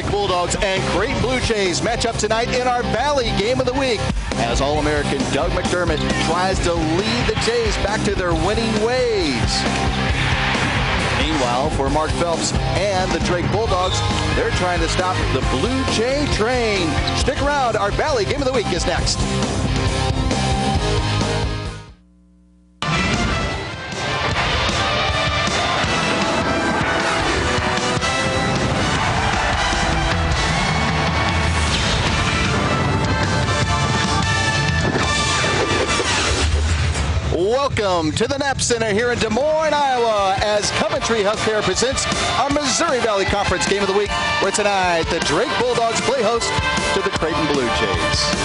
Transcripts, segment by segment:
Drake Bulldogs and Creighton Blue Jays match up tonight in our Valley Game of the Week as All-American Doug McDermott tries to lead the Jays back to their winning ways. Meanwhile, for Mark Phelps and the Drake Bulldogs, they're trying to stop the Blue Jay train. Stick around, our Valley Game of the Week is next. Welcome to the Knapp Center here in Des Moines, Iowa, as Coventry Healthcare presents our Missouri Valley Conference Game of the Week, where tonight the Drake Bulldogs play host to the Creighton Blue Jays.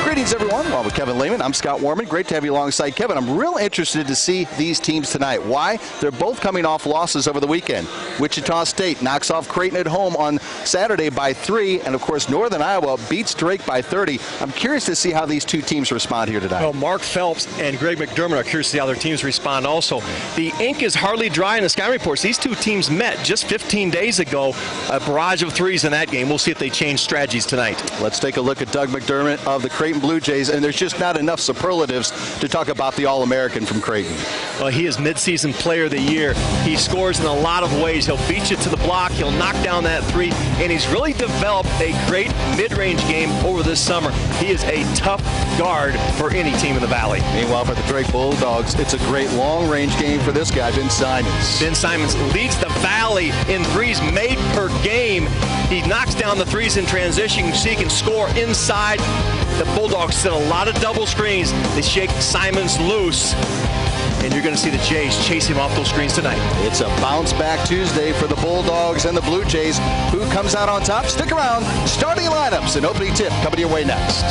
Greetings, everyone. Well, with Kevin Lehman, I'm Scott Warman. Great to have you alongside Kevin. I'm real interested to see these teams tonight. Why? They're both coming off losses over the weekend. Wichita State knocks off Creighton at home on Saturday by 3, and of course, Northern Iowa beats Drake by 30. I'm curious to see how these two teams respond here tonight. Well, Mark Phelps and Greg McDermott are curious to see how their teams respond also. The ink is hardly dry in the Sky Reports. These two teams met just 15 days ago. A barrage of threes in that game. We'll see if they change strategies tonight. Let's take a look at Doug McDermott of the Creighton Blue Jays, and there's just not enough superlatives to talk about the All-American from Creighton. Well, he is midseason player of the year. He scores in a lot of ways. He'll beat you to the block. He'll knock down that three, and he's really developed a great mid-range game over this summer. He is a tough guard for any team in the Valley. Meanwhile, for the Drake Bulldogs, it's a great long-range game for this guy, Ben Simons. Ben Simons leads the Valley in threes made per game. He knocks down the threes in transition so he can score inside. The Bulldogs set a lot of double screens. They shake Simons loose, and you're going to see the Jays chase him off those screens tonight. It's a bounce-back Tuesday for the Bulldogs and the Blue Jays. Who comes out on top? Stick around. Starting lineups and opening tip coming your way next.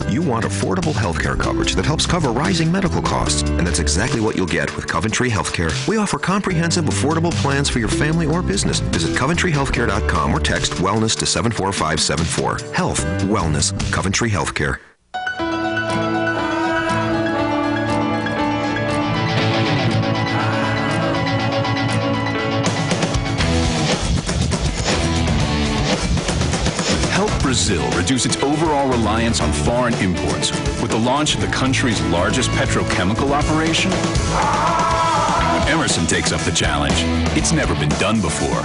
You want affordable healthcare coverage that helps cover rising medical costs, and that's exactly what you'll get with Coventry Healthcare. We offer comprehensive, affordable plans for your family or business. Visit CoventryHealthcare.com or text wellness to 74574. Health, wellness, Coventry Healthcare. Brazil reduce its overall reliance on foreign imports with the launch of the country's largest petrochemical operation? When Emerson takes up the challenge, it's never been done before.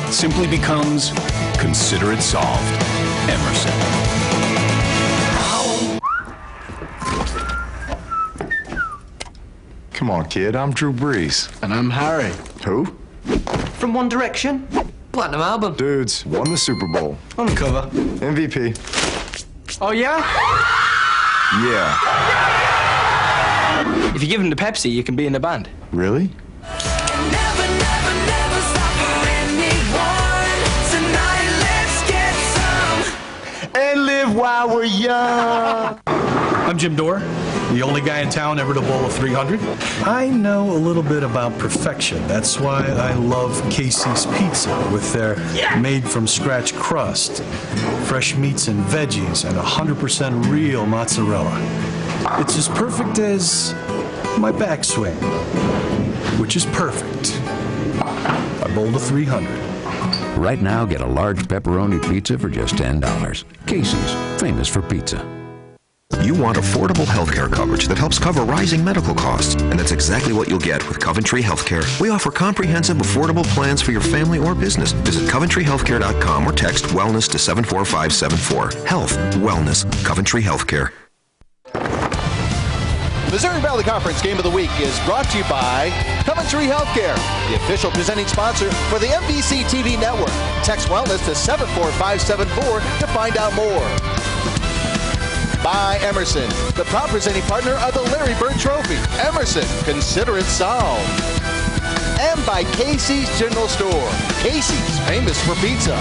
It simply becomes, consider it solved. Emerson. Come on, kid. I'm Drew Brees. And I'm Harry. Who? From One Direction. Platinum album. Dudes, won the Super Bowl. On the cover. MVP. Oh, yeah? Yeah. If you give him the Pepsi, you can be in the band. Really? Never, never, never stop for anyone. Tonight, let's get some. And live while we're young. I'm Jim Dore, the only guy in town ever to bowl a 300. I know a little bit about perfection. That's why I love Casey's Pizza with their made-from-scratch crust, fresh meats and veggies, and 100% real mozzarella. It's as perfect as my backswing, which is perfect. I bowled a 300. Right now, get a large pepperoni pizza for just $10. Casey's, famous for pizza. You want affordable healthcare coverage that helps cover rising medical costs, and that's exactly what you'll get with Coventry Healthcare. We offer comprehensive, affordable plans for your family or business. Visit CoventryHealthcare.com or text wellness to 74574. Health, wellness, Coventry Healthcare. Missouri Valley Conference Game of the Week is brought to you by Coventry Healthcare, the official presenting sponsor for the NBC TV network. Text wellness to 74574 to find out more. By Emerson, the proud presenting partner of the Larry Bird Trophy. Emerson, consider it solved. And by Casey's General Store. Casey's, famous for pizza.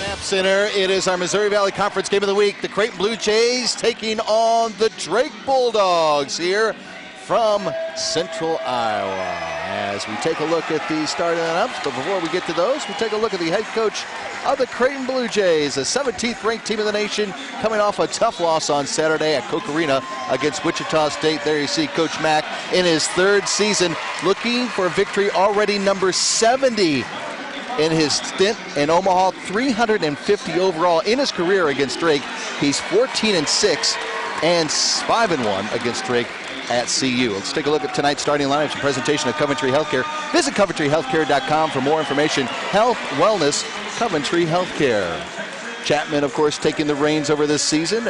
Knapp Center, it is our Missouri Valley Conference Game of the Week. The Creighton Blue Jays taking on the Drake Bulldogs here from Central Iowa. As we take a look at the starting lineups, but before we get to those, we take a look at the head coach of the Creighton Blue Jays, the 17th ranked team in the nation, coming off a tough loss on Saturday at Koch Arena against Wichita State. There you see Coach Mack in his third season, looking for victory, already number 70 in his stint in Omaha, 350 overall in his career against Drake. He's 14-6 and 5-1 against Drake at CU. Let's take a look at tonight's starting lineups, a presentation of Coventry Healthcare. Visit CoventryHealthcare.com for more information. Health, wellness, Coventry Healthcare. Chapman, of course, taking the reins over this season.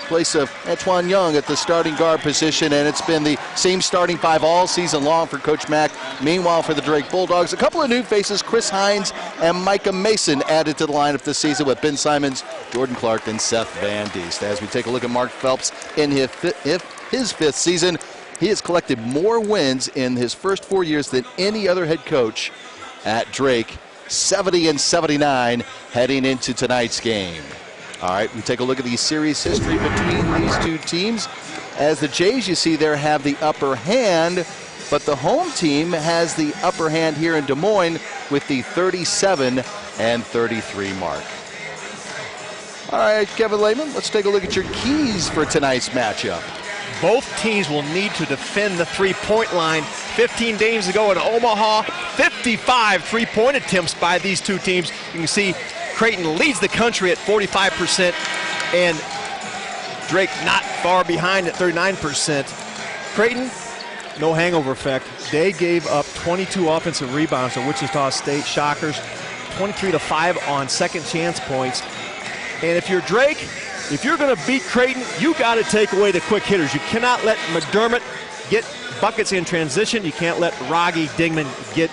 Place of Antoine Young at the starting guard position, and it's been the same starting five all season long for Coach Mack. Meanwhile, for the Drake Bulldogs, a couple of new faces, Chris Hines and Micah Mason, added to the lineup this season with Ben Simons, Jordan Clark, and Seth Van Diest. As we take a look at Mark Phelps in his fifth season, he has collected more wins in his first 4 years than any other head coach at Drake, 70-79 heading into tonight's game. All right, we take a look at the series history between these two teams. As the Jays, you see there, have the upper hand, but the home team has the upper hand here in Des Moines with the 37-33 mark. All right, Kevin Lehman, let's take a look at your keys for tonight's matchup. Both teams will need to defend the three-point line. 15 games ago in Omaha, 55 three-point attempts by these two teams. You can see Creighton leads the country at 45%, and Drake not far behind at 39%. Creighton, no hangover effect. They gave up 22 offensive rebounds to Wichita State Shockers, 23-5 on second chance points. And if you're Drake, if you're going to beat Creighton, you got to take away the quick hitters. You cannot let McDermott get buckets in transition. You can't let Rogge Dingman get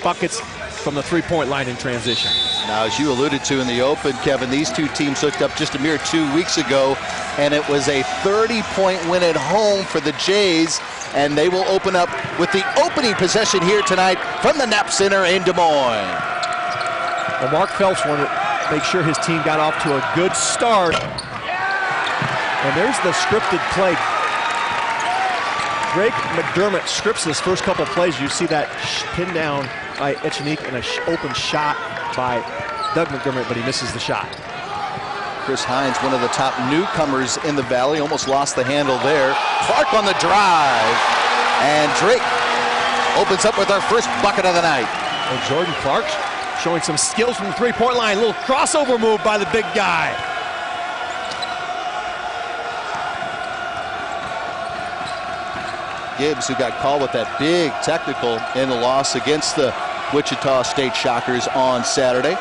buckets from the three-point line in transition. Now, as you alluded to in the open, Kevin, these two teams hooked up just a mere 2 weeks ago, and it was a 30-point win at home for the Jays, and they will open up with the opening possession here tonight from the Knapp Center in Des Moines. Well, Mark Phelps wanted to make sure his team got off to a good start. And there's the scripted play. Drake McDermott scripts his first couple plays. You see that pin down by Echenique and an open shot by Doug McDermott, but he misses the shot. Chris Hines, one of the top newcomers in the Valley, almost lost the handle there. Clark on the drive, and Drake opens up with our first bucket of the night. Well, Jordan Clark showing some skills from the three-point line. A little crossover move by the big guy. Gibbs, who got called with that big technical in the loss against the Wichita State Shockers on Saturday.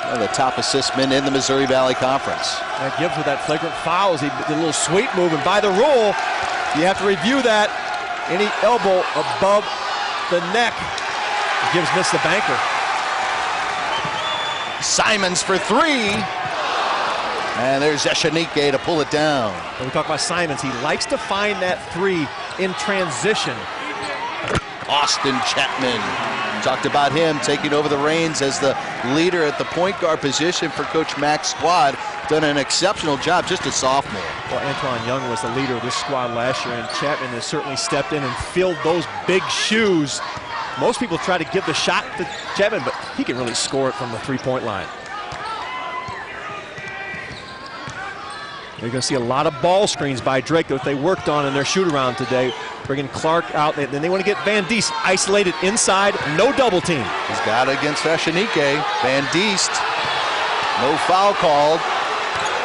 One of the top assist men in the Missouri Valley Conference. And Gibbs with that flagrant foul as he did a little sweep move, and by the rule, you have to review that. Any elbow above the neck. Gibbs missed the banker. Simons for three. And there's Echenique to pull it down. When we talk about Simons, he likes to find that three in transition. Austin Chapman. Talked about him taking over the reins as the leader at the point guard position for Coach Mack's squad. Done an exceptional job, just a sophomore. Well, Antoine Young was the leader of this squad last year, and Chapman has certainly stepped in and filled those big shoes. Most people try to give the shot to Chapman, but he can really score it from the three-point line. You're going to see a lot of ball screens by Drake that they worked on in their shoot-around today. Bringing Clark out, then they want to get Van Diest isolated inside, no double team. He's got it against Echenique. Van Diest, no foul called.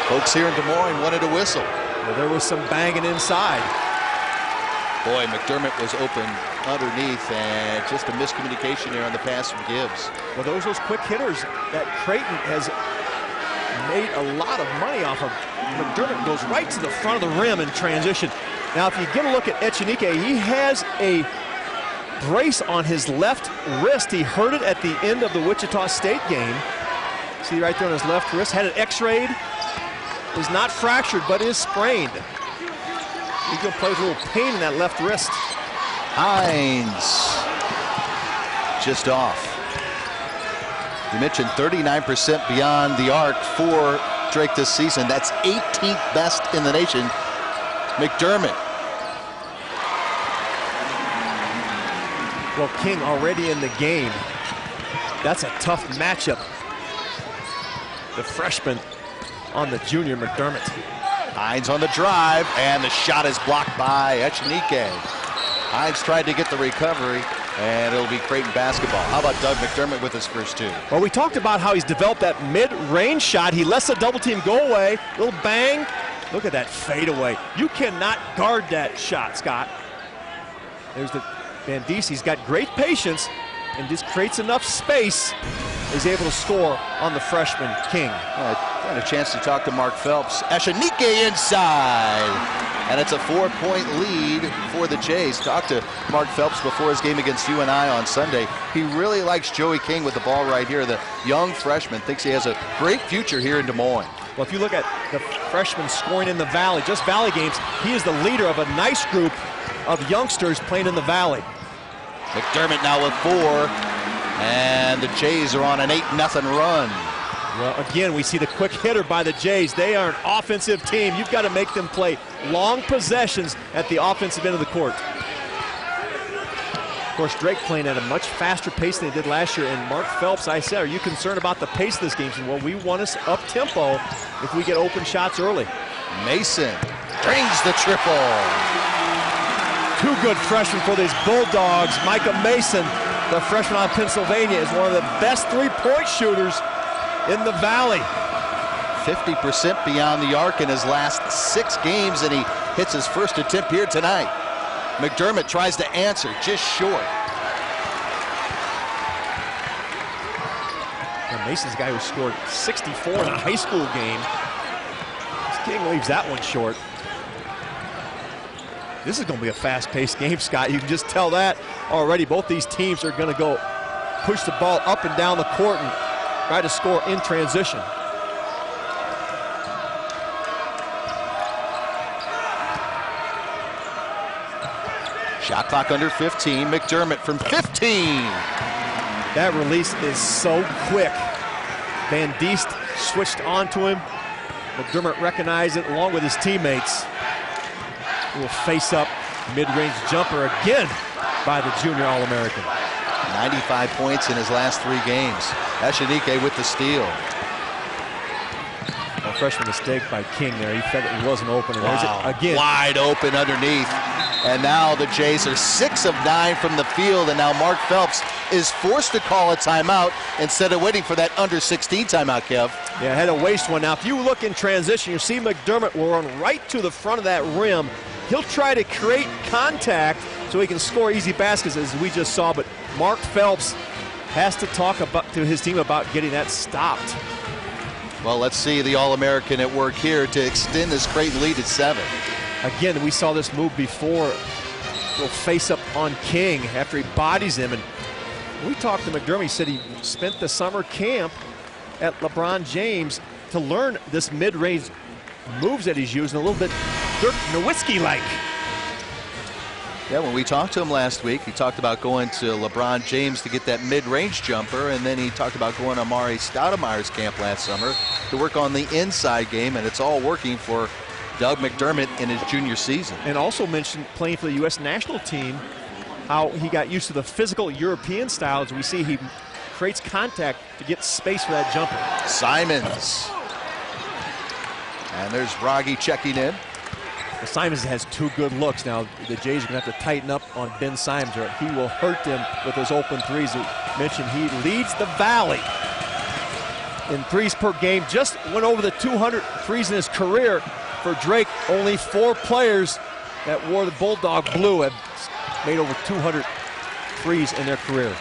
Folks here in Des Moines wanted a whistle. Well, there was some banging inside. Boy, McDermott was open underneath, and just a miscommunication there on the pass from Gibbs. Well, those quick hitters that Creighton has made a lot of money off of. McDermott goes right to the front of the rim in transition. Now, if you get a look at Echenique, he has a brace on his left wrist. He hurt it at the end of the Wichita State game. See right there on his left wrist. Had it x-rayed. Is not fractured, but is sprained. He's going to play with a little pain in that left wrist. Hines just off. You mentioned 39% beyond the arc for Drake this season. That's 18th best in the nation. McDermott Well, King already in the game. That's a tough matchup. The freshman on the junior McDermott. Hines on the drive, and the shot is blocked by Echenike. Hines tried to get the recovery, and it'll be Creighton basketball. How about Doug McDermott with his first two? Well, we talked about how he's developed that mid-range shot. He lets the double team go away. Little bang. Look at that fadeaway. You cannot guard that shot, Scott. There's the Bandisi. He's got great patience and just creates enough space. He's able to score on the freshman, King. I had a chance to talk to Mark Phelps. Echenike inside. And it's a 4-point lead for the Jays. Talked to Mark Phelps before his game against UNI on Sunday. He really likes Joey King with the ball right here. The young freshman thinks he has a great future here in Des Moines. Well, if you look at the freshman scoring in the Valley, just Valley games, he is the leader of a nice group of youngsters playing in the Valley. McDermott now with 4, and the Jays are on an 8-0 run. Well, again, we see the quick hitter by the Jays. They are an offensive team. You've got to make them play long possessions at the offensive end of the court. Of course, Drake playing at a much faster pace than he did last year. And Mark Phelps, I said, are you concerned about the pace of this game? He said, well, we want us up-tempo if we get open shots early. Mason brings the triple. Two good freshmen for these Bulldogs. Micah Mason, the freshman out of Pennsylvania, is one of the best three-point shooters in the Valley. 50% beyond the arc in his last 6 games, and he hits his first attempt here tonight. McDermott tries to answer, just short. Now Mason's a guy who scored 64 in a high school game. King leaves that one short. This is going to be a fast-paced game, Scott. You can just tell that already. Both these teams are going to go push the ball up and down the court and try to score in transition. Shot clock under 15. McDermott from 15. That release is so quick. Van Diest switched onto him. McDermott recognized it along with his teammates. Will face up mid-range jumper again by the junior All-American. 95 points in his last 3 games. Echenike with the steal. A freshman mistake by King there. He felt it wasn't open. And there's it again. Wide open underneath. And now the Jays are 6 of 9 from the field, and now Mark Phelps is forced to call a timeout instead of waiting for that under 16 timeout, Kev. Yeah, had to waste one. Now, if you look in transition, you see McDermott will run right to the front of that rim. He'll try to create contact so he can score easy baskets, as we just saw, but Mark Phelps has to talk to his team about getting that stopped. Well, let's see the All-American at work here to extend this Creighton lead at 7. Again, we saw this move before. Will face up on King after he bodies him. And we talked to McDermott. He said he spent the summer camp at LeBron James to learn this mid-range moves that he's using, a little bit Dirk Nowitzki-like. Yeah, when we talked to him last week, he talked about going to LeBron James to get that mid-range jumper, and then he talked about going to Amari Stoudemire's camp last summer to work on the inside game, and it's all working for Doug McDermott in his junior season. And also mentioned playing for the U.S. national team, how he got used to the physical European style. As we see, he creates contact to get space for that jumper. Simons. And there's Bragi checking in. Well, Simons has 2 good looks. Now, the Jays are going to have to tighten up on Ben Simons, or he will hurt them with his open threes. As mentioned, he leads the Valley in threes per game. Just went over the 200 threes in his career. For Drake, only 4 players that wore the Bulldog blue have made over 200 threes in their career.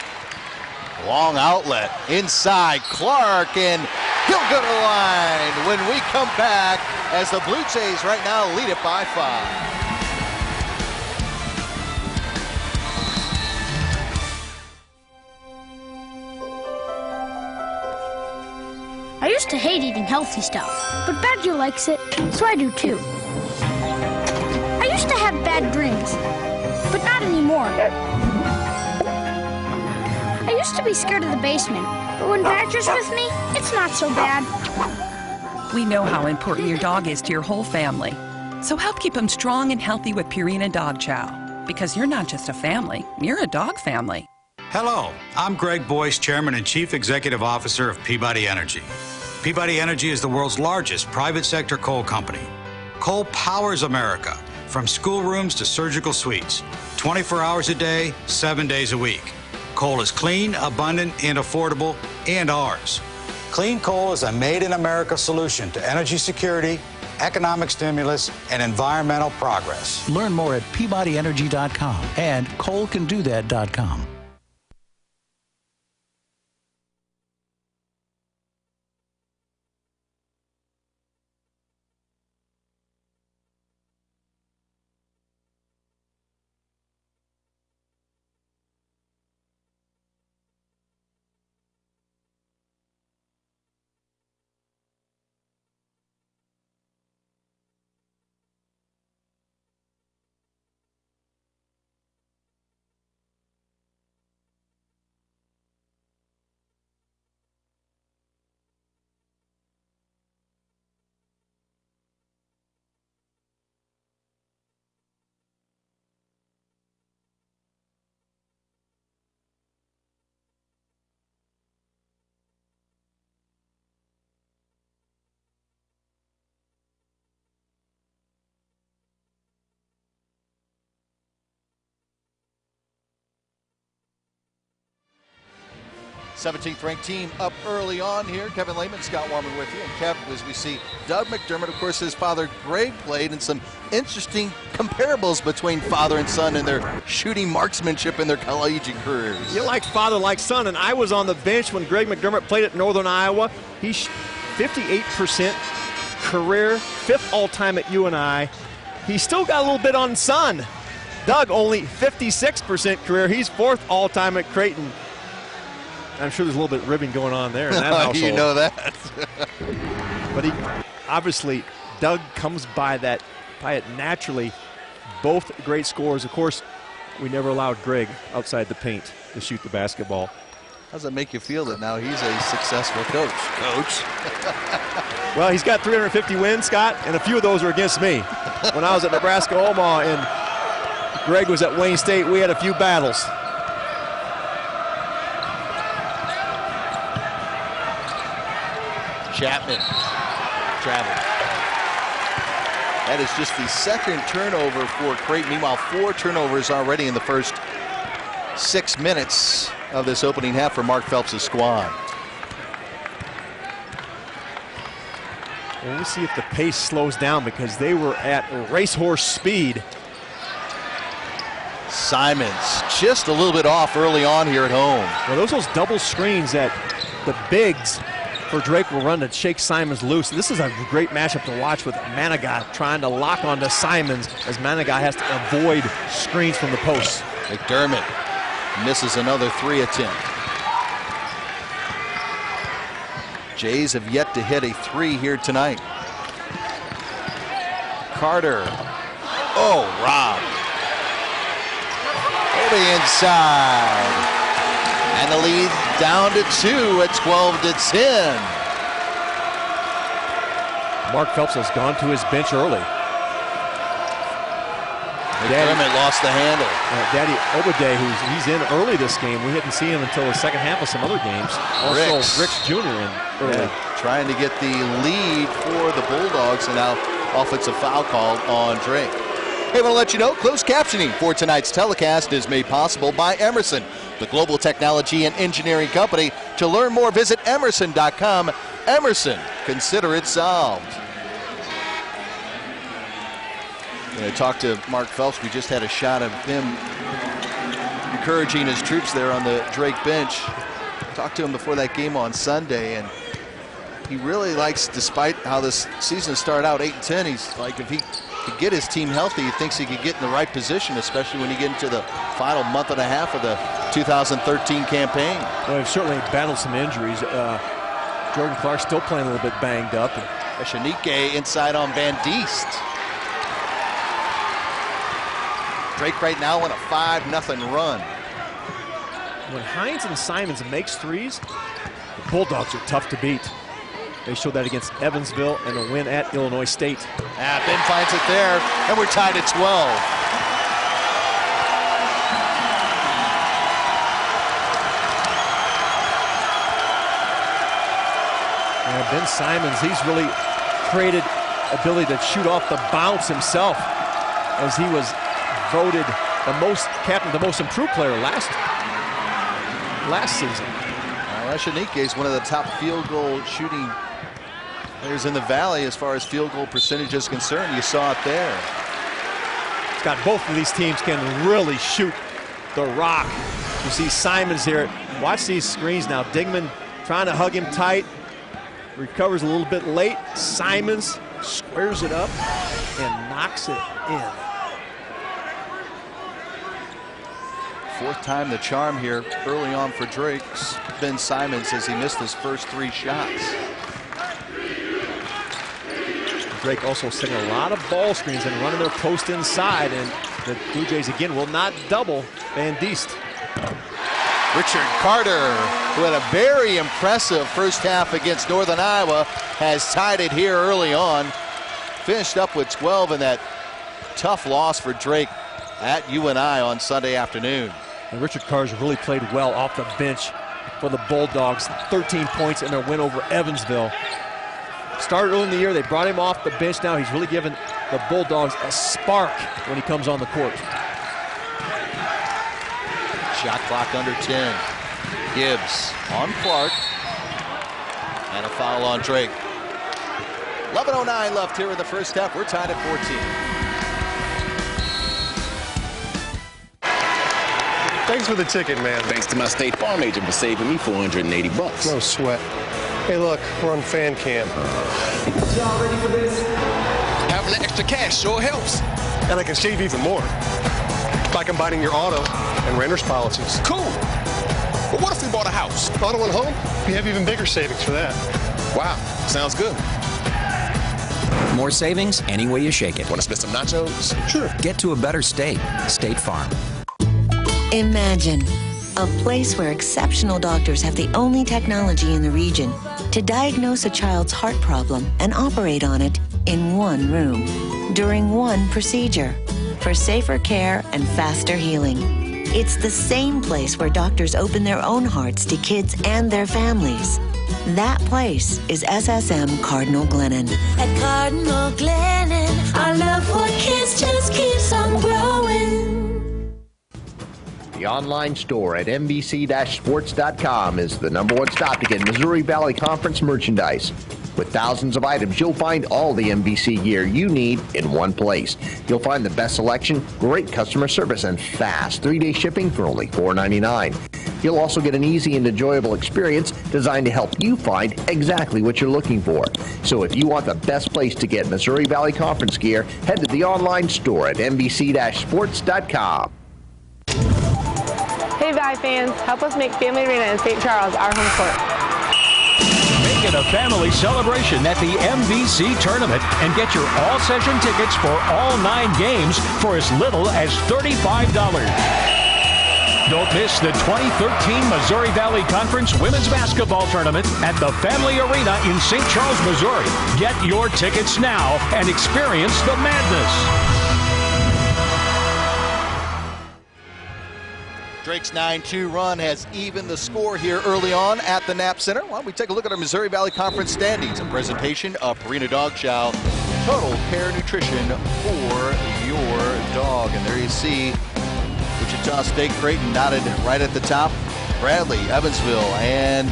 Long outlet inside Clark, and he'll go to the line when we come back as the Blue Jays right now lead it by 5. I used to hate eating healthy stuff, but Badger likes it, so I do too. I used to have bad dreams, but not anymore. I used to be scared of the basement, but when Badger's with me, it's not so bad. We know how important your dog is to your whole family, so help keep him strong and healthy with Purina Dog Chow. Because you're not just a family, you're a dog family. Hello, I'm Greg Boyce, Chairman and Chief Executive Officer of Peabody Energy. Peabody Energy is the world's largest private sector coal company. Coal powers America, from schoolrooms to surgical suites, 24 hours a day, 7 days a week. Coal is clean, abundant, and affordable, and ours. Clean coal is a made-in-America solution to energy security, economic stimulus, and environmental progress. Learn more at PeabodyEnergy.com and CoalCanDoThat.com. Seventeenth ranked team up early on here. Kevin Lehman, Scott Warman with you. And Kev, as we see Doug McDermott, of course, his father Greg played, and some interesting comparables between father and son in their shooting marksmanship in their collegiate careers. You like father, like son, and I was on the bench when Greg McDermott played at Northern Iowa. He's 58% career, 5th all-time at UNI. He's still got a little bit on son. Doug only 56% career. He's 4th all-time at Creighton. I'm sure there's a little bit of ribbing going on there in that household. You know that. But he obviously, Doug comes by it naturally. Both great scorers. Of course, we never allowed Greg outside the paint to shoot the basketball. How does that make you feel that now he's a successful coach? Well, he's got 350 wins, Scott, and a few of those are against me. When I was at Nebraska Omaha and Greg was at Wayne State, we had a few battles. Chapman traveling. That is just the 2nd turnover for Creighton. Meanwhile, 4 turnovers already in the first 6 minutes of this opening half for Mark Phelps' squad. Well, we'll see if the pace slows down because they were at racehorse speed. Simons just a little bit off early on here at home. Well, those double screens that the bigs for Drake will run to shake Simons loose. This is a great matchup to watch with Manigat trying to lock onto Simons as Manigat has to avoid screens from the post. McDermott misses another 3 attempt. Jays have yet to hit a 3 here tonight. Carter. Oh, Rob. Over the inside. And the lead down to 2 at 12-10. Mark Phelps has gone to his bench early. McDermott lost the handle. Daddy Obade, he's in early this game. We hadn't seen him until the second half of some other games. Also, Ricks Jr. in early. Yeah, trying to get the lead for the Bulldogs, and now offensive foul called on Drake. Hey, I want to let you know, closed captioning for tonight's telecast is made possible by Emerson, the global technology and engineering company. To learn more, visit emerson.com. Emerson, consider it solved. When I talked to Mark Phelps, we just had a shot of him encouraging his troops there on the Drake bench. Talked to him before that game on Sunday, and he really likes, despite how this season started out 8-10, he's like, if he could get his team healthy, he thinks he could get in the right position, especially when you get into the final month and a half of the 2013 campaign. Well, they've certainly battled some injuries. Jordan Clark still playing a little bit banged up. Eshenique inside on Van Diest. Drake right now on a 5-0 run. When Hines and Simons makes threes, the Bulldogs are tough to beat. They showed that against Evansville and a win at Illinois State. Ben finds it there, and we're tied at 12. Ben Simons, he's really created ability to shoot off the bounce himself, as he was voted the most improved player last season. Reshanike is one of the top field goal shooting players in the Valley as far as field goal percentage is concerned. You saw it there. It's got both of these teams can really shoot the rock. You see Simons here. Watch these screens now. Dingman trying to hug him tight. Recovers a little bit late. Simons squares it up and knocks it in. Fourth time the charm here early on for Drake's Ben Simons as he missed his first 3 shots. Drake also setting a lot of ball screens and running their post inside, and the Blue Jays again will not double Van Diest. Richard Carter, who had a very impressive first half against Northern Iowa, has tied it here early on. Finished up with 12 in that tough loss for Drake at UNI on Sunday afternoon. And Richard Carter's really played well off the bench for the Bulldogs. 13 points in their win over Evansville. Started early in the year, they brought him off the bench. Now he's really given the Bulldogs a spark when he comes on the court. Shot clock under 10. Gibbs on Clark. And a foul on Drake. 11:09 left here in the first half. We're tied at 14. Thanks for the ticket, man. Thanks to my State Farm agent for saving me $480. No sweat. Hey, look, we're on fan cam. Y'all ready for this? Having the extra cash sure helps. And I can save even more by combining your auto and renter's policies. Cool. But what if we bought a house? Auto and home? We have even bigger savings for that. Wow, sounds good. More savings any way you shake it. Want to spend some nachos? Sure. Get to a better state. State Farm. Imagine a place where exceptional doctors have the only technology in the region to diagnose a child's heart problem and operate on it in one room during one procedure for safer care and faster healing. It's the same place where doctors open their own hearts to kids and their families. That place is SSM Cardinal Glennon. At Cardinal Glennon, our love for kids just keeps on growing. The online store at NBC-Sports.com is the #1 stop to get Missouri Valley Conference merchandise. With thousands of items, you'll find all the NBC gear you need in one place. You'll find the best selection, great customer service, and fast 3-day shipping for only $4.99. You'll also get an easy and enjoyable experience designed to help you find exactly what you're looking for. So if you want the best place to get Missouri Valley Conference gear, head to the online store at NBC-Sports.com. Hey, Vi fans, help us make Family Arena in St. Charles our home court. Make it a family celebration at the MVC Tournament and get your all-session tickets for all 9 games for as little as $35. Don't miss the 2013 Missouri Valley Conference Women's Basketball Tournament at the Family Arena in St. Charles, Missouri. Get your tickets now and experience the madness. Drake's 9-2 run has evened the score here early on at the Knapp Center. Why don't we take a look at our Missouri Valley Conference standings? A presentation of Purina Dog Chow, total care nutrition for your dog. And there you see Wichita State Creighton knotted right at the top. Bradley, Evansville, and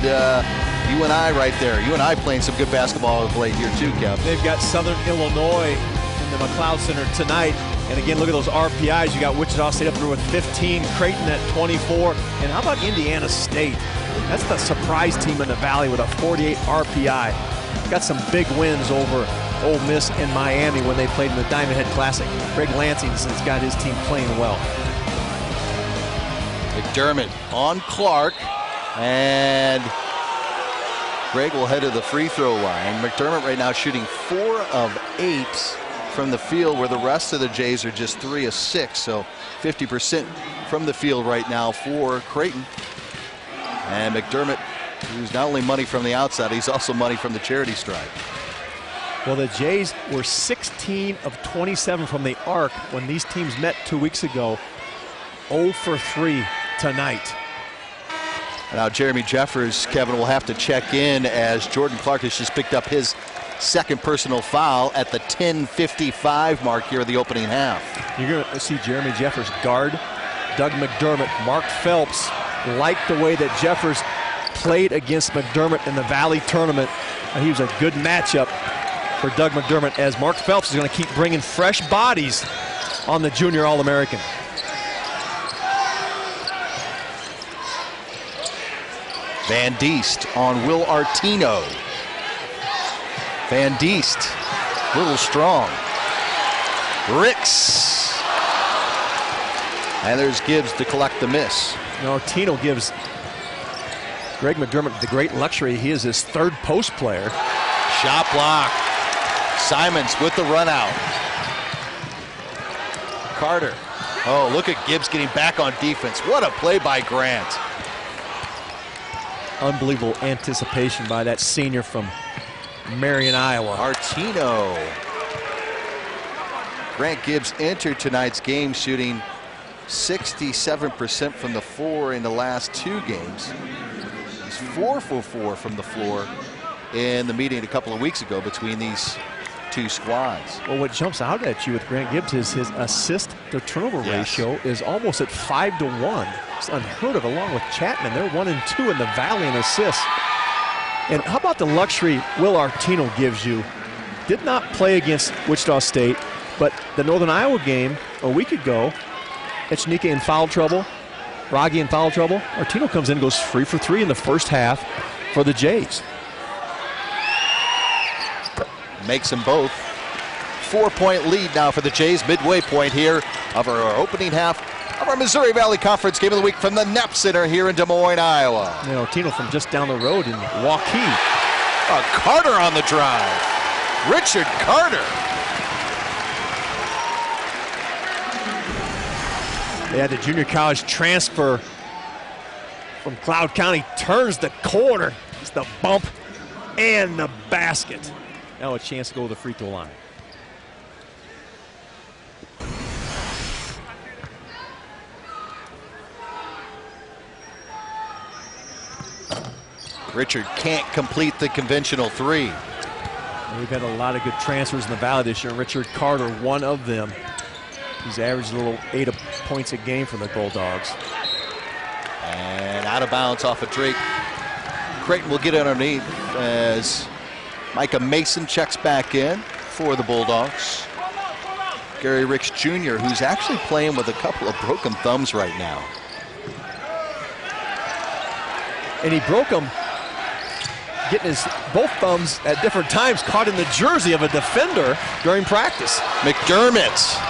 UNI right there. UNI playing some good basketball of late here too, Kev. They've got Southern Illinois in the McLeod Center tonight. And again, look at those RPIs. You got Wichita State up there with 15, Creighton at 24. And how about Indiana State? That's the surprise team in the Valley with a 48 RPI. Got some big wins over Ole Miss and Miami when they played in the Diamond Head Classic. Greg Lansing's got his team playing well. McDermott on Clark, and Greg will head to the free throw line. McDermott right now shooting 4 of 8 from the field, where the rest of the Jays are just 3 of 6, so 50% from the field right now for Creighton. And McDermott, who's not only money from the outside, he's also money from the charity stripe. Well, the Jays were 16 of 27 from the arc when these teams met 2 weeks ago. 0 for 3 tonight. Now Jeremy Jeffers, Kevin, will have to check in as Jordan Clark has just picked up his second personal foul at the 10:55 mark here in the opening half. You're going to see Jeremy Jeffers guard Doug McDermott. Mark Phelps liked the way that Jeffers played against McDermott in the Valley tournament. He was a good matchup for Doug McDermott, as Mark Phelps is going to keep bringing fresh bodies on the Junior All-American. Van Diest on Will Artino. Van Diest, a little strong. Ricks. And there's Gibbs to collect the miss. Now Artino gives Greg McDermott the great luxury. He is his third post player. Shot block. Simons with the run out. Carter. Oh, look at Gibbs getting back on defense. What a play by Grant. Unbelievable anticipation by that senior from Marion, Iowa. Artino. Grant Gibbs entered tonight's game shooting 67% from the floor in the last 2 games. He's 4 for 4 from the floor in the meeting a couple of weeks ago between these 2 squads. Well, what jumps out at you with Grant Gibbs is his assist to turnover ratio is almost at 5 to 1. It's unheard of, along with Chapman. They're 1 and 2 in the Valley in assists. And how about the luxury Will Artino gives you? Did not play against Wichita State, but the Northern Iowa game a week ago, Echenique in foul trouble, Raggi in foul trouble. Artino comes in and goes 3 for 3 in the first half for the Jays. Makes them both. 4-point lead now for the Jays, midway point here of our opening half of our Missouri Valley Conference Game of the Week from the Knapp Center here in Des Moines, Iowa. You know, Artino from just down the road in Waukee. Carter on the drive. Richard Carter. Yeah, the junior college transfer from Cloud County turns the corner. It's the bump and the basket. Now a chance to go to the free throw line. Richard can't complete the conventional 3. We've had a lot of good transfers in the Valley this year. Richard Carter, one of them. He's averaged a little 8 points a game for the Bulldogs. And out of bounds off of Drake. Creighton will get underneath as Micah Mason checks back in for the Bulldogs. Gary Ricks Jr., who's actually playing with a couple of broken thumbs right now. And he broke them getting his both thumbs at different times caught in the jersey of a defender during practice. McDermott.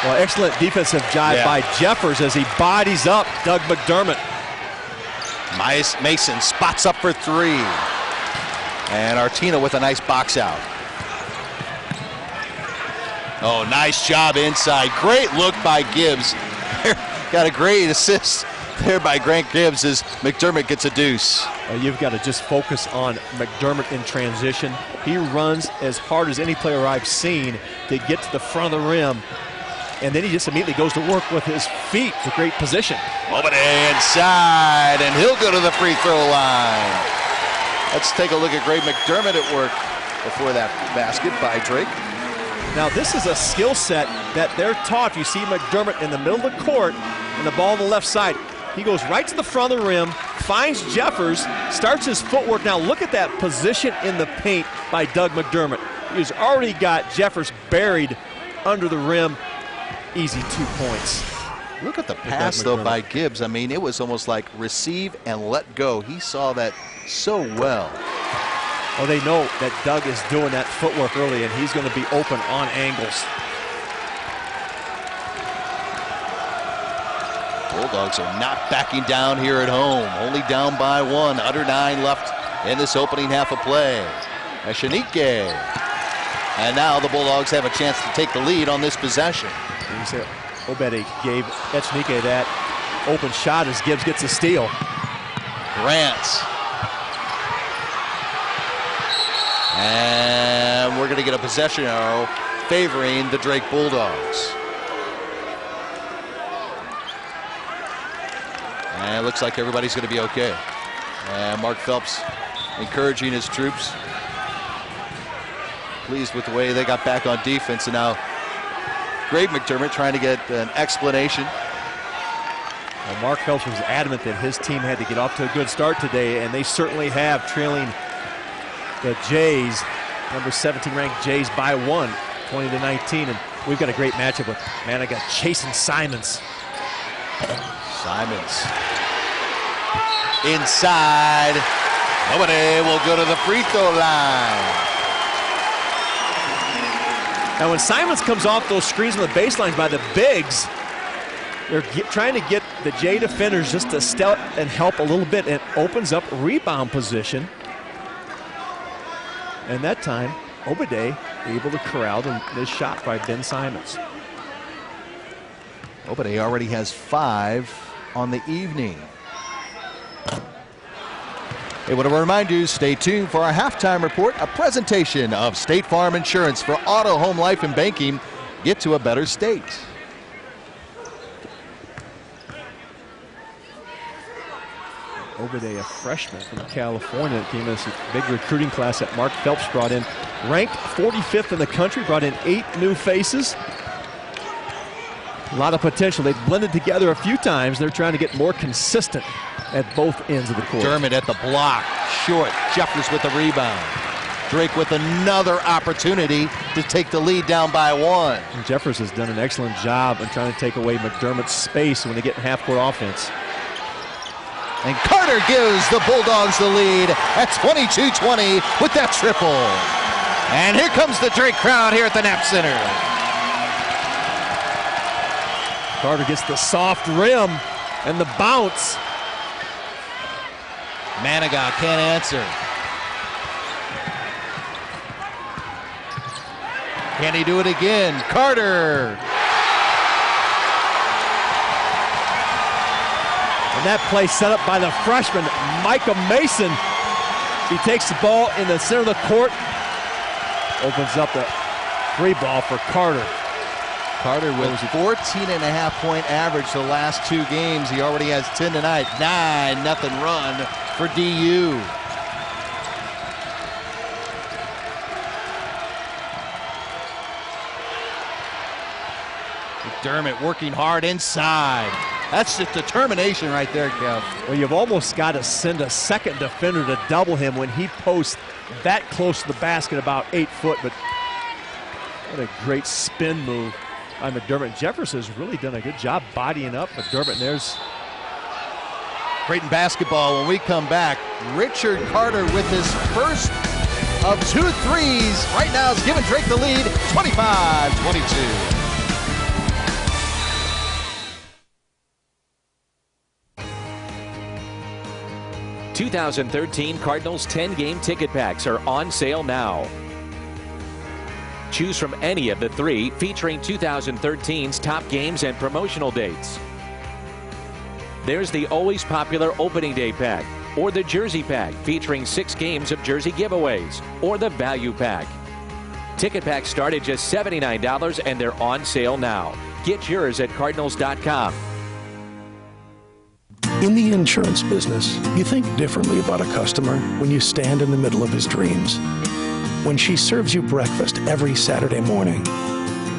Well, excellent defensive job by Jeffers as he bodies up Doug McDermott. Mason spots up for 3. And Artino with a nice box out. Oh, nice job inside. Great look by Gibbs. Got a great assist there by Grant Gibbs as McDermott gets a deuce. You've got to just focus on McDermott in transition. He runs as hard as any player I've seen to get to the front of the rim. And then he just immediately goes to work with his feet. It's a great position. Over inside, and he'll go to the free throw line. Let's take a look at Greg McDermott at work before that basket by Drake. Now this is a skill set that they're taught. You see McDermott in the middle of the court and the ball on the left side. He goes right to the front of the rim, finds Jeffers, starts his footwork. Now look at that position in the paint by Doug McDermott. He's already got Jeffers buried under the rim. Easy 2 points. Look at the pass, though, by Gibbs. I mean, it was almost like receive and let go. He saw that so well. Oh, they know that Doug is doing that footwork early, and he's going to be open on angles. Bulldogs are not backing down here at home. Only down by 1. Under 9 left in this opening half of play. Echenique. And now the Bulldogs have a chance to take the lead on this possession. You say Obedi gave Echenique that open shot as Gibbs gets a steal. Grant. And we're going to get a possession arrow favoring the Drake Bulldogs. And it looks like everybody's going to be okay. And Mark Phelps encouraging his troops. Pleased with the way they got back on defense. And now Greg McDermott trying to get an explanation. Well, Mark Phelps was adamant that his team had to get off to a good start today, and they certainly have, trailing the Jays, number 17 ranked Jays by 1, 20-19. And we've got a great matchup with Manigat chasing Simons. Simons inside. Nobody will go to the free throw line. Now when Simons comes off those screens on the baselines by the bigs, they're trying to get the Jay defenders just to step and help a little bit, and opens up rebound position. And that time, Obade able to corral this shot by Ben Simons. Obade already has 5 on the evening. Hey, want to remind you, stay tuned for our halftime report, a presentation of State Farm Insurance for auto, home, life, and banking. Get to a better state. Obade, a freshman from California, that came in this big recruiting class that Mark Phelps brought in. Ranked 45th in the country, brought in 8 new faces. A lot of potential. They've blended together a few times. They're trying to get more consistent at both ends of the court. Dermott at the block, short. Jeffers with the rebound. Drake with another opportunity to take the lead down by 1. And Jeffers has done an excellent job in trying to take away McDermott's space when they get in half-court offense. And Carter gives the Bulldogs the lead at 22-20 with that triple. And here comes the Drake crowd here at the Knapp Center. Carter gets the soft rim and the bounce. Manigat can't answer. Can he do it again? Carter. And that play set up by the freshman, Micah Mason. He takes the ball in the center of the court. Opens up the free ball for Carter. Carter with 14.5-point average the last 2 games. He already has 10 tonight. 9-0 run for DU. McDermott working hard inside. That's just determination right there, Kev. Well, you've almost got to send a second defender to double him when he posts that close to the basket, about 8 foot. But what a great spin move by McDermott. Jeffers has really done a good job bodying up McDermott. And there's Creighton basketball. When we come back, Richard Carter with his first of 2 threes. Right now is giving Drake the lead, 25-22. 2013 Cardinals 10-game ticket packs are on sale now. Choose from any of the 3 featuring 2013's top games and promotional dates. There's the always popular opening day pack, or the jersey pack featuring 6 games of jersey giveaways, or the value pack. Ticket packs start at just $79 and they're on sale now. Get yours at Cardinals.com. In the insurance business, you think differently about a customer when you stand in the middle of his dreams. When she serves you breakfast every Saturday morning.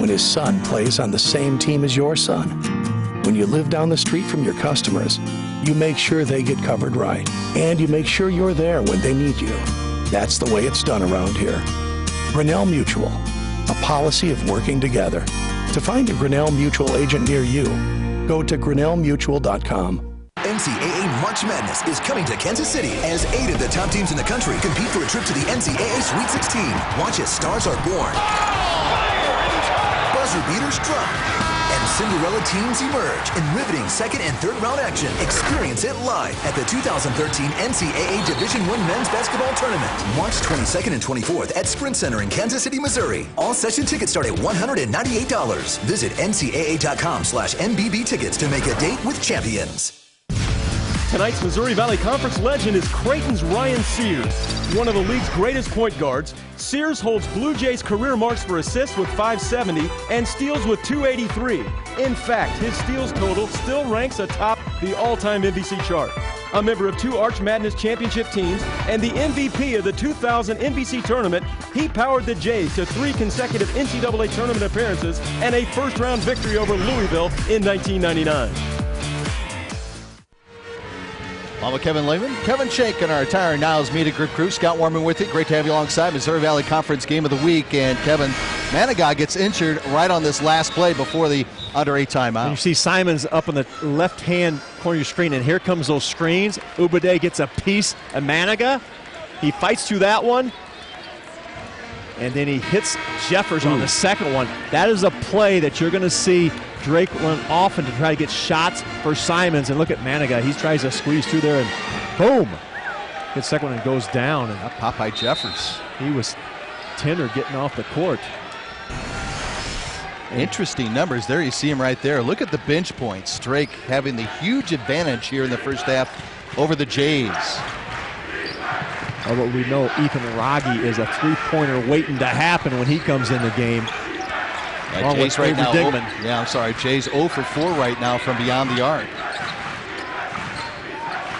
When his son plays on the same team as your son. When you live down the street from your customers, you make sure they get covered right. And you make sure you're there when they need you. That's the way it's done around here. Grinnell Mutual, a policy of working together. To find a Grinnell Mutual agent near you, go to grinnellmutual.com. NCAA March Madness is coming to Kansas City as 8 of the top teams in the country compete for a trip to the NCAA Sweet 16. Watch as stars are born, buzzer beaters drop, and Cinderella teams emerge in riveting second and third round action. Experience it live at the 2013 NCAA Division I Men's Basketball Tournament, March 22nd and 24th at Sprint Center in Kansas City, Missouri. All session tickets start at $198. Visit ncaa.com/MBB tickets to make a date with champions. Tonight's Missouri Valley Conference legend is Creighton's Ryan Sears. One of the league's greatest point guards, Sears holds Blue Jays' career marks for assists with 570 and steals with 283. In fact, his steals total still ranks atop the all-time NBC chart. A member of 2 Arch Madness championship teams and the MVP of the 2000 NBC tournament, he powered the Jays to 3 consecutive NCAA tournament appearances and a first-round victory over Louisville in 1999. Along with Kevin Lehman, Kevin Shank, and our entire Niles Media Group crew. Scott Warman with you. Great to have you alongside. Missouri Valley Conference Game of the Week. And Kevin, Manigat gets injured right on this last play before the under 8 timeout. And you see Simons up on the left-hand corner of your screen, and here comes those screens. Ubade gets a piece of Manigat. He fights through that one, and then he hits Jeffers on the second one. That is a play that you're going to see Drake run often to try to get shots for Simons. And look at Manigat. He tries to squeeze through there, and boom. Gets second one and goes down. And Popeye Jeffers. He was tender getting off the court. Interesting numbers there. You see him right there. Look at the bench points. Drake having the huge advantage here in the first half over the Jays. Although we know Ethan Raggi is a three-pointer waiting to happen when he comes in the game. Yeah, Jays right now. Jays 0 for 4 right now from beyond the arc.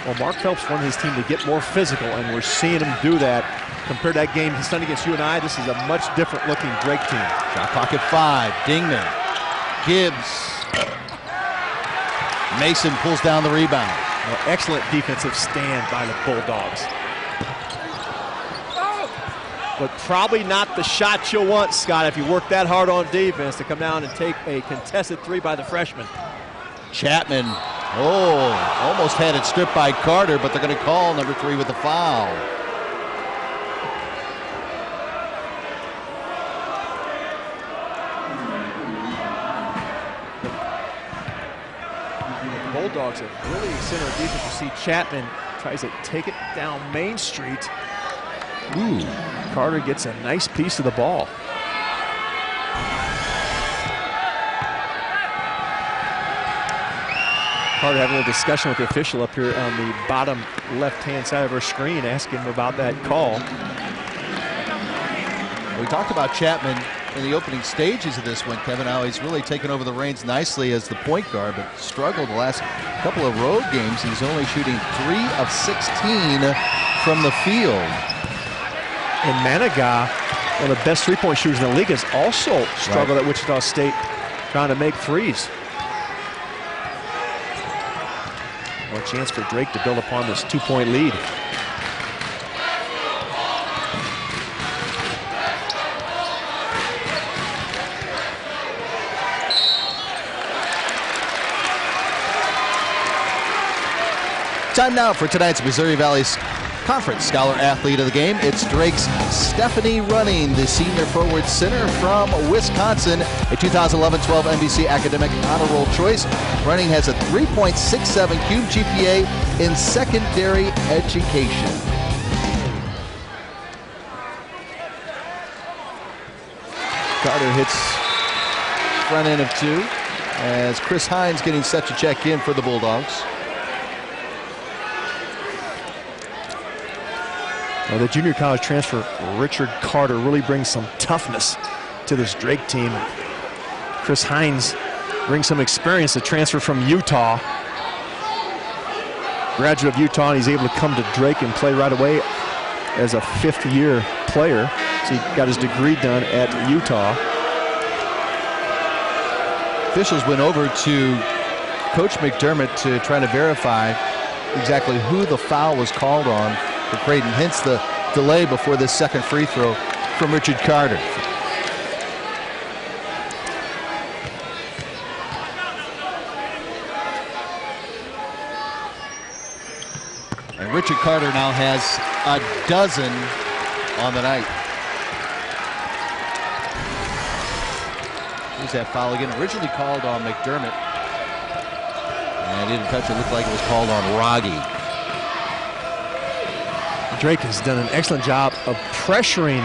Well, Mark Phelps wanted his team to get more physical, and we're seeing him do that. Compared to that game he's done against UNI, this is a much different looking Drake team. Shot clock at 5. Dingman. Gibbs. Mason pulls down the rebound. Well, excellent defensive stand by the Bulldogs. But probably not the shot you'll want, Scott, if you work that hard on defense, to come down and take a contested 3 by the freshman. Chapman, almost had it stripped by Carter, but they're going to call number 3 with a foul. The Bulldogs have really extended their defense. You see Chapman tries to take it down Main Street. Ooh. Carter gets a nice piece of the ball. Carter having a little discussion with the official up here on the bottom left-hand side of our screen, asking him about that call. We talked about Chapman in the opening stages of this one, Kevin. Now he's really taken over the reins nicely as the point guard, but struggled the last couple of road games. He's only shooting 3 of 16 from the field. And Manigat, one of the best three-point shooters in the league, has also struggled at Wichita State trying to make threes. Well, a chance for Drake to build upon this 2-point lead. Time now for tonight's Missouri Valley's Conference Scholar Athlete of the Game. It's Drake's Stephanie Running, the senior forward center from Wisconsin, a 2011-12 NBC Academic Honor Roll choice. Running has a 3.67 cube GPA in secondary education. Carter hits front end of 2 as Chris Hines getting set to check in for the Bulldogs. Well, the junior college transfer, Richard Carter, really brings some toughness to this Drake team. Chris Hines brings some experience, a transfer from Utah. Graduate of Utah, and he's able to come to Drake and play right away as a 5th-year player. So he got his degree done at Utah. Officials went over to Coach McDermott to try to verify exactly who the foul was called on for Creighton, hence the delay before this second free throw from Richard Carter. And Richard Carter now has a dozen on the night. Here's that foul again, originally called on McDermott. And didn't touch it, looked like it was called on Raggi. Drake has done an excellent job of pressuring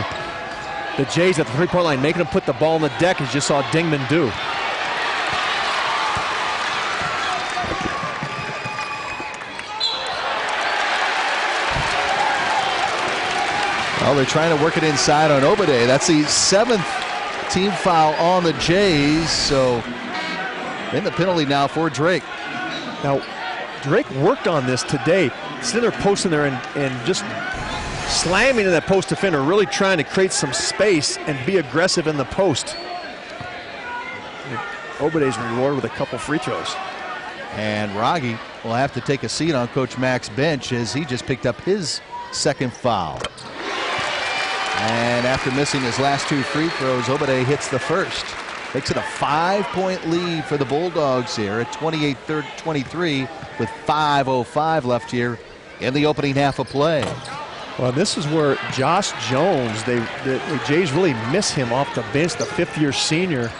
the Jays at the three-point line, making them put the ball on the deck, as you just saw Dingman do. Well, they're trying to work it inside on Obade. That's the 7th team foul on the Jays. So in the penalty now for Drake. Now, Drake worked on this today. Sitting there posting there and just slamming in that post defender, really trying to create some space and be aggressive in the post. Obade's rewarded with a couple free throws. And Raggi will have to take a seat on Coach Mack's bench as he just picked up his 2nd foul. And after missing his last 2 free throws, Obade hits the first. Makes it a 5-point lead for the Bulldogs here at 28-23 with 5:05 left here in the opening half of play. Well, this is where Josh Jones, the Jays really miss him off the bench, the 5th-year senior.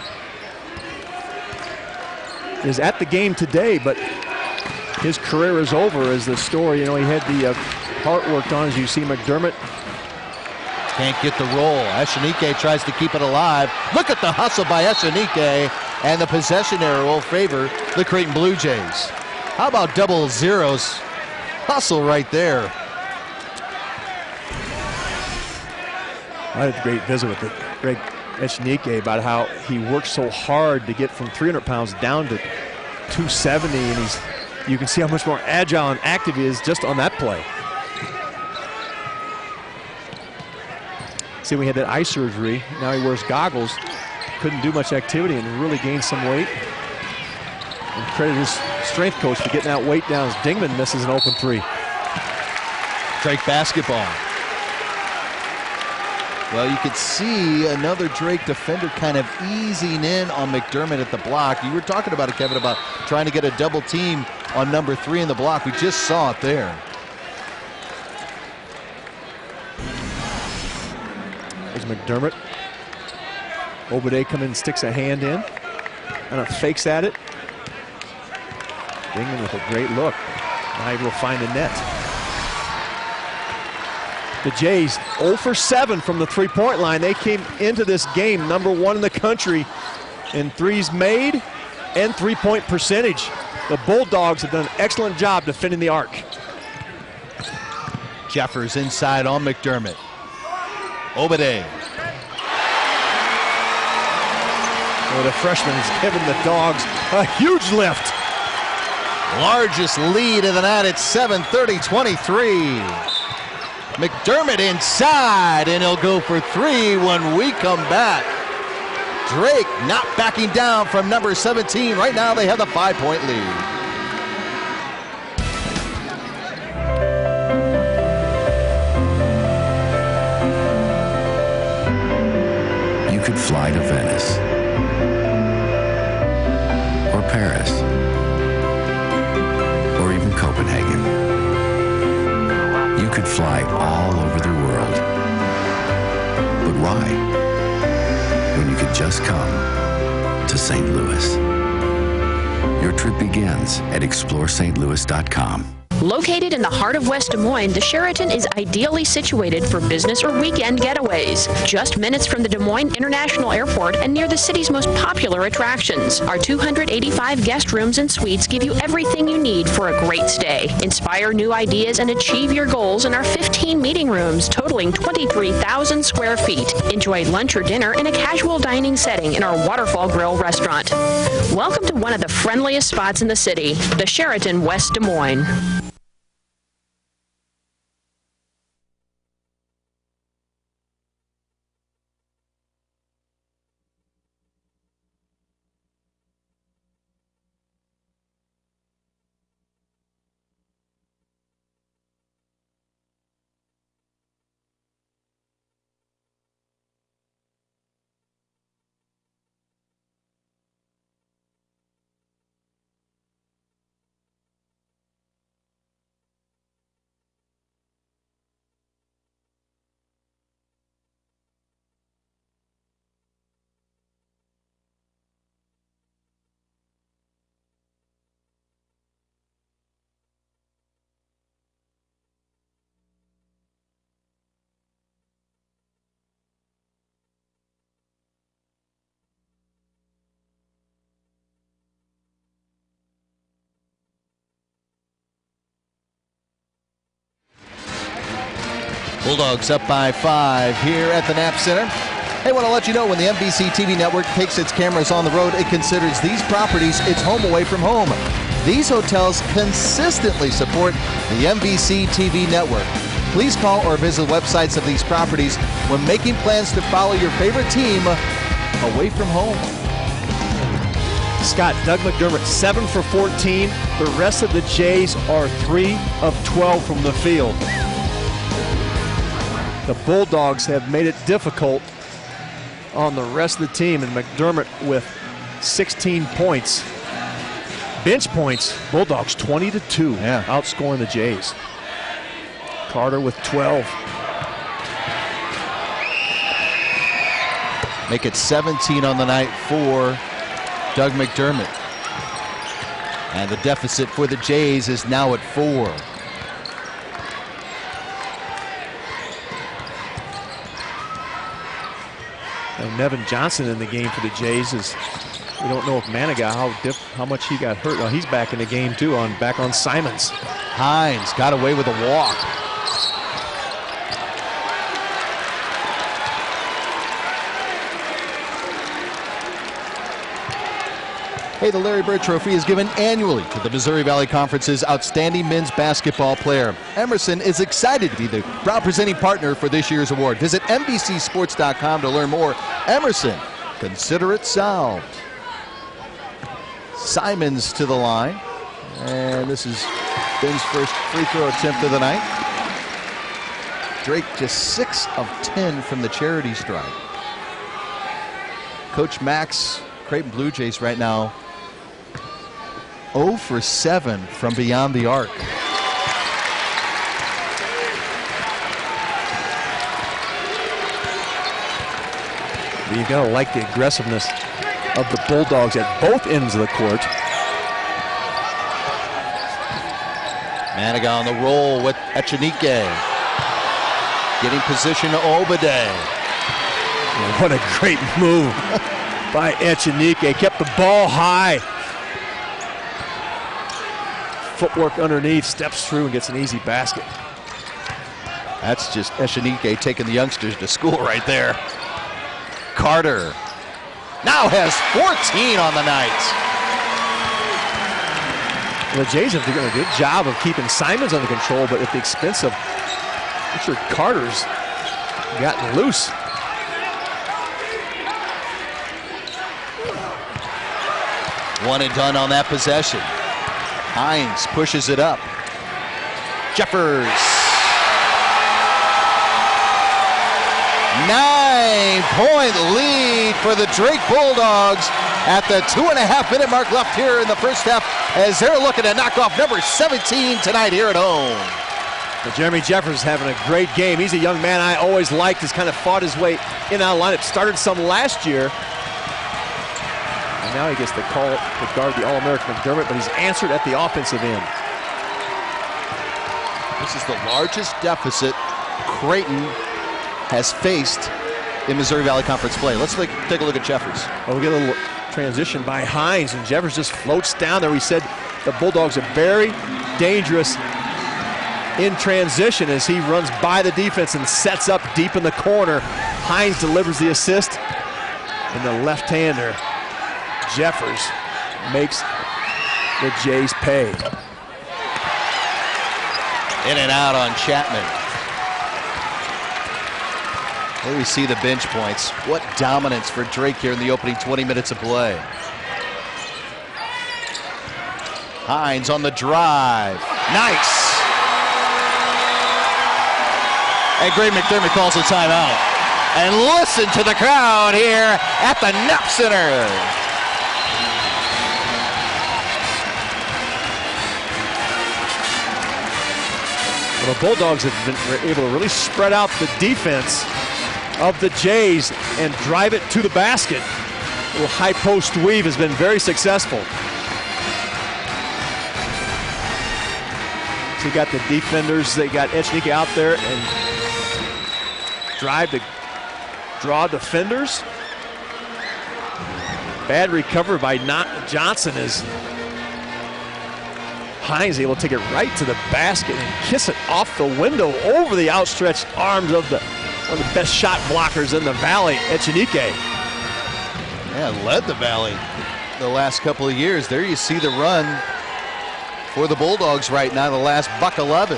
Is at the game today, but his career is over as the story. You know, he had the heart worked on, as you see McDermott. Can't get the roll. Echenike tries to keep it alive. Look at the hustle by Echenike, and the possession error will favor the Creighton Blue Jays. How about double zeros? Hustle right there. I had a great visit with Greg Echenike about how he worked so hard to get from 300 pounds down to 270, and you can see how much more agile and active he is just on that play. See, we had that eye surgery. Now he wears goggles. Couldn't do much activity and really gained some weight. And credit his strength coach for getting that weight down as Dingman misses an open 3. Drake basketball. Well, you could see another Drake defender kind of easing in on McDermott at the block. You were talking about it, Kevin, about trying to get a double team on number 3 in the block. We just saw it there. There's McDermott. Obade comes in, sticks a hand in, and fakes at it. Dingman with a great look. Now he will find the net. The Jays 0 for 7 from the 3-point line. They came into this game #1 in the country in threes made and 3-point percentage. The Bulldogs have done an excellent job defending the arc. Jeffers inside on McDermott. Obade. Well, the freshman has given the Dogs a huge lift. Largest lead of the night at 7:30-23. McDermott inside, and he'll go for 3 when we come back. Drake not backing down from number 17. Right now they have the 5-point lead. You could fly to Venice or Paris or even Copenhagen. You could fly all over the world. But why? When you could just come to St. Louis. Your trip begins at ExploreSt.Louis.com. Located in the heart of West Des Moines, the Sheraton is ideally situated for business or weekend getaways. Just minutes from the Des Moines International Airport and near the city's most popular attractions. Our 285 guest rooms and suites give you everything you need for a great stay. Inspire new ideas and achieve your goals in our 15 meeting rooms totaling 23,000 square feet. Enjoy lunch or dinner in a casual dining setting in our Waterfall Grill restaurant. Welcome to one of the friendliest spots in the city, the Sheraton West Des Moines. Bulldogs up by 5 here at the Knapp Center. Hey, want to let you know when the NBC TV network takes its cameras on the road, it considers these properties its home away from home. These hotels consistently support the NBC TV network. Please call or visit websites of these properties when making plans to follow your favorite team away from home. Scott, Doug McDermott, 7 for 14. The rest of the Jays are 3 of 12 from the field. The Bulldogs have made it difficult on the rest of the team, and McDermott with 16 points. Bench points, Bulldogs 20-2, outscoring the Jays. Carter with 12. Make it 17 on the night for Doug McDermott. And the deficit for the Jays is now at 4. And Nevin Johnson in the game for the Jays is, we don't know if Manigat, how much he got hurt. Oh, he's back in the game too, back on Simons. Hines got away with a walk. Hey, the Larry Bird Trophy is given annually to the Missouri Valley Conference's outstanding men's basketball player. Emerson is excited to be the proud presenting partner for this year's award. Visit NBCSports.com to learn more. Emerson, consider it solved. Simons to the line. And this is Ben's first free throw attempt of the night. Drake just 6 of 10 from the charity stripe. Coach Max, Creighton Blue Jays right now 0 for 7 from beyond the arc. You gotta like the aggressiveness of the Bulldogs at both ends of the court. Manigat on the roll with Echenike. Getting position to Obade. What a great move by Echenike. Kept the ball high. Footwork underneath, steps through and gets an easy basket. That's just Echenike taking the youngsters to school right there. Carter now has 14 on the night. Well, the Jays have done a good job of keeping Simons under control, but at the expense of Richard Carter's gotten loose. One and done on that possession. Hines pushes it up. Jeffers. 9-point lead for the Drake Bulldogs at the 2.5-minute mark left here in the first half as they're looking to knock off number 17 tonight here at home. But Jeremy Jeffers is having a great game. He's a young man I always liked. He's kind of fought his way in and out of lineup. Started some last year. And now he gets the call to guard the All-American McDermott, but he's answered at the offensive end. This is the largest deficit Creighton has faced in Missouri Valley Conference play. Let's take a look at Jeffers. Well, we get a little transition by Hines, and Jeffers just floats down there. We said the Bulldogs are very dangerous in transition as he runs by the defense and sets up deep in the corner. Hines delivers the assist, and the left-hander, Jeffers, makes the Jays pay. In and out on Chapman. There we see the bench points. What dominance for Drake here in the opening 20 minutes of play. Hines on the drive. Nice. And Greg McDermott calls a timeout. And listen to the crowd here at the Knapp Center. Well, the Bulldogs have been able to really spread out the defense of the Jays and drive it to the basket. A little high post weave has been very successful. So you got the defenders, they got Echenike out there and drive to draw defenders. Bad recovery by Johnson as Hines able to take it right to the basket and kiss it off the window over the outstretched arms of one of the best shot blockers in the Valley, Echenique. Yeah, led the Valley the last couple of years. There you see the run for the Bulldogs right now, the last buck 11.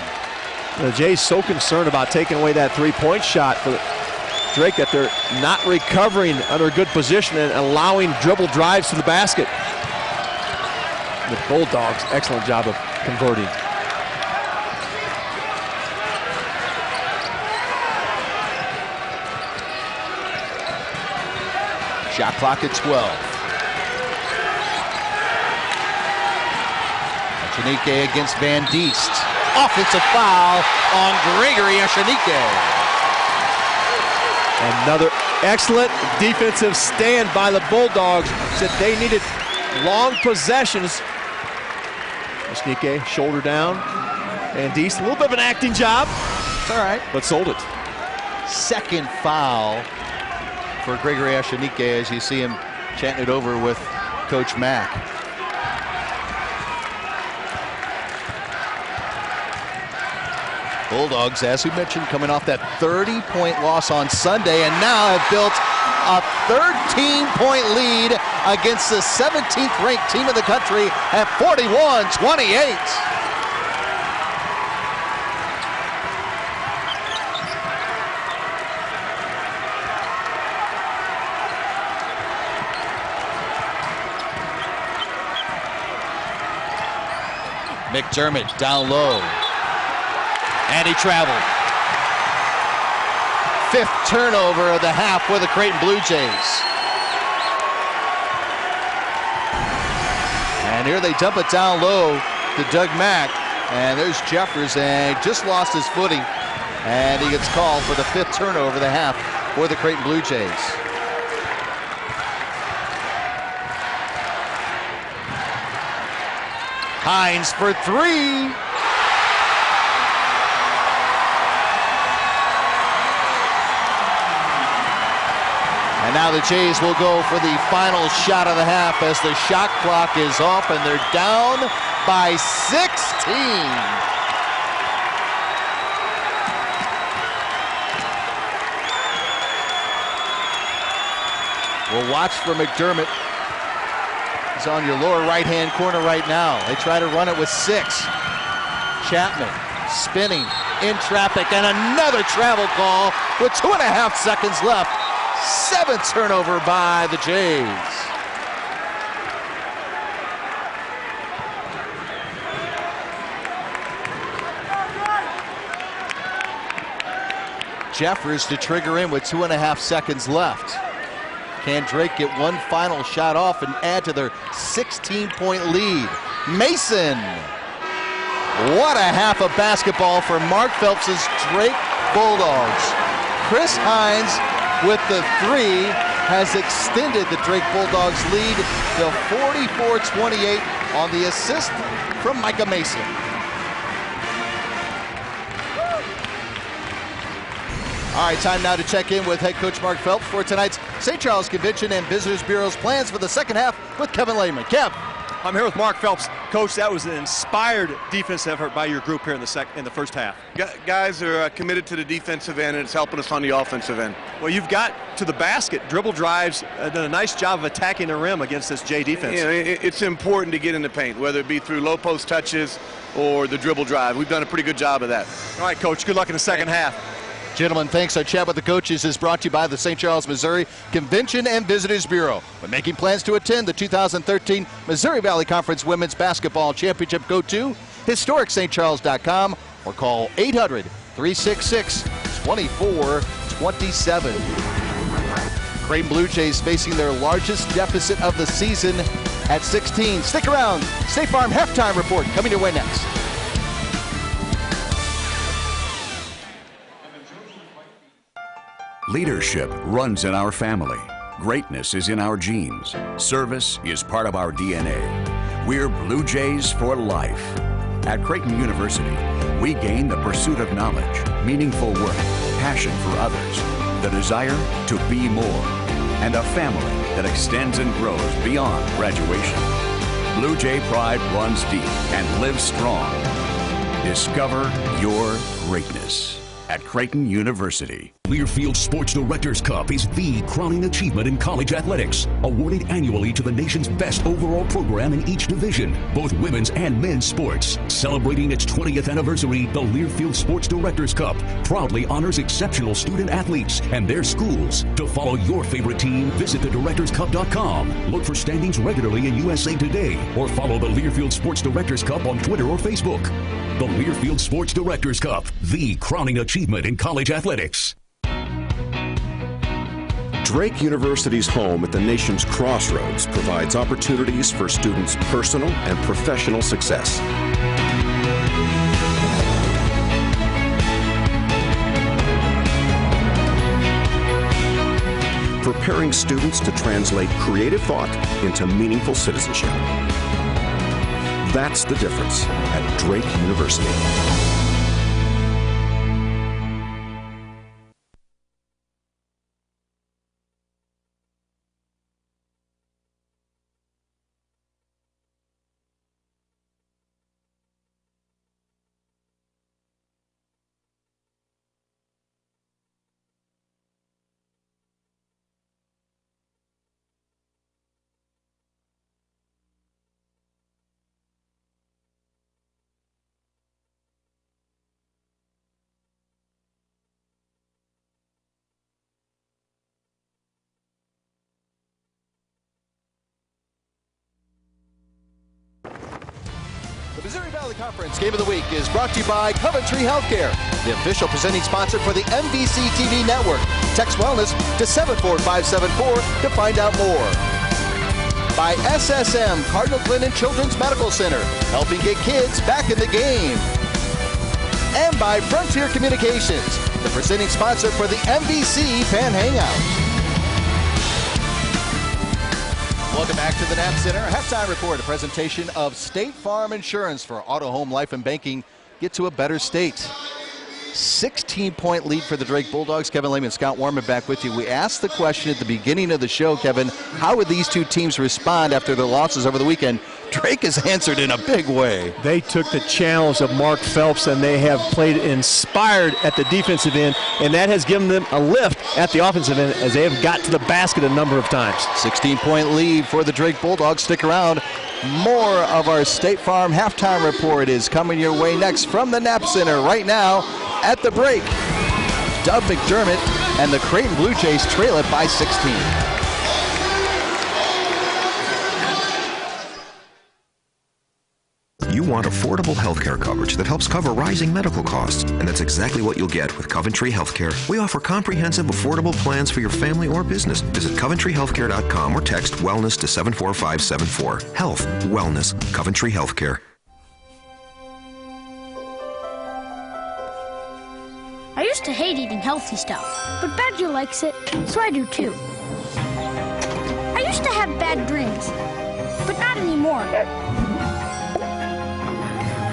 The Jays so concerned about taking away that three-point shot for Drake that they're not recovering under good position and allowing dribble drives to the basket. The Bulldogs, excellent job of converting. Shot clock at 12. Echenique against Van Diest. Offensive foul on Gregory Echenique. Another excellent defensive stand by the Bulldogs. Said they needed long possessions. Echenique, shoulder down. Van Diest, a little bit of an acting job. It's all right. But sold it. Second foul for Gregory Echenique as you see him chatting it over with Coach Mack. Bulldogs, as we mentioned, coming off that 30-point loss on Sunday and now have built a 13-point lead against the 17th ranked team in the country at 41-28. McDermott down low. And he traveled. Fifth turnover of the half for the Creighton Blue Jays. And here they dump it down low to Doug Mack. And there's Jeffers, and just lost his footing. And he gets called for the fifth turnover of the half for the Creighton Blue Jays. Hines for three. And now the Jays will go for the final shot of the half as the shot clock is off and they're down by 16. We'll watch for McDermott. He's on your lower right-hand corner right now. They try to run it with 6. Chapman spinning in traffic and another travel call with 2.5 seconds left. 7th turnover by the Jays. Jeffers to trigger in with 2.5 seconds left. Can Drake get one final shot off and add to their 16-point lead? Mason. What a half of basketball for Mark Phelps' Drake Bulldogs. Chris Hines with the three has extended the Drake Bulldogs lead to 44-28 on the assist from Micah Mason. All right, time now to check in with head coach Mark Phelps for tonight's St. Charles Convention and Visitors Bureau's plans for the second half with Kevin Lehman. Kev. I'm here with Mark Phelps. Coach, that was an inspired defensive effort by your group here in the first half. Guys are committed to the defensive end, and it's helping us on the offensive end. Well, you've got to the basket, dribble drives, done a nice job of attacking the rim against this Jay defense. You know, it's important to get in the paint, whether it be through low post touches or the dribble drive. We've done a pretty good job of that. All right, Coach, good luck in the second half. Gentlemen, thanks. Our chat with the coaches is brought to you by the St. Charles, Missouri Convention and Visitors Bureau. When making plans to attend the 2013 Missouri Valley Conference Women's Basketball Championship, go to historicstcharles.com or call 800-366-2427. Creighton Blue Jays facing their largest deficit of the season at 16. Stick around. State Farm Halftime Report coming your way next. Leadership runs in our family. Greatness is in our genes. Service is part of our DNA. We're Blue Jays for life. At Creighton University, we gain the pursuit of knowledge, meaningful work, passion for others, the desire to be more, and a family that extends and grows beyond graduation. Blue Jay pride runs deep and lives strong. Discover your greatness at Creighton University. Learfield Sports Directors Cup is the crowning achievement in college athletics, awarded annually to the nation's best overall program in each division, both women's and men's sports. Celebrating its 20th anniversary, the Learfield Sports Directors Cup proudly honors exceptional student athletes and their schools. To follow your favorite team, visit thedirectorscup.com. Look for standings regularly in USA Today, or follow the Learfield Sports Directors Cup on Twitter or Facebook. The Learfield Sports Directors Cup, the crowning achievement in college athletics. Drake University's home at the nation's crossroads provides opportunities for students' personal and professional success. Preparing students to translate creative thought into meaningful citizenship. That's the difference at Drake University. The Missouri Valley Conference Game of the Week is brought to you by Coventry Healthcare, the official presenting sponsor for the MVC TV network. Text Wellness to 74574 to find out more. By SSM, Cardinal Glennon Children's Medical Center, helping get kids back in the game. And by Frontier Communications, the presenting sponsor for the MVC Fan Hangout. Welcome back to the Knapp Center. Halftime report, a presentation of State Farm Insurance for auto, home, life, and banking. Get to a better state. 16-point lead for the Drake Bulldogs. Kevin Lehman, Scott Warman back with you. We asked the question at the beginning of the show, Kevin, how would these two teams respond after their losses over the weekend? Drake has answered in a big way. They took the challenge of Mark Phelps, and they have played inspired at the defensive end, and that has given them a lift at the offensive end as they have got to the basket a number of times. 16-point lead for the Drake Bulldogs. Stick around. More of our State Farm halftime report is coming your way next from the Knapp Center right now at the break. Doug McDermott and the Creighton Blue Jays trail it by 16. You want affordable healthcare coverage that helps cover rising medical costs, and that's exactly what you'll get with Coventry Healthcare. We offer comprehensive, affordable plans for your family or business. Visit CoventryHealthcare.com or text wellness to 74574. Health, wellness, Coventry Healthcare. I used to hate eating healthy stuff, but Badger likes it, so I do too. I used to have bad dreams, but not anymore.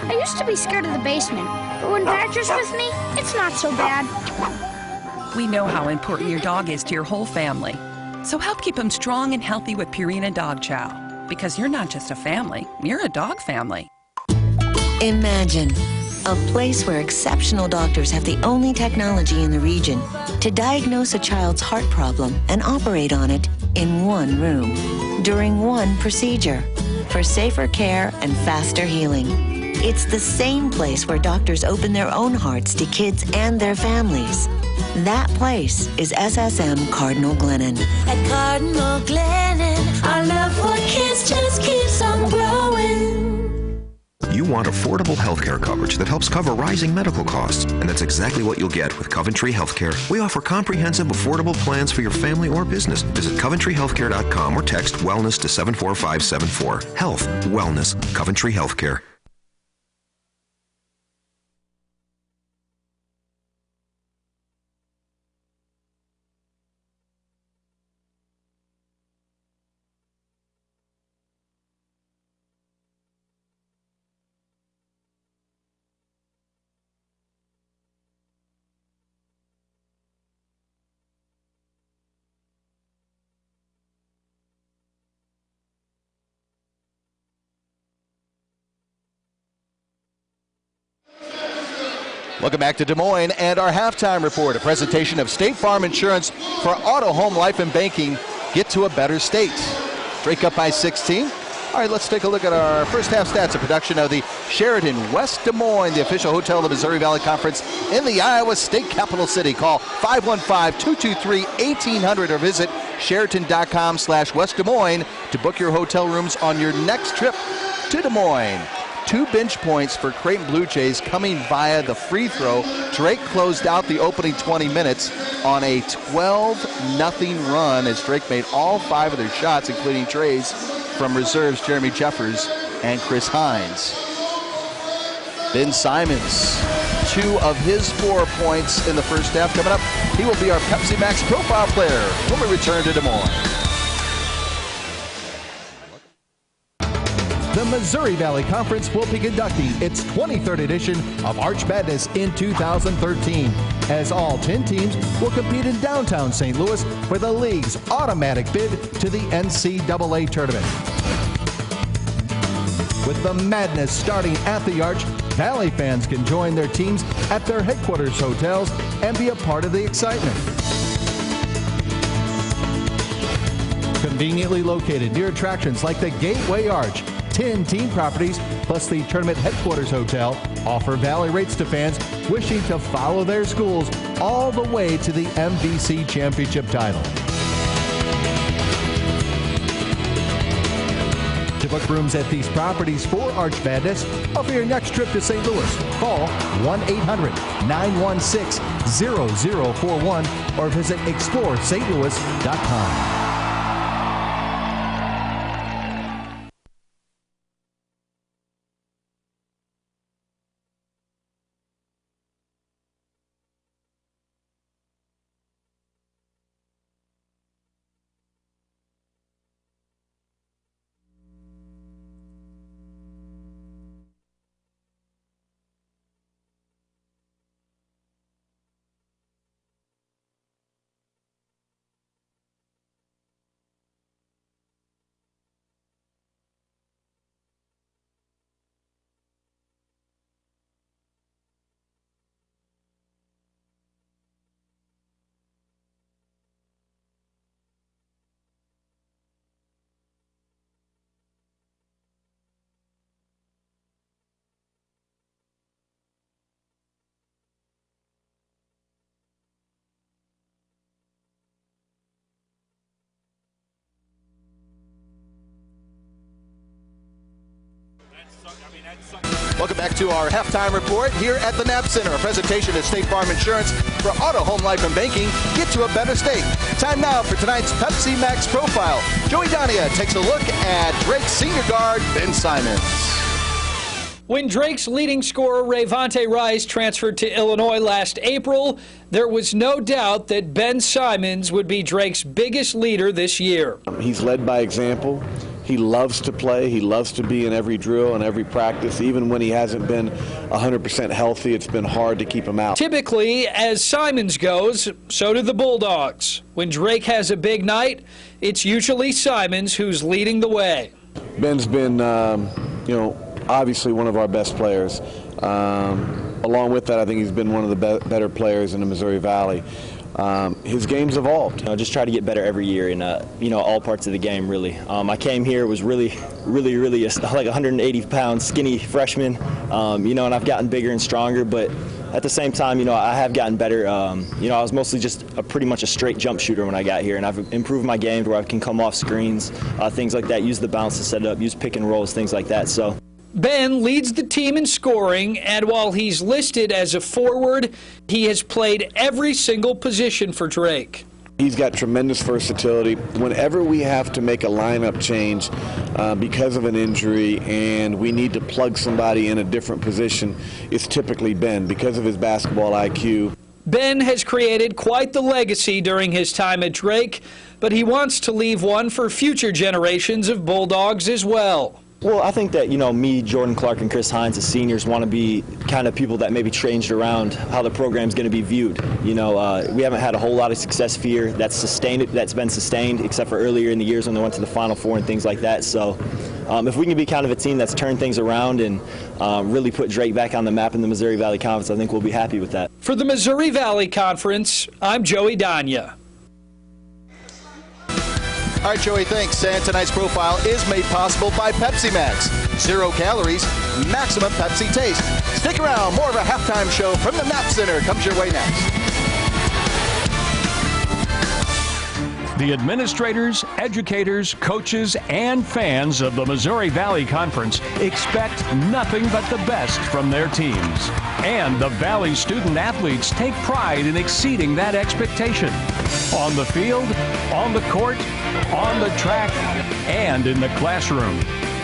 I used to be scared of the basement, but when Badger's with me, it's not so bad. We know how important your dog is to your whole family. So help keep him strong and healthy with Purina Dog Chow. Because you're not just a family, you're a dog family. Imagine a place where exceptional doctors have the only technology in the region to diagnose a child's heart problem and operate on it in one room during one procedure for safer care and faster healing. It's the same place where doctors open their own hearts to kids and their families. That place is SSM Cardinal Glennon. At Cardinal Glennon, our love for kids just keeps on growing. You want affordable healthcare coverage that helps cover rising medical costs, and that's exactly what you'll get with Coventry Healthcare. We offer comprehensive, affordable plans for your family or business. Visit CoventryHealthcare.com or text wellness to 74574. Health, wellness, Coventry Healthcare. Welcome back to Des Moines and our halftime report, a presentation of State Farm Insurance for auto, home, life, and banking. Get to a better state. Drake up by 16. All right, let's take a look at our first half stats, a production of the Sheraton West Des Moines, the official hotel of the Missouri Valley Conference in the Iowa State capital city. Call 515-223-1800 or visit Sheraton.com/West Des Moines to book your hotel rooms on your next trip to Des Moines. 2 bench points for Creighton Blue Jays coming via the free throw. Drake closed out the opening 20 minutes on a 12-0 run as Drake made all 5 of their shots, including trays from reserves Jeremy Jeffers and Chris Hines. Ben Simons, 2 of his 4 points in the first half. Coming up, he will be our Pepsi Max profile player when we return to Des Moines. The Missouri Valley Conference will be conducting its 23rd edition of Arch Madness in 2013, as all 10 teams will compete in downtown St. Louis for the league's automatic bid to the NCAA tournament. With the madness starting at the Arch, Valley fans can join their teams at their headquarters hotels and be a part of the excitement. Conveniently located near attractions like the Gateway Arch, 10 team properties plus the tournament headquarters hotel offer Valley rates to fans wishing to follow their schools all the way to the MVC championship title. To book rooms at these properties for Arch Madness or for your next trip to St. Louis, call 1-800-916-0041 or visit ExploreSt.Louis.com. Welcome back to our halftime report here at the Knapp Center, a presentation of State Farm Insurance for auto, home, life, and banking. Get to a better state. Time now for tonight's Pepsi Max Profile. Joey Donia takes a look at Drake's senior guard, Ben Simons. When Drake's leading scorer, Rayvonte Rice, transferred to Illinois last April, there was no doubt that Ben Simons would be Drake's biggest leader this year. He's led by example. He loves to play. He loves to be in every drill and every practice. Even when he hasn't been 100% healthy, it's been hard to keep him out. Typically, as Simons goes, so do the Bulldogs. When Drake has a big night, it's usually Simons who's leading the way. Ben's been, obviously one of our best players. Along with that, I think he's been one of the better players in the Missouri Valley. His game's evolved. Just try to get better every year in all parts of the game, really. I came here, was really like 180-pound skinny freshman, and I've gotten bigger and stronger, but at the same time, I have gotten better. I was mostly just pretty much a straight jump shooter when I got here, and I've improved my game to where I can come off screens, things like that, use the bounce to set it up, use pick and rolls, things like that. So. Ben leads the team in scoring, and while he's listed as a forward, he has played every single position for Drake. He's got tremendous versatility. Whenever we have to make a lineup change because of an injury and we need to plug somebody in a different position, it's typically Ben because of his basketball IQ. Ben has created quite the legacy during his time at Drake, but he wants to leave one for future generations of Bulldogs as well. Well, I think that, me, Jordan Clark, and Chris Hines as seniors want to be kind of people that maybe changed around how the program's going to be viewed. We haven't had a whole lot of success here that's been sustained, except for earlier in the years when they went to the Final Four and things like that. So if we can be kind of a team that's turned things around and really put Drake back on the map in the Missouri Valley Conference, I think we'll be happy with that. For the Missouri Valley Conference, I'm Joey Danya. All right, Joey, thanks. And tonight's profile is made possible by Pepsi Max. 0 calories, maximum Pepsi taste. Stick around. More of a halftime show from the Knapp Center comes your way next. The administrators, educators, coaches, and fans of the Missouri Valley Conference expect nothing but the best from their teams. And the Valley student athletes take pride in exceeding that expectation. On the field, on the court, on the track, and in the classroom.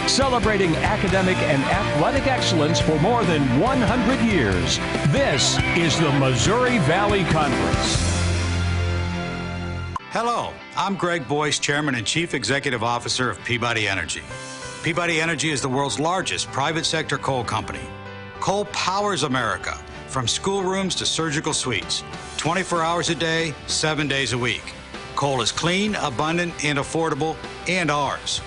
Celebrating academic and athletic excellence for more than 100 years. This is the Missouri Valley Conference. Hello, I'm Greg Boyce, Chairman and Chief Executive Officer of Peabody Energy. Peabody Energy is the world's largest private sector coal company. Coal powers America, from schoolrooms to surgical suites, 24 hours a day, 7 days a week. Coal is clean, abundant, and affordable, and ours.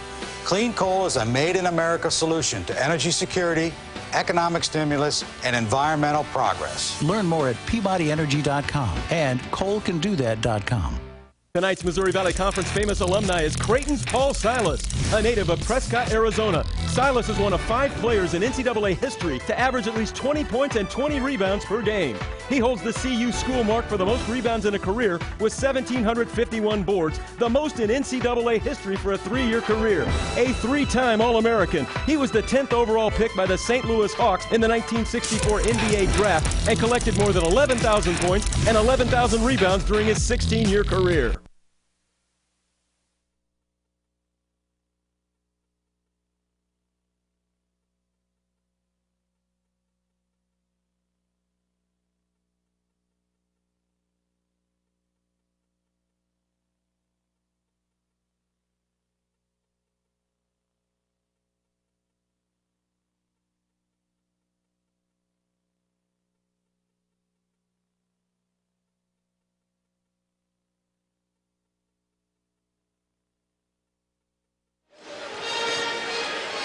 Clean coal is a made-in-America solution to energy security, economic stimulus, and environmental progress. Learn more at PeabodyEnergy.com and CoalCanDoThat.com. Tonight's Missouri Valley Conference famous alumni is Creighton's Paul Silas, a native of Prescott, Arizona. Silas is one of 5 players in NCAA history to average at least 20 points and 20 rebounds per game. He holds the CU school mark for the most rebounds in a career with 1,751 boards, the most in NCAA history for a 3-year career. A 3-time All-American, he was the 10th overall pick by the St. Louis Hawks in the 1964 NBA draft and collected more than 11,000 points and 11,000 rebounds during his 16-year career.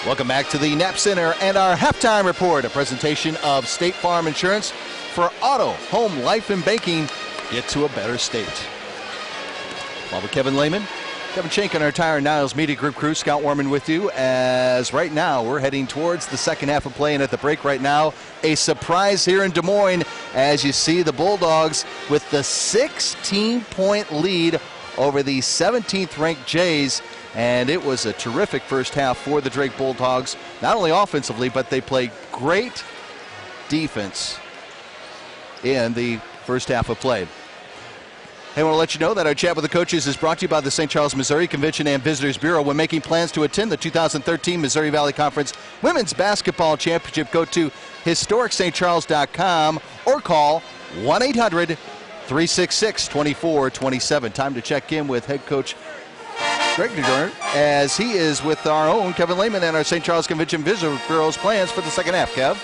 Welcome back to the Knapp Center and our halftime report, a presentation of State Farm Insurance for auto, home, life, and banking. Get to a better state. While with Kevin Lehman, Kevin Schenk, and our entire Niles Media Group crew, Scott Warman with you, as right now we're heading towards the second half of play, and at the break right now, a surprise here in Des Moines as you see the Bulldogs with the 16-point lead over the 17th-ranked Jays. And it was a terrific first half for the Drake Bulldogs, not only offensively, but they played great defense in the first half of play. Hey, I want to let you know that our chat with the coaches is brought to you by the St. Charles, Missouri Convention and Visitors Bureau. When making plans to attend the 2013 Missouri Valley Conference Women's Basketball Championship, go to historicstcharles.com or call 1-800-366-2427. Time to check in with head coach Greg McDermott, as he is with our own Kevin Lehman and our St. Charles Convention Visitor Bureau's plans for the second half. Kev?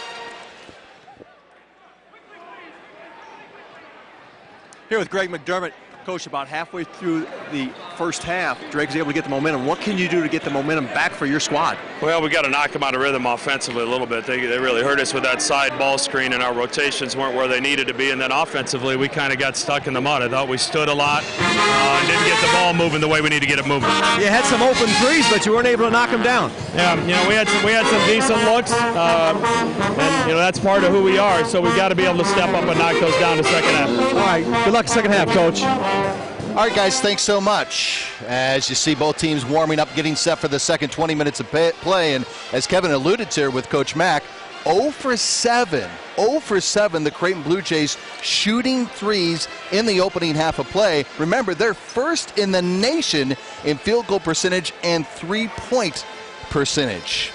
Here with Greg McDermott. Coach, about halfway through the first half, Drake is able to get the momentum. What can you do to get the momentum back for your squad? Well, we got to knock them out of rhythm offensively a little bit. They really hurt us with that side ball screen, and our rotations weren't where they needed to be. And then offensively, we kind of got stuck in the mud. I thought we stood a lot and didn't get the ball moving the way we need to get it moving. You had some open threes, but you weren't able to knock them down. Yeah, we had some decent looks, and that's part of who we are. So we've got to be able to step up and knock those down the second half. All right, good luck second half, Coach. All right, guys, thanks so much. As you see both teams warming up, getting set for the second 20 minutes of play. And as Kevin alluded to with Coach Mack, 0 for 7. 0 for 7, the Creighton Blue Jays shooting threes in the opening half of play. Remember, they're first in the nation in field goal percentage and three-point percentage.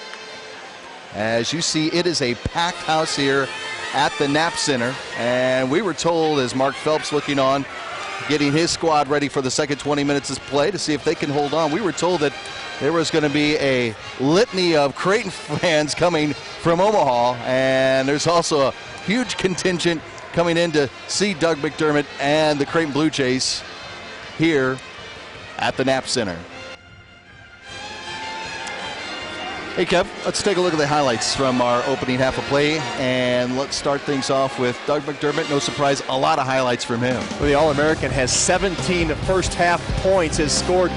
As you see, it is a packed house here at the Knapp Center. And we were told, as Mark Phelps looking on, getting his squad ready for the second 20 minutes of play to see if they can hold on. We were told that there was going to be a litany of Creighton fans coming from Omaha, and there's also a huge contingent coming in to see Doug McDermott and the Creighton Blue Jays here at the Knapp Center. Hey, Kev, let's take a look at the highlights from our opening half of play, and let's start things off with Doug McDermott. No surprise, a lot of highlights from him. Well, the All-American has 17 first half points, has scored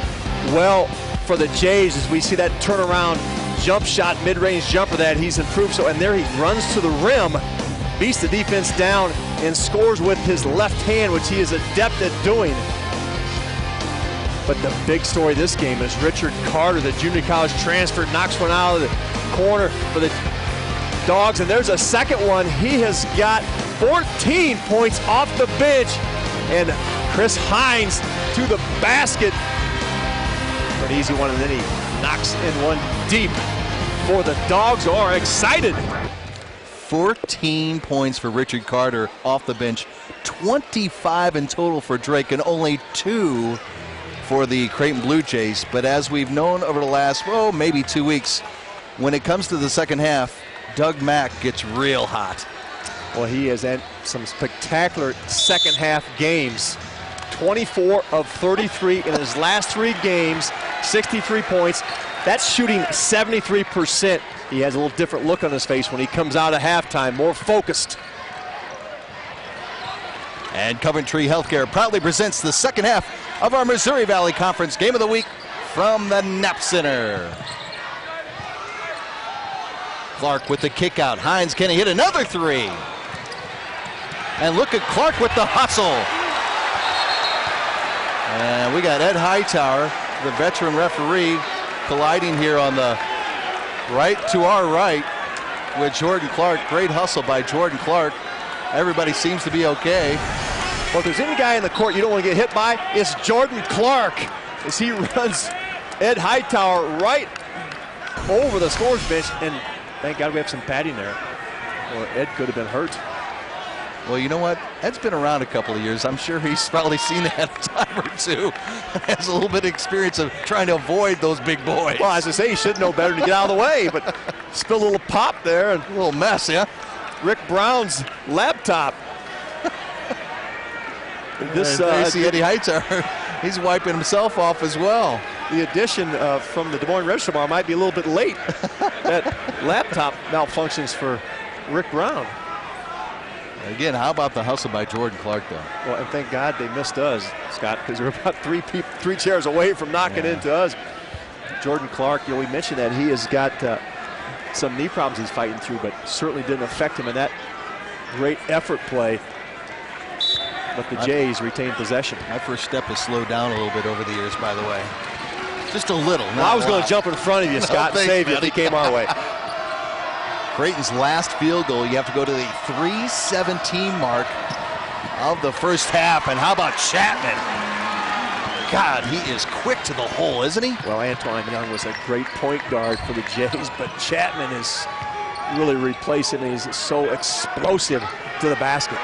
well for the Jays as we see that turnaround jump shot, mid-range jumper that he's improved. So, and there he runs to the rim, beats the defense down, and scores with his left hand, which he is adept at doing. But the big story this game is Richard Carter, the junior college transfer, knocks one out of the corner for the Dogs, and there's a second one. He has got 14 points off the bench, and Chris Hines to the basket for an easy one, and then he knocks in one deep for the Dogs, who are excited. 14 points for Richard Carter off the bench, 25 in total for Drake, and only 2 for the Creighton Blue Jays. But as we've known over the last, maybe 2 weeks, when it comes to the second half, Doug Mack gets real hot. Well, he has had some spectacular second half games. 24 of 33 in his last 3 games, 63 points. That's shooting 73%. He has a little different look on his face when he comes out of halftime, more focused. And Coventry Healthcare proudly presents the second half of our Missouri Valley Conference Game of the Week from the Knapp Center. Clark with the kick out. Hines, can he hit another 3? And look at Clark with the hustle. And we got Ed Hightower, the veteran referee, colliding here on the right to our right with Jordan Clark. Great hustle by Jordan Clark. Everybody seems to be okay. Well, if there's any guy in the court you don't want to get hit by, it's Jordan Clark, as he runs Ed Hightower right over the scorer's bench, and thank God we have some padding there, or Ed could have been hurt. Well, you know what? Ed's been around a couple of years. I'm sure he's probably seen that a time or two. Has a little bit of experience of trying to avoid those big boys. Well, as I say, he should know better to get out of the way, but spilled a little pop there. And a little mess, yeah? Rick Brown's laptop. See Eddie Hightower, he's wiping himself off as well. The addition from the Des Moines Register tomorrow might be a little bit late. That laptop malfunctions for Rick Brown. Again, how about the hustle by Jordan Clark, though? Well, and thank God they missed us, Scott, because they were about three chairs away from knocking into us. Jordan Clark, we mentioned that he has got some knee problems he's fighting through, but certainly didn't affect him in that great effort play. But the Jays retain possession. My first step has slowed down a little bit over the years, by the way. Just a little. Well, I was going to jump in front of you, Scott, and save you if he came our way. Creighton's last field goal, you have to go to the 3:17 mark of the first half. And how about Chapman? God, he is quick to the hole, isn't he? Well, Antoine Young was a great point guard for the Jays, but Chapman is really replacing him. He's so explosive to the basket.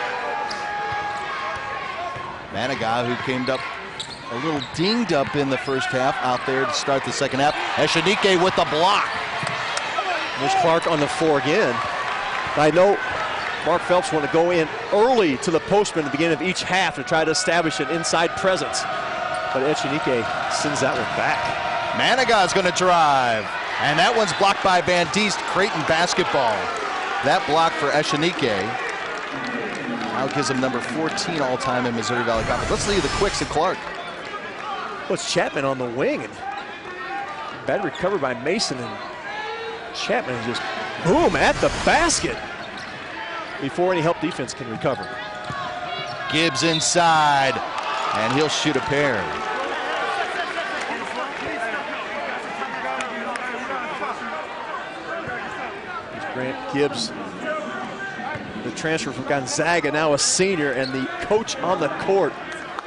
Manigat, who came up a little dinged up in the first half, out there to start the second half. Eshenique with the block. There's Clark on the floor again. I know Mark Phelps wanted to go in early to the postman at the beginning of each half to try to establish an inside presence. But Eshenique sends that one back. Manigat's going to drive. And that one's blocked by Van Diest. Creighton basketball. That block for Eshenique now gives him number 14 all-time in Missouri Valley Conference. Let's leave the quicks at Clark. Well, it's Chapman on the wing. And bad recovered by Mason. And Chapman just, boom, at the basket before any help defense can recover. Gibbs inside, and he'll shoot a pair. There's Grant Gibbs, the transfer from Gonzaga, now a senior, and the coach on the court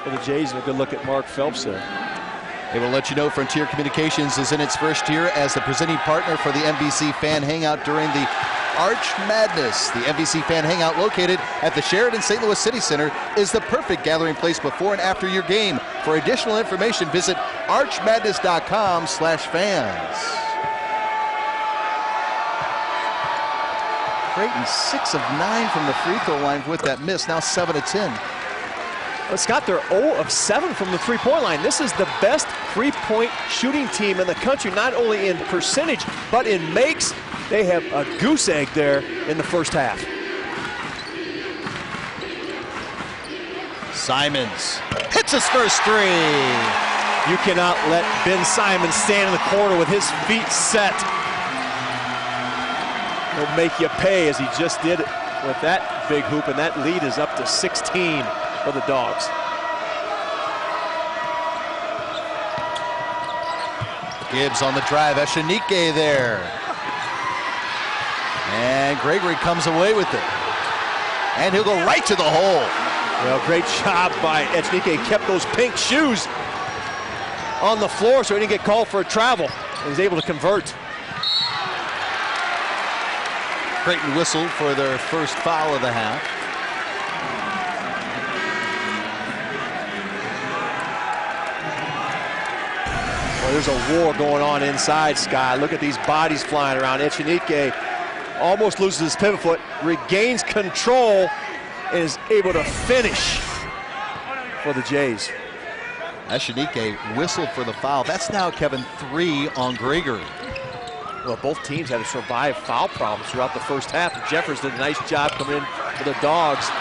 for the Jays. And a good look at Mark Phelps there. They will let you know Frontier Communications is in its first year as the presenting partner for the MVC Fan Hangout during the Arch Madness. The MVC Fan Hangout, located at the Sheraton St. Louis City Center, is the perfect gathering place before and after your game. For additional information, visit archmadness.com/fans. Creighton 6 of 9 from the free throw line with that miss, now 7 of 10. But Scott, they're 0 of 7 from the three-point line. This is the best three-point shooting team in the country, not only in percentage, but in makes. They have a goose egg there in the first half. Simons hits his first three. You cannot let Ben Simons stand in the corner with his feet set. He'll make you pay, as he just did with that big hoop, and that lead is up to 16 for the Dogs. Gibbs on the drive. Echenike there. And Gregory comes away with it. And he'll go right to the hole. Well, great job by Echenike. Kept those pink shoes on the floor so he didn't get called for a travel. He was able to convert. Creighton whistled for their first foul of the half. Well, there's a war going on inside, Sky. Look at these bodies flying around. Echenike almost loses his pivot foot, regains control, and is able to finish for the Jays. Echenike whistled for the foul. That's now, Kevin, 3 on Gregory. Well, both teams had to survive foul problems throughout the first half. Jeffers did a nice job coming in for the Dogs.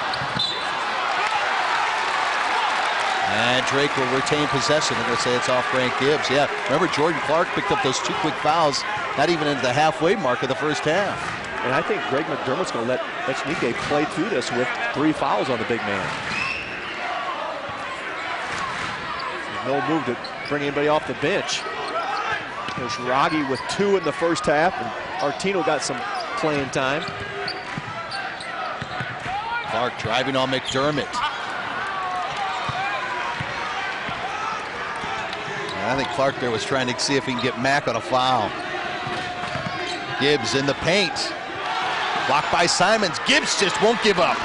And Drake will retain possession. They're going to say it's off Grant Gibbs. Yeah, remember Jordan Clark picked up those 2 quick fouls, not even into the halfway mark of the first half. And I think Greg McDermott's going to let Echenike play through this with 3 fouls on the big man. There's no move to bring anybody off the bench. There's Raggi with 2 in the first half, and Artino got some playing time. Clark driving on McDermott. And I think Clark there was trying to see if he can get Mack on a foul. Gibbs in the paint. Blocked by Simons. Gibbs just won't give up.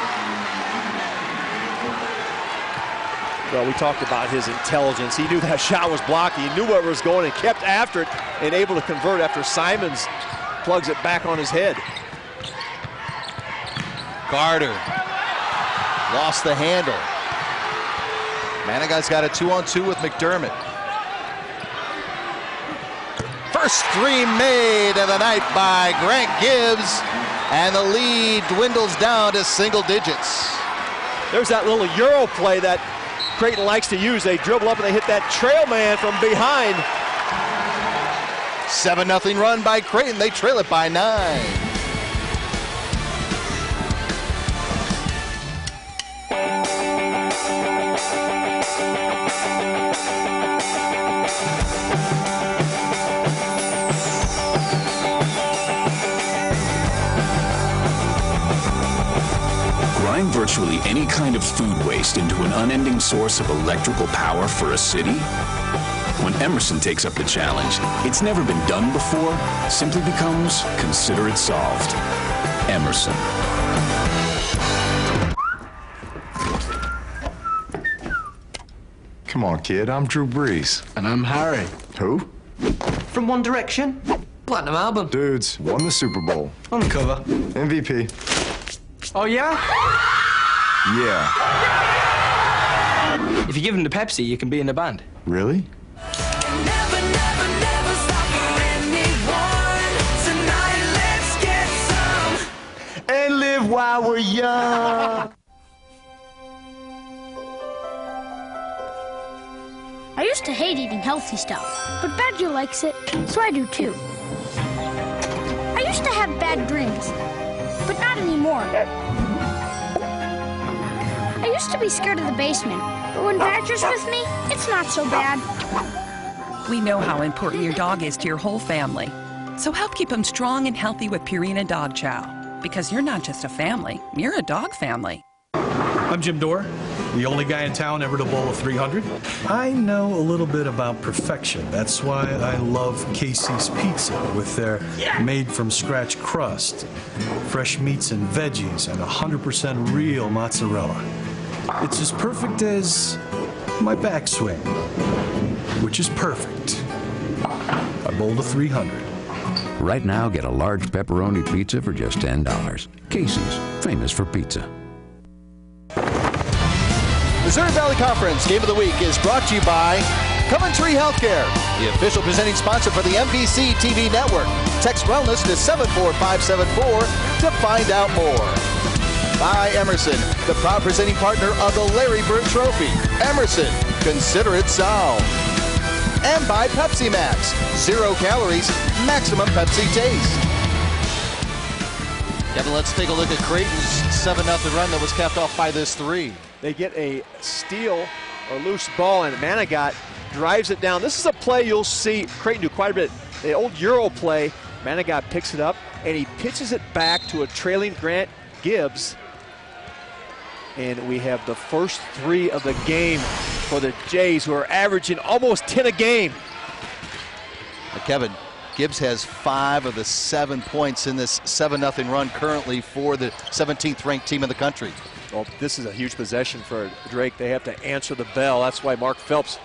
Well, we talked about his intelligence. He knew that shot was blocked. He knew where it was going and kept after it and able to convert after Simons plugs it back on his head. Carter lost the handle. Maniguy's got a 2-on-2 with McDermott. First 3 made of the night by Grant Gibbs, and the lead dwindles down to single digits. There's that little Euro play that Creighton likes to use. They dribble up and they hit that trail man from behind. 7-0 run by Creighton. They trail it by 9. Grind virtually any kind of food waste into an unending source of electrical power for a city? When Emerson takes up the challenge, it's never been done before, simply becomes consider it solved. Emerson. Come on, kid. I'm Drew Brees. And I'm Harry. Who? From One Direction. Platinum album. Dudes, won the Super Bowl. On the cover. MVP. Oh, yeah? Yeah. If you give him the Pepsi, you can be in the band. Really? And live while we're young. I used to hate eating healthy stuff, but Badger likes it, so I do too. I used to have bad dreams, but not anymore. I used to be scared of the basement, but when Badger's with me, it's not so bad. We know how important your dog is to your whole family. So help keep him strong and healthy with Purina Dog Chow. Because you're not just a family, you're a dog family. I'm Jim Dorr, the only guy in town ever to bowl a 300. I know a little bit about perfection. That's why I love Casey's Pizza with their made-from-scratch crust, fresh meats and veggies, and 100% real mozzarella. It's as perfect as my backswing, which is perfect. I bowled a 300. Right now, get a large pepperoni pizza for just $10. Casey's, famous for pizza. Missouri Valley Conference Game of the Week is brought to you by Coventry Healthcare, the official presenting sponsor for the MVC TV network. Text wellness to 74574 to find out more. By Emerson, the proud presenting partner of the Larry Bird Trophy. Emerson, consider it solved. And by Pepsi Max, 0 calories, maximum Pepsi taste. Kevin, let's take a look at Creighton's 7-0 run that was capped off by this 3. They get a steal or loose ball, and Manigat drives it down. This is a play you'll see Creighton do quite a bit. The old Euro play, Manigat picks it up, and he pitches it back to a trailing Grant Gibbs. And we have the first 3 of the game for the Jays, who are averaging almost 10 a game. Kevin, Gibbs has 5 of the 7 points in this 7-0 run currently for the 17th ranked team in the country. Well, this is a huge possession for Drake. They have to answer the bell. That's why Mark Phelps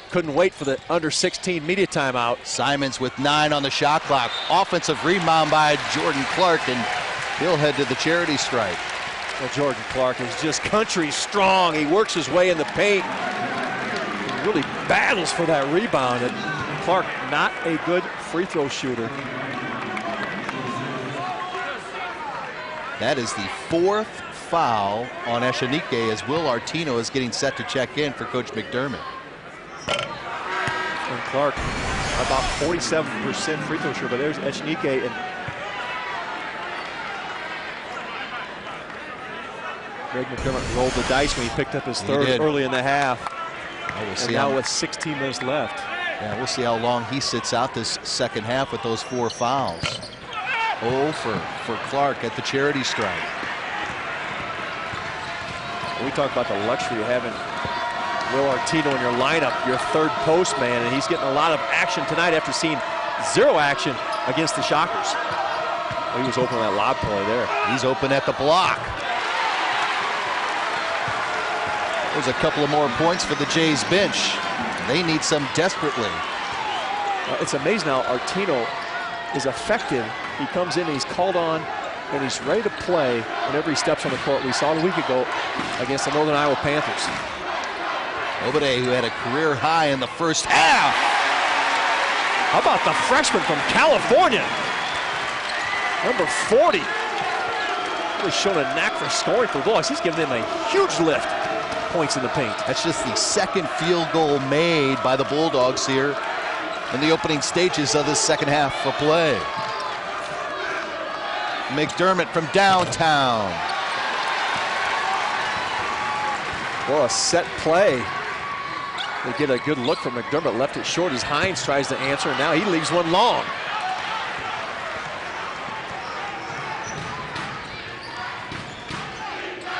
couldn't wait for the under 16 media timeout. Simons with 9 on the shot clock. Offensive rebound by Jordan Clark, and he'll head to the charity stripe. Well, Jordan Clark is just country strong. He works his way in the paint. He really battles for that rebound. And Clark, not a good free throw shooter. That is the 4th foul on Echenike as Will Artino is getting set to check in for Coach McDermott. And Clark, about 47% free throw shooter, but there's Echenike. And Greg McDermott rolled the dice when he picked up his 3rd early in the half. And now with 16 minutes left. Yeah, we'll see how long he sits out this second half with those 4 fouls. 0 for Clark at the charity stripe. We talk about the luxury of having Will Artino in your lineup, your 3rd post man, and he's getting a lot of action tonight after seeing 0 action against the Shockers. Well, he was open on that lob play there. He's open at the block. There's a couple of more points for the Jays bench. They need some desperately. It's amazing how Artino is effective. He comes in and he's called on and he's ready to play whenever he steps on the court. We saw it a week ago against the Northern Iowa Panthers. Obade, who had a career high in the first half. How about the freshman from California? Number 40. Really shown a knack for scoring for the Bulldogs. He's giving them a huge lift. Points in the paint. That's just the 2nd field goal made by the Bulldogs here in the opening stages of this second half of play. McDermott from downtown. Well, a set play. They get a good look from McDermott. Left it short as Hines tries to answer. Now he leaves one long.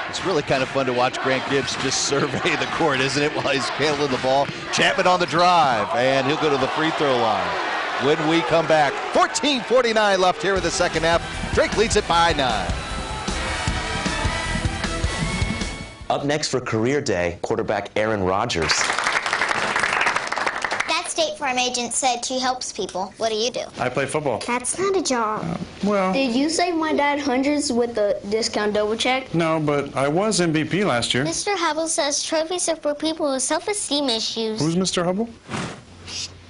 It's really kind of fun to watch Grant Gibbs just survey the court, isn't it, while he's handling the ball. Chapman on the drive, and he'll go to the free throw line. When we come back, 14:49 left here in the second half. Drake leads it by 9. Up next for Career Day, quarterback Aaron Rodgers. That State Farm agent said she helps people. What do you do? I play football. That's not a job. Well, Did you save my dad hundreds with the discount double check? no, but I was MVP last year. Mr. Hubble says trophies are for people with self-esteem issues. Who's Mr. Hubble?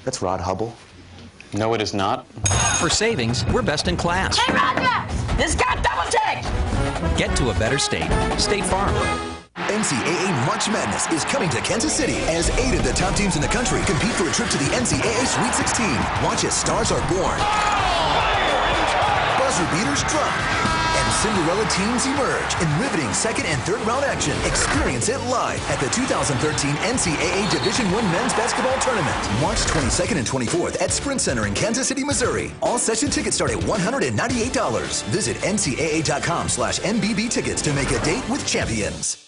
That's Rod Hubble. No, it is not. For savings, we're best in class. Hey, Roger! This got double checked! Get to a better state. State Farm. NCAA March Madness is coming to Kansas City as 8 of the top teams in the country compete for a trip to the NCAA Sweet 16. Watch as stars are born, buzzer beaters drop, and Cinderella teams emerge in riveting second and third round action. Experience it live at the 2013 NCAA Division I Men's Basketball Tournament, March 22nd and 24th at Sprint Center in Kansas City, Missouri. All session tickets start at $198. Visit ncaa.com/MBB tickets to make a date with champions.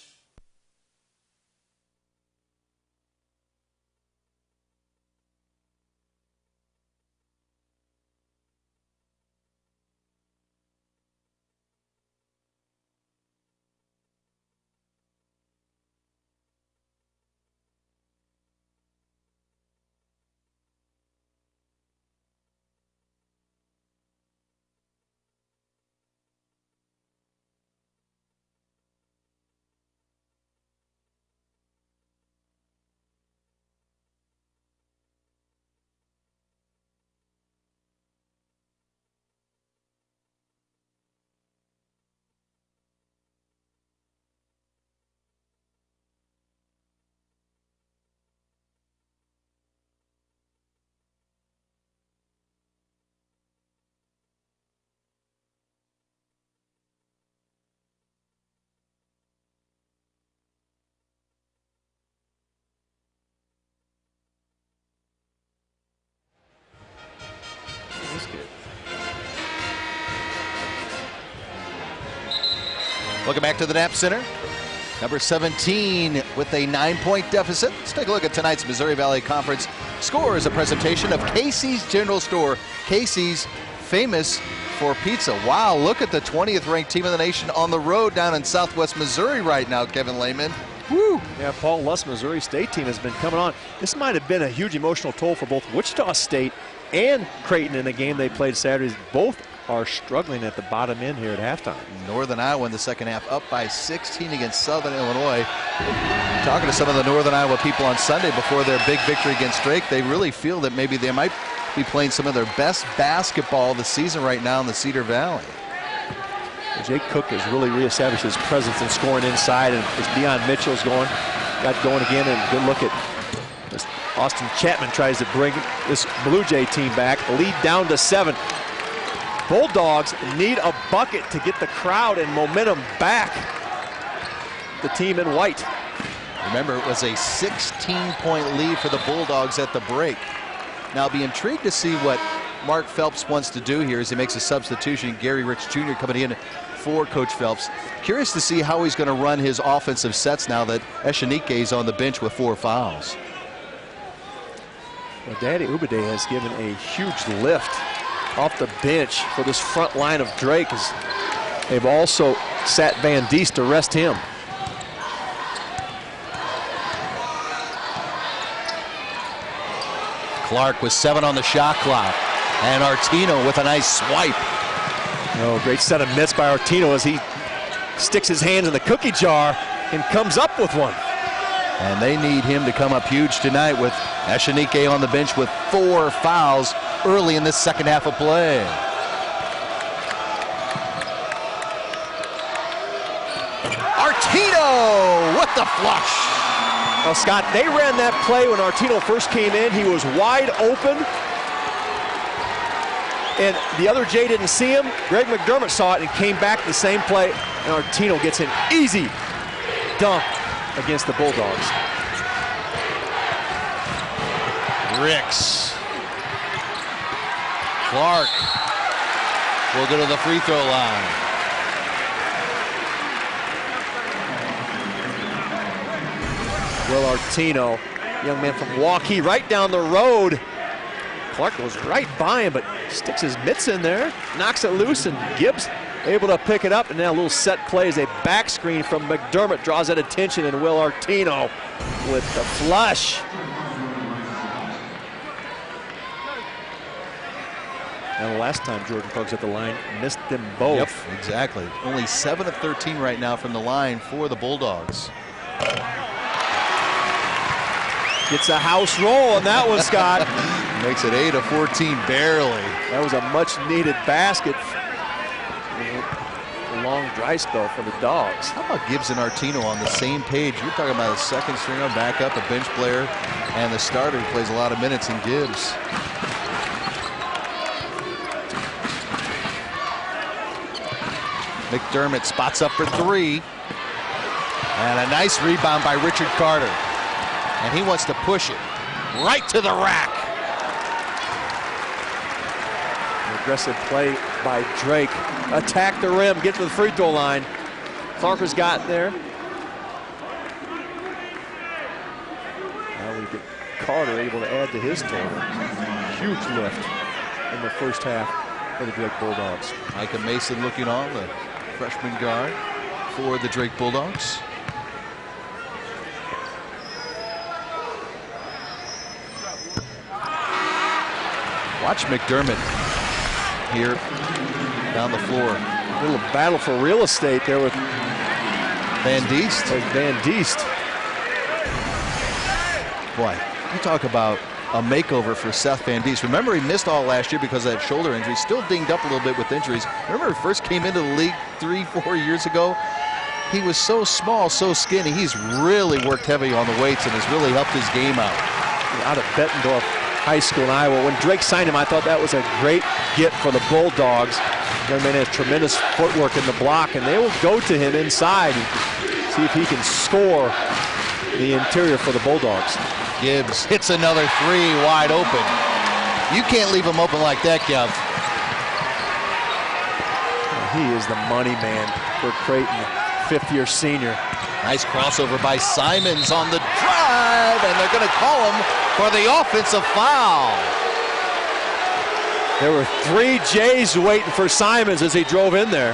Welcome back to the Knapp Center. Number 17 with a 9-point deficit. Let's take a look at tonight's Missouri Valley Conference score as a presentation of Casey's General Store. Casey's, famous for pizza. Wow, look at the 20th ranked team in the nation on the road down in Southwest Missouri right now, Kevin Lehman. Woo! Yeah, Paul Luss Missouri State team has been coming on. This might have been a huge emotional toll for both Wichita State and Creighton in the game they played Saturday. Both are struggling at the bottom end here at halftime. Northern Iowa in the second half up by 16 against Southern Illinois. Talking to some of the Northern Iowa people on Sunday before their big victory against Drake, they really feel that maybe they might be playing some of their best basketball this season right now in the Cedar Valley. Jake Cook has really reestablished his presence in scoring inside, and as Deion Mitchell's got going again, and good look at this. Austin Chapman tries to bring this Blue Jay team back. Lead down to 7. Bulldogs need a bucket to get the crowd and momentum back. The team in white. Remember, it was a 16-point lead for the Bulldogs at the break. Now, I'll be intrigued to see what Mark Phelps wants to do here as he makes a substitution. Gary Ricks Jr. coming in for Coach Phelps. Curious to see how he's going to run his offensive sets now that Eshenique is on the bench with 4 fouls. Well, Daddy Ubade has given a huge lift off the bench for this front line of Drake, as they've also sat Van Diest to rest him. Clark with 7 on the shot clock, and Artino with a nice swipe. Oh, great set of mitts by Artino as he sticks his hands in the cookie jar and comes up with one. And they need him to come up huge tonight with Eshenique on the bench with 4 fouls early in this second half of play. Artino with the flush. Well, Scott, they ran that play when Artino first came in. He was wide open, and the other Jay didn't see him. Greg McDermott saw it and came back the same play, and Artino gets an easy dunk against the Bulldogs. Ricks. Clark will go to the free throw line. Will Artino, young man from Waukee, right down the road. Clark goes right by him, but sticks his mitts in there, knocks it loose, and Gibbs able to pick it up. And now a little set play as a back screen from McDermott draws that attention, and Will Artino with the flush. And the last time Jordan Puggs at the line, missed them both. Yep, exactly. Only 7 of 13 right now from the line for the Bulldogs. Gets a house roll on that one, Scott. Makes it 8 of 14, barely. That was a much-needed basket. A long dry spell for the Dogs. How about Gibbs and Artino on the same page? You're talking about a second stringer, backup, a bench player, and the starter who plays a lot of minutes in Gibbs. McDermott spots up for 3. And a nice rebound by Richard Carter. And he wants to push it right to the rack. Aggressive play by Drake. Attack the rim, get to the free throw line. Clark has got there. Now we get Carter able to add to his total. Huge lift in the first half for the Drake Bulldogs. Micah Mason looking on, the freshman guard for the Drake Bulldogs. Watch McDermott here down the floor. A little battle for real estate there with Van Diest. Van Diest. Boy, you talk about a makeover for Seth Van Diest. Remember, he missed all last year because of that shoulder injury. Still dinged up a little bit with injuries. Remember, he first came into the league 3-4 years ago? He was so small, so skinny. He's really worked heavy on the weights and has really helped his game out. Out of Bettendorf High School in Iowa. When Drake signed him, I thought that was a great get for the Bulldogs. Young man has tremendous footwork in the block, and they will go to him inside and see if he can score the interior for the Bulldogs. Gibbs hits another 3 wide open. You can't leave him open like that, Kev. He is the money man for Creighton. fifth-year senior. Nice crossover by Simons on the drive, and they're going to call him for the offensive foul. There were 3 Jays waiting for Simons as he drove in there.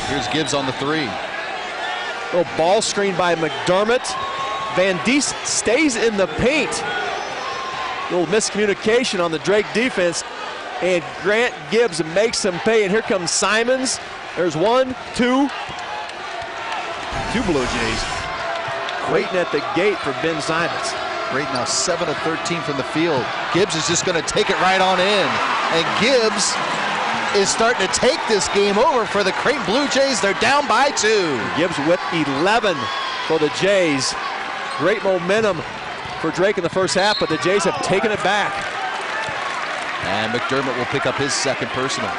Here's Gibbs on the 3. Little ball screen by McDermott. Van Diest stays in the paint. Little miscommunication on the Drake defense, and Grant Gibbs makes him pay, and here comes Simons. There's 1, 2 Blue Jays waiting at the gate for Ben Simons. Creighton now 7 of 13 from the field. Gibbs is just going to take it right on in, and Gibbs is starting to take this game over for the Creighton Blue Jays. They're down by 2. Gibbs with 11 for the Jays. Great momentum for Drake in the first half, but the Jays have taken it back. And McDermott will pick up his second personal.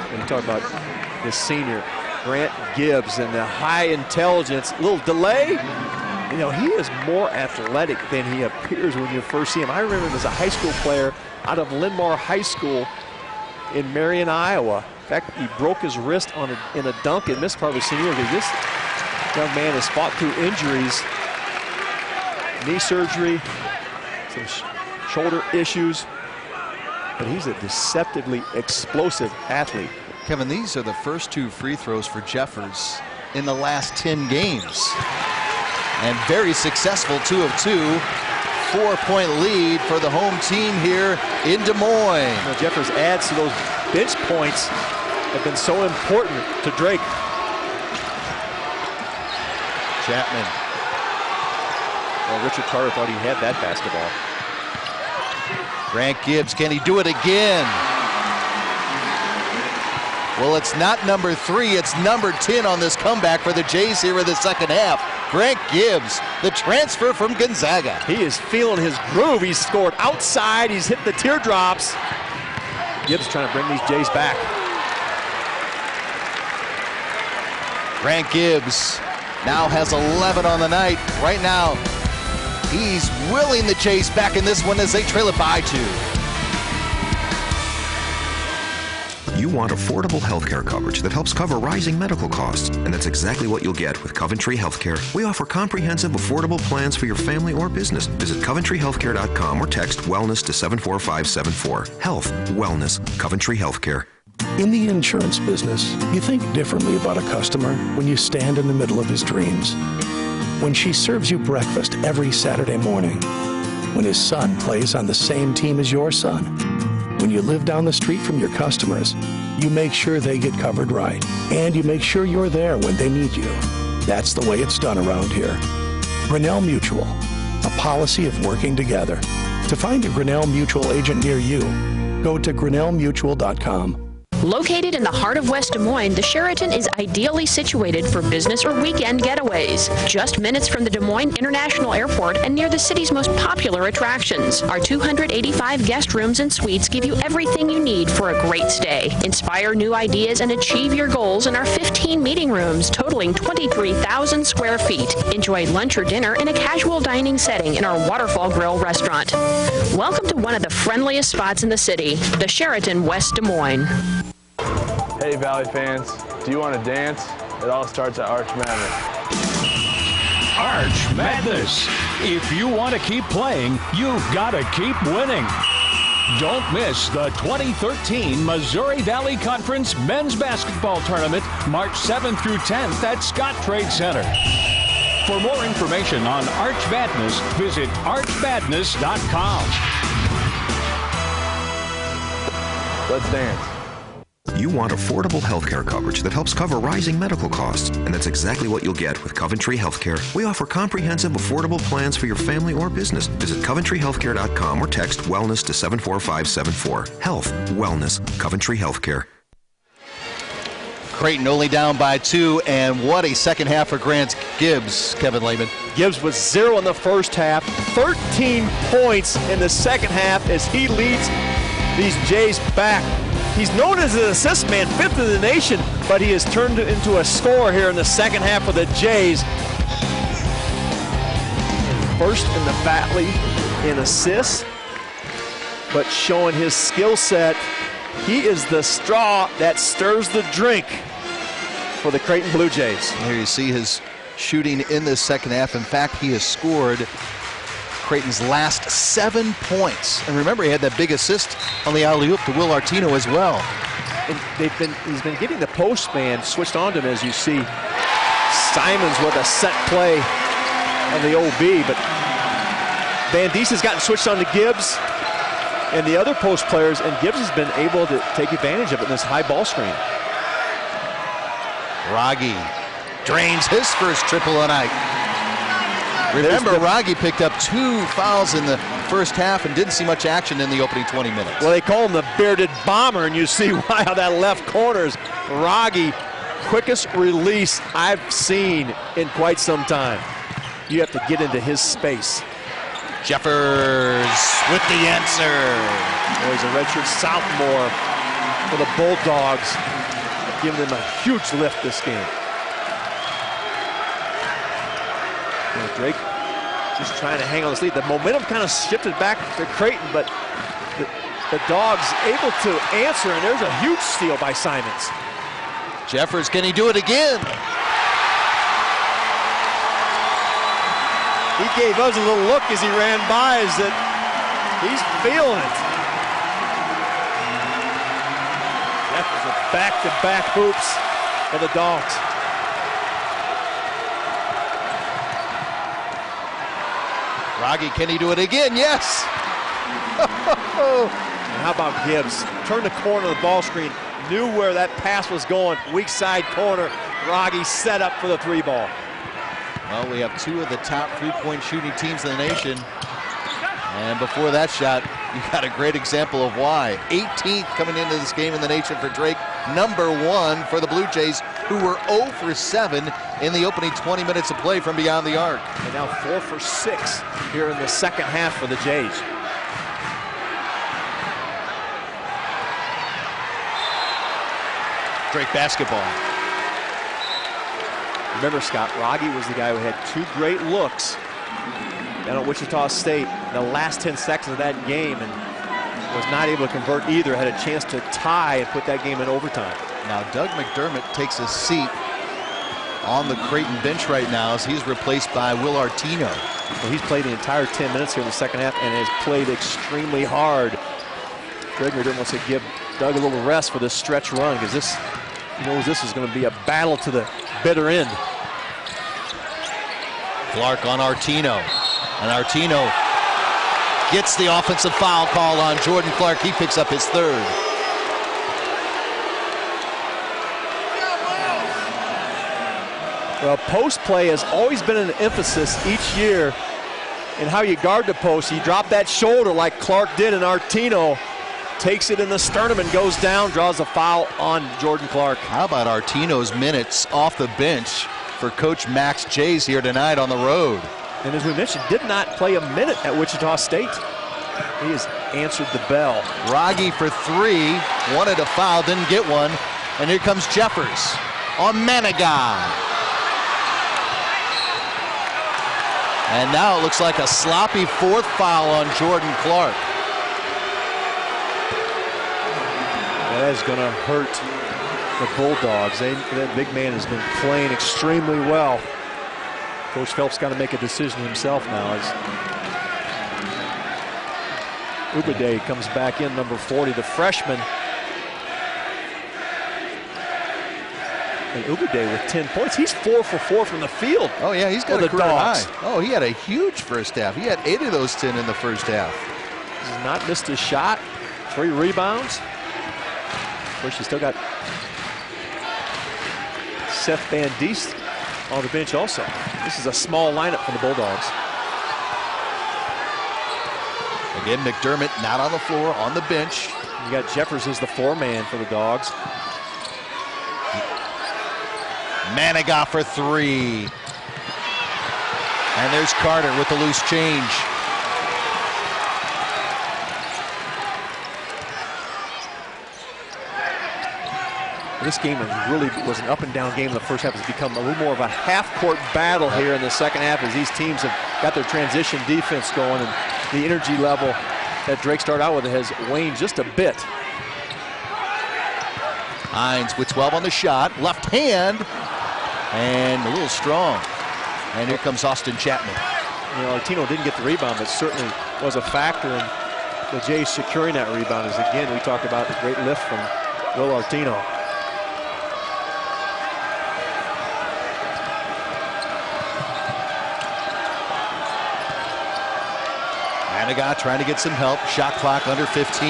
When you talk about this senior, Grant Gibbs, and the high intelligence, little delay. You know, he is more athletic than he appears when you first see him. I remember him as a high school player out of Linn-Mar High School in Marion, Iowa. In fact, he broke his wrist in a dunk and missed part of his senior year. This young man has fought through injuries, knee surgery, some shoulder issues, but he's a deceptively explosive athlete. Kevin, these are the first 2 free throws for Jeffers in the last 10 games. And very successful, 2 of 2. 4-point lead for the home team here in Des Moines. You know, Jeffers adds to those bench points have been so important to Drake. Chapman. Well, Richard Carter thought he had that basketball. Grant Gibbs, can he do it again? Well, it's not number 3, it's number 10 on this comeback for the Jays here in the second half. Grant Gibbs, the transfer from Gonzaga. He is feeling his groove. He's scored outside, he's hit the teardrops. Gibbs trying to bring these Jays back. Grant Gibbs now has 11 on the night. Right now, he's willing the Jays back in this one as they trail it by 2. You want affordable healthcare coverage that helps cover rising medical costs, and that's exactly what you'll get with Coventry Healthcare. We offer comprehensive, affordable plans for your family or business. Visit CoventryHealthcare.com or text wellness to 74574. Health, wellness, Coventry Healthcare. In the insurance business, you think differently about a customer when you stand in the middle of his dreams. When she serves you breakfast every Saturday morning. When his son plays on the same team as your son. When you live down the street from your customers, you make sure they get covered right. And you make sure you're there when they need you. That's the way it's done around here. Grinnell Mutual, a policy of working together. To find a Grinnell Mutual agent near you, go to grinnellmutual.com. Located in the heart of West Des Moines, the Sheraton is ideally situated for business or weekend getaways. Just minutes from the Des Moines International Airport and near the city's most popular attractions. Our 285 guest rooms and suites give you everything you need for a great stay. Inspire new ideas and achieve your goals in our 15 meeting rooms totaling 23,000 square feet. Enjoy lunch or dinner in a casual dining setting in our Waterfall Grill restaurant. Welcome to one of the friendliest spots in the city, the Sheraton West Des Moines. Hey Valley fans, do you want to dance? It all starts at Arch Madness. Arch Madness. If you want to keep playing, you've got to keep winning. Don't miss the 2013 Missouri Valley Conference Men's Basketball Tournament, March 7th through 10th at Scott Trade Center. For more information on Arch Madness, visit archmadness.com. Let's dance. You want affordable healthcare coverage that helps cover rising medical costs, and that's exactly what you'll get with Coventry Healthcare. We offer comprehensive, affordable plans for your family or business. Visit CoventryHealthcare.com or text wellness to 74574. Health, wellness, Coventry Healthcare. Creighton only down by 2, and what a second half for Grant Gibbs, Kevin Lehman. Gibbs was 0 in the first half, 13 points in the second half as he leads these Jays back. He's known as an assist man, 5th in the nation, but he has turned into a scorer here in the second half for the Jays. First in the Valley in assists. but showing his skill set. He is the straw that stirs the drink for the Creighton Blue Jays. Here you see his shooting in the second half. In fact, he has scored Creighton's last 7 points. And remember, he had that big assist on the alley-oop to Will Artino as well. And he's been getting the post man switched on to him, as you see. Simons with a set play on the OB, but Van Diest has gotten switched on to Gibbs and the other post players, and Gibbs has been able to take advantage of it in this high ball screen. Wragge drains his first triple of the night. Remember, Wragge picked up 2 fouls in the first half and didn't see much action in the opening 20 minutes. Well, they call him the bearded bomber, and you see why on that left corners. Wragge, quickest release I've seen in quite some time. You have to get into his space. Jeffers with the answer. Well, he's a redshirt sophomore for the Bulldogs, giving them a huge lift this game. And Drake just trying to hang on this lead. The momentum kind of shifted back to Creighton, but the Dogs able to answer, and there's a huge steal by Simons. Jeffers, can he do it again? He gave us a little look as he ran by, as that he's feeling it. Jeffers with back-to-back hoops for the Dogs. Wragge, can he do it again? Yes! And how about Gibbs? Turned the corner of the ball screen, knew where that pass was going, weak side corner. Wragge set up for the 3-ball. Well, we have 2 of the top 3-point shooting teams in the nation. And before that shot, you got a great example of why. 18th coming into this game in the nation for Drake. Number 1 for the Blue Jays, who were 0 for 7 in the opening 20 minutes of play from beyond the arc. And now 4 for 6 here in the second half for the Jays. Drake basketball. Remember, Scott, Wragge was the guy who had 2 great looks down at Wichita State in the last 10 seconds of that game, and was not able to convert either. Had a chance to tie and put that game in overtime. Now Doug McDermott takes a seat on the Creighton bench right now as he's replaced by Will Artino. Well, he's played the entire 10 minutes here in the second half and has played extremely hard. Greg McDermott wants to give Doug a little rest for this stretch run, because this, he knows this is going to be a battle to the bitter end. Clark on Artino, and Artino gets the offensive foul call on Jordan Clark. He picks up his 3rd. Well, post play has always been an emphasis each year in how you guard the post. You drop that shoulder like Clark did, and Artino takes it in the sternum and goes down, draws a foul on Jordan Clark. How about Artino's minutes off the bench for Coach Max Jays here tonight on the road? And as we mentioned, did not play a minute at Wichita State. He has answered the bell. Wragge for 3, wanted a foul, didn't get one. And here comes Jeffers on Manigat. And now it looks like a sloppy 4th foul on Jordan Clark. That is going to hurt the Bulldogs. That big man has been playing extremely well. Coach Phelps got to make a decision himself now as Ubade comes back in, number 40, the freshman. And Ubade with 10 points. He's 4 for 4 from the field. Oh yeah, he's got a the career Dogs. high. Oh, he had a huge first half. He had 8 of those 10 in the first half. He's not missed a shot. 3 rebounds. Of course, you still got Seth Van Diest on the bench also. This is a small lineup for the Bulldogs. Again, McDermott not on the floor, on the bench. You got Jeffers as the 4-man for the Dogs. Manigat for 3. And there's Carter with the loose change. This game really was an up-and-down game in the first half. It's become a little more of a half-court battle here in the second half as these teams have got their transition defense going, and the energy level that Drake started out with has waned just a bit. Hines with 12 on the shot, left hand, and a little strong. And here comes Austin Chapman. You know, Artino didn't get the rebound, but certainly was a factor in the Jays securing that rebound. As again, we talked about the great lift from Will Artino. Manigat trying to get some help. Shot clock under 15.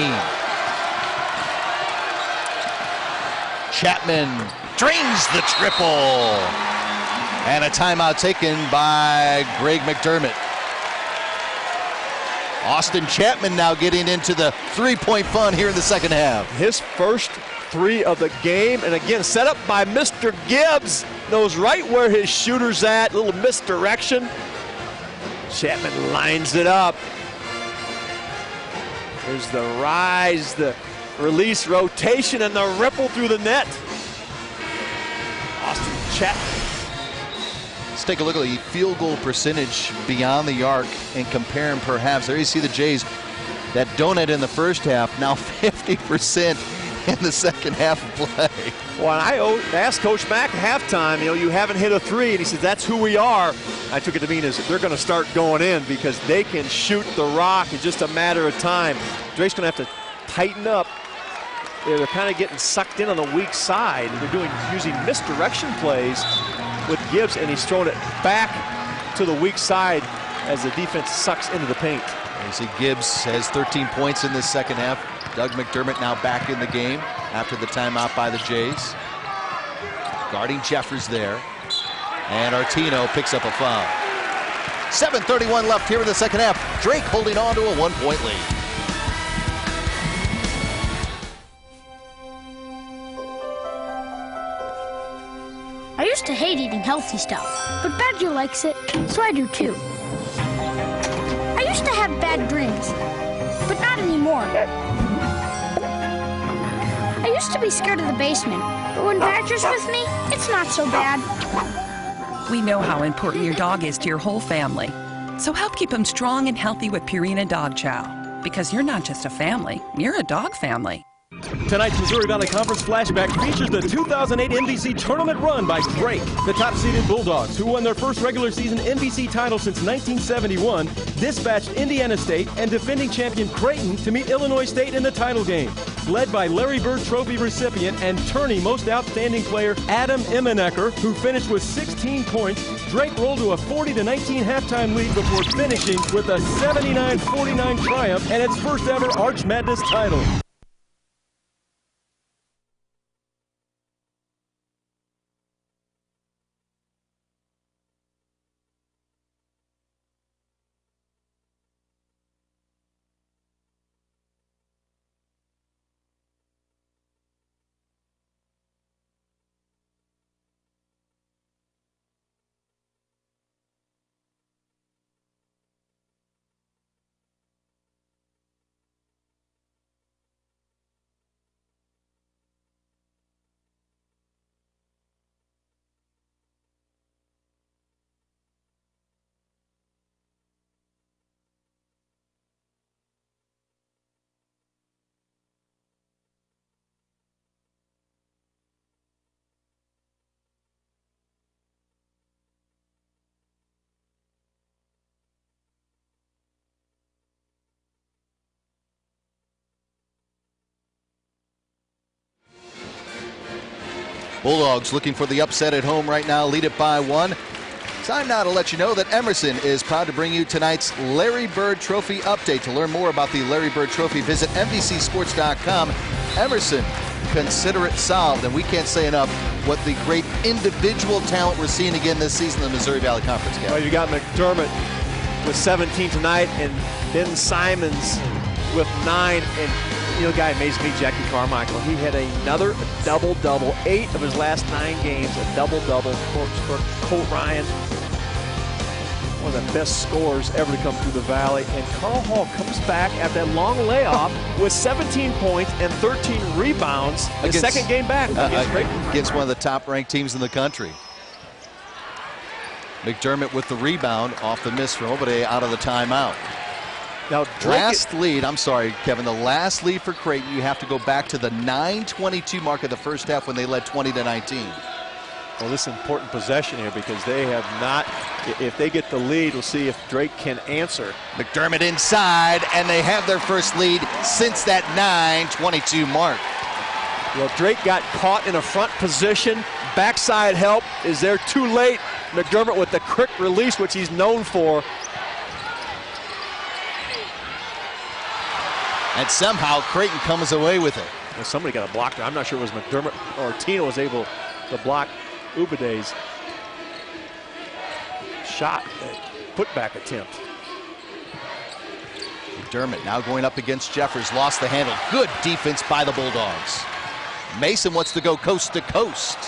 Chapman drains the triple. And a timeout taken by Greg McDermott. Austin Chapman now getting into the three-point fun here in the second half. His first three of the game, and again, set up by Mr. Gibbs. Knows right where his shooter's at, little misdirection. Chapman lines it up. There's the rise, the release, rotation, and the ripple through the net. Austin Chapman. Let's take a look at the field goal percentage beyond the arc and compare them perhaps. There you see the Jays, that donut in the first half, now 50% in the second half of play. Well, I asked Coach Mack at halftime, you know, you haven't hit a three, and he said, that's who we are. I took it to mean is they're going to start going in because they can shoot the rock in just a matter of time. Drake's going to have to tighten up. They're kind of getting sucked in on the weak side. They're using misdirection plays with Gibbs, and he's throwing it back to the weak side as the defense sucks into the paint. You see Gibbs has 13 points in this second half. Doug McDermott now back in the game after the timeout by the Jays. Guarding Jeffers there. And Artino picks up a foul. 7:31 left here in the second half. Drake holding on to a 1-point lead. I used to hate eating healthy stuff, but Badger likes it, so I do too. I used to have bad dreams, but not anymore. I used to be scared of the basement, but when Badger's with me, it's not so bad. We know how important your dog is to your whole family. So help keep him strong and healthy with Purina Dog Chow. Because you're not just a family, you're a dog family. Tonight's Missouri Valley Conference Flashback features the 2008 NBC tournament run by Drake. The top-seeded Bulldogs, who won their first regular season NBC title since 1971, dispatched Indiana State and defending champion Creighton to meet Illinois State in the title game. Led by Larry Bird Trophy recipient and tourney most outstanding player Adam Emenecker, who finished with 16 points, Drake rolled to a 40-19 halftime lead before finishing with a 79-49 triumph and its first ever Arch Madness title. Bulldogs looking for the upset at home right now, lead it by 1. Time now to let you know that Emerson is proud to bring you tonight's Larry Bird Trophy update. To learn more about the Larry Bird Trophy, visit NBCSports.com. Emerson, consider it solved. And we can't say enough what the great individual talent we're seeing again this season in the Missouri Valley Conference. Well, you got McDermott with 17 tonight and Ben Simons with 9. And you know, guy amazed me, Jackie Carmichael. He had another double-double, 8 of his last 9 games, a double-double for Colt Ryan. One of the best scorers ever to come through the Valley. And Carl Hall comes back after that long layoff with 17 points and 13 rebounds. His second game back against one of the top-ranked teams in the country. McDermott with the rebound off the miss from Obade out of the timeout. Now, last lead, I'm sorry, Kevin, the last lead for Creighton, you have to go back to the 9:22 mark of the first half when they led 20-19. Well, this is an important possession here because they have not, if they get the lead, we'll see if Drake can answer. McDermott inside, and they have their first lead since that 9:22 mark. Well, Drake got caught in a front position. Backside help is there too late. McDermott with the quick release, which he's known for. And somehow Creighton comes away with it. Well, somebody got a block there. I'm not sure it was McDermott or Tino was able to block Ubade's shot, putback attempt. McDermott now going up against Jeffers, lost the handle. Good defense by the Bulldogs. Mason wants to go coast to coast.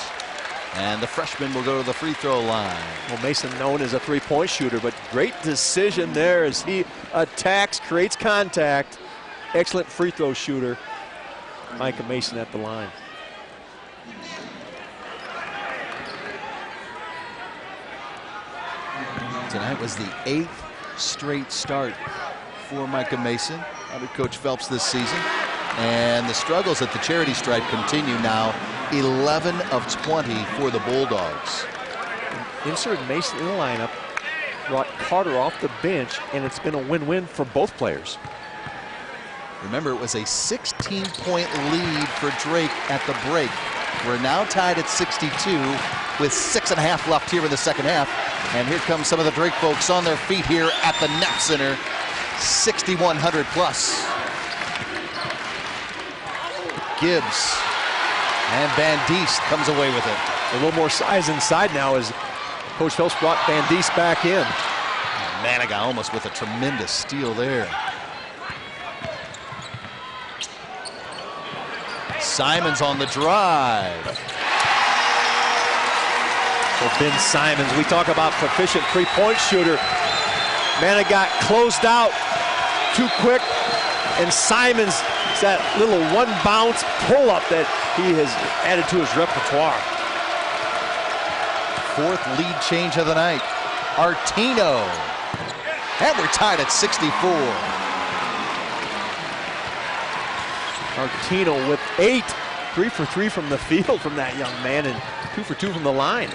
And the freshman will go to the free throw line. Well, Mason known as a three-point shooter, but great decision there as he attacks, creates contact. Excellent free throw shooter. Micah Mason at the line. Tonight was the 8th straight start for Micah Mason under Coach Phelps this season. And the struggles at the charity stripe continue now. 11 of 20 for the Bulldogs. Inserted Mason in the lineup, brought Carter off the bench, and it's been a win-win for both players. Remember, it was a 16-point lead for Drake at the break. We're now tied at 62 with 6.5 left here in the second half. And here come some of the Drake folks on their feet here at the Knapp Center. 6,100 plus. Gibbs and Van Diest comes away with it. A little more size inside now as Coach Phelps brought Van Diest back in. Manigat almost with a tremendous steal there. Simons on the drive. So Ben Simons, we talk about proficient three-point shooter. Manigat closed out too quick, and Simons, that little one-bounce pull-up that he has added to his repertoire. 4th lead change of the night. Artino. And we're tied at 64. Artino with 8. 3 for 3 from the field from that young man, and 2 for 2 from the line.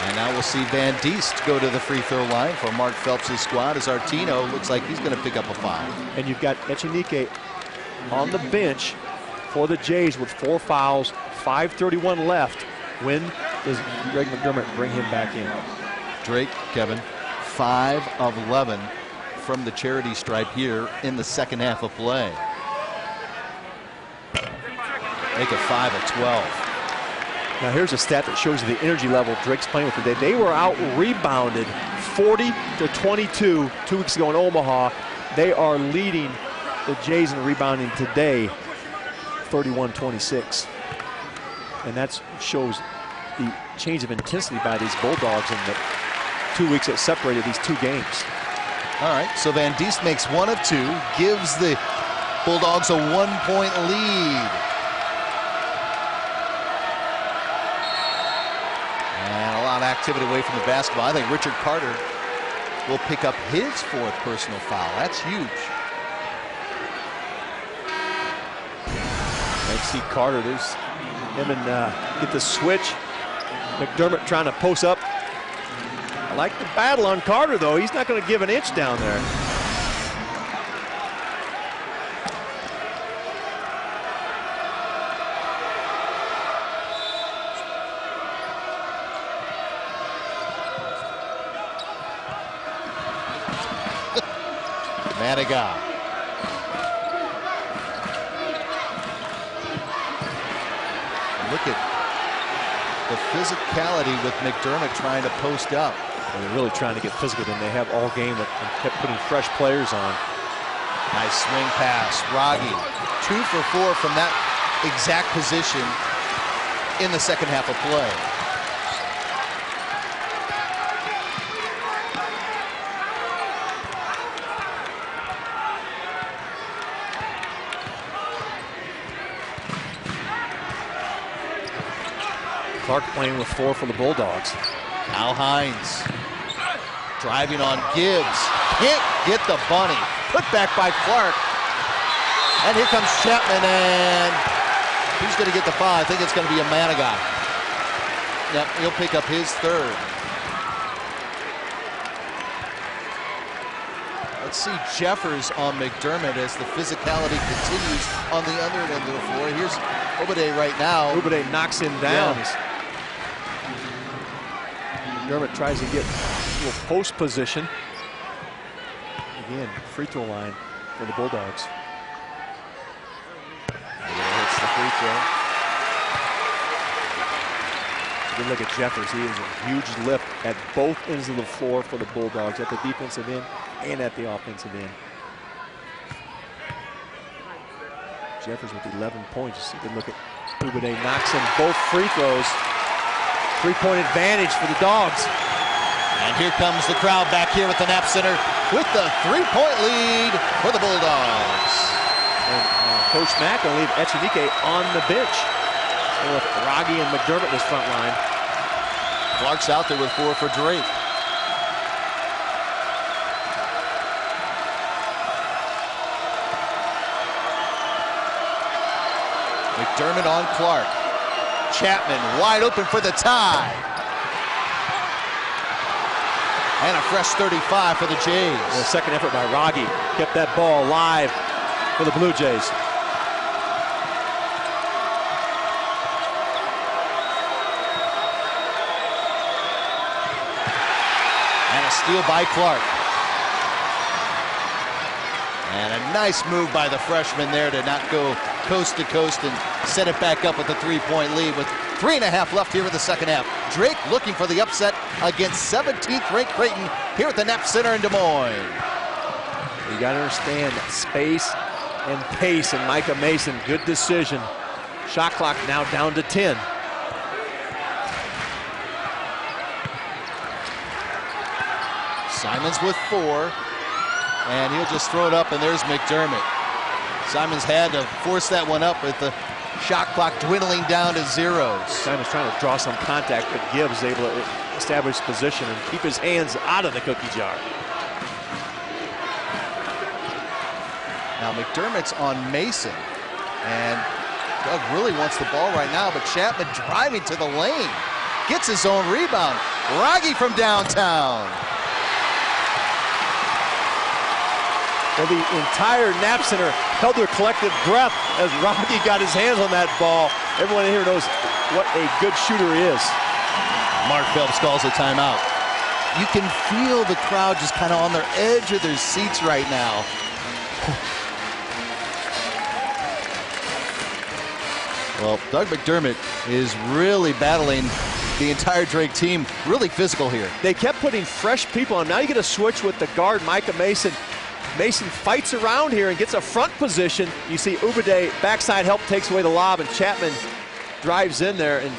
And now we'll see Van Diest go to the free throw line for Mark Phelps' squad as Artino looks like he's going to pick up a foul. And you've got Echenike on the bench for the Jays with 4 fouls, 5:31 left. When does Greg McDermott bring him back in? Drake, Kevin, 5 of 11 from the charity stripe here in the second half of play. Make it 5 of 12. Now here's a stat that shows you the energy level Drake's playing with today. They were out rebounded 40-22 2 weeks ago in Omaha. They are leading the Jays in rebounding today, 31-26. And that shows the change of intensity by these Bulldogs in the 2 weeks that separated these 2 games. All right, so Van Diest makes 1 of 2, gives the Bulldogs a 1-point lead. And a lot of activity away from the basketball. I think Richard Carter will pick up his 4th personal foul. That's huge. Let's see Carter, there's him and get the switch. McDermott trying to post up. I like the battle on Carter, though. He's not going to give an inch down there. Manigat. Look at the physicality with McDermott trying to post up. And they're really trying to get physical than they have all game and kept putting fresh players on. Nice swing pass. Raggi, 2 for 4 from that exact position in the second half of play. Clark playing with 4 for the Bulldogs. Al Hines Driving on Gibbs. Can't get the bunny. Put back by Clark. And here comes Chapman, and who's going to get the foul? I think it's going to be a Manigat. Yep, he'll pick up his third. Let's see Jeffers on McDermott as the physicality continues on the other end of the floor. Here's Obade right now. Obade knocks him down. Yeah. McDermott tries to get a little post position. Again, free throw line for the Bulldogs. Hits the free throw. Good look at Jeffers. He is a huge lift at both ends of the floor for the Bulldogs, at the defensive end and at the offensive end. Jeffers with 11 points. Good look at Obade knocks in both free throws. Three-point advantage for the Dogs. And here comes the crowd back here at the Knapp Center with the three-point lead for the Bulldogs. And Coach Mack will leave Echenique on the bench. And with Raggi and McDermott in his front line. Clark's out there with 4 for Drake. McDermott on Clark. Chapman wide open for the tie. And a fresh 35 for the Jays. The second effort by Raggi kept that ball alive for the Blue Jays. And a steal by Clark. And a nice move by the freshman there to not go coast to coast and set it back up with a three-point lead with 3.5 left here in the second half. Drake looking for the upset against 17th ranked Creighton here at the Knapp Center in Des Moines. You got to understand space and pace, and Micah Mason, good decision. Shot clock now down to 10. Simons with 4, and he'll just throw it up, and there's McDermott. Simons had to force that one up with the shot clock dwindling down to zeros. Simons trying to draw some contact, but Gibbs able to establish position and keep his hands out of the cookie jar. Now McDermott's on Mason, and Doug really wants the ball right now, but Chapman driving to the lane. Gets his own rebound. Raggi from downtown. Well, the entire Knapp Center held their collective breath as Raggi got his hands on that ball. Everyone here knows what a good shooter he is. Mark Phelps calls a timeout. You can feel the crowd just kind of on their edge of their seats right now. Well, Doug McDermott is really battling the entire Drake team, really physical here. They kept putting fresh people on. Now you get a switch with the guard, Micah Mason. Mason fights around here and gets a front position. You see Obade backside help takes away the lob, and Chapman drives in there, and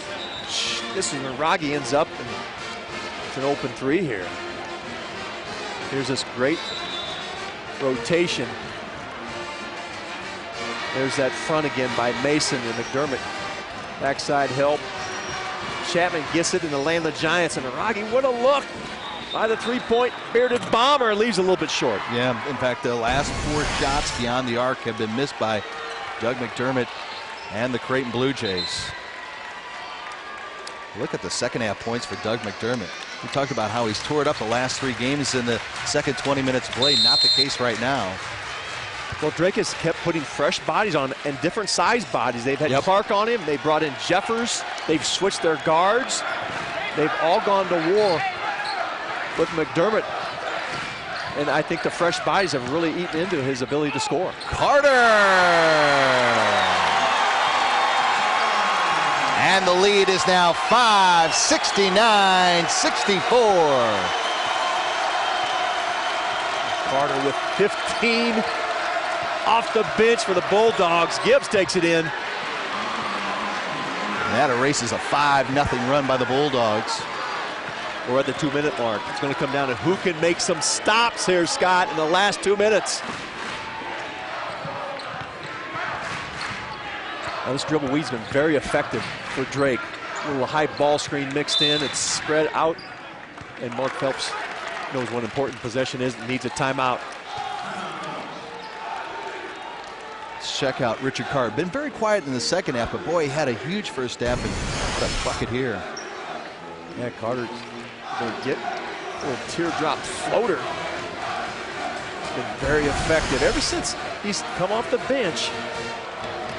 this is where Raggi ends up. And it's an open three here. Here's this great rotation. There's that front again by Mason and McDermott. Backside help. Chapman gets it in the land of the Giants, and Raggi, what a look by the three-point bearded bomber, leaves a little bit short. Yeah, in fact, the last 4 shots beyond the arc have been missed by Doug McDermott and the Creighton Blue Jays. Look at the second half points for Doug McDermott. We talked about how he's tore it up the last 3 games in the second 20 minutes played. Not the case right now. Well, Drake has kept putting fresh bodies on and different size bodies. They've had Clark on him. They brought in Jeffers. They've switched their guards. They've all gone to war with McDermott. And I think the fresh bodies have really eaten into his ability to score. Carter! And the lead is now 5-69-64. Carter with 15 off the bench for the Bulldogs. Gibbs takes it in. That erases a 5-0 run by the Bulldogs. We're at the 2-minute mark. It's going to come down to who can make some stops here, Scott, in the last 2 minutes. Now, this dribble weed's been very effective for Drake. A little high ball screen mixed in. It's spread out. And Mark Phelps knows what important possession is and needs a timeout. Let's check out Richard Carter. Been very quiet in the second half, but boy, he had a huge first half, and what a bucket here. Yeah, Carter's going to get a little teardrop floater. Been very effective ever since he's come off the bench.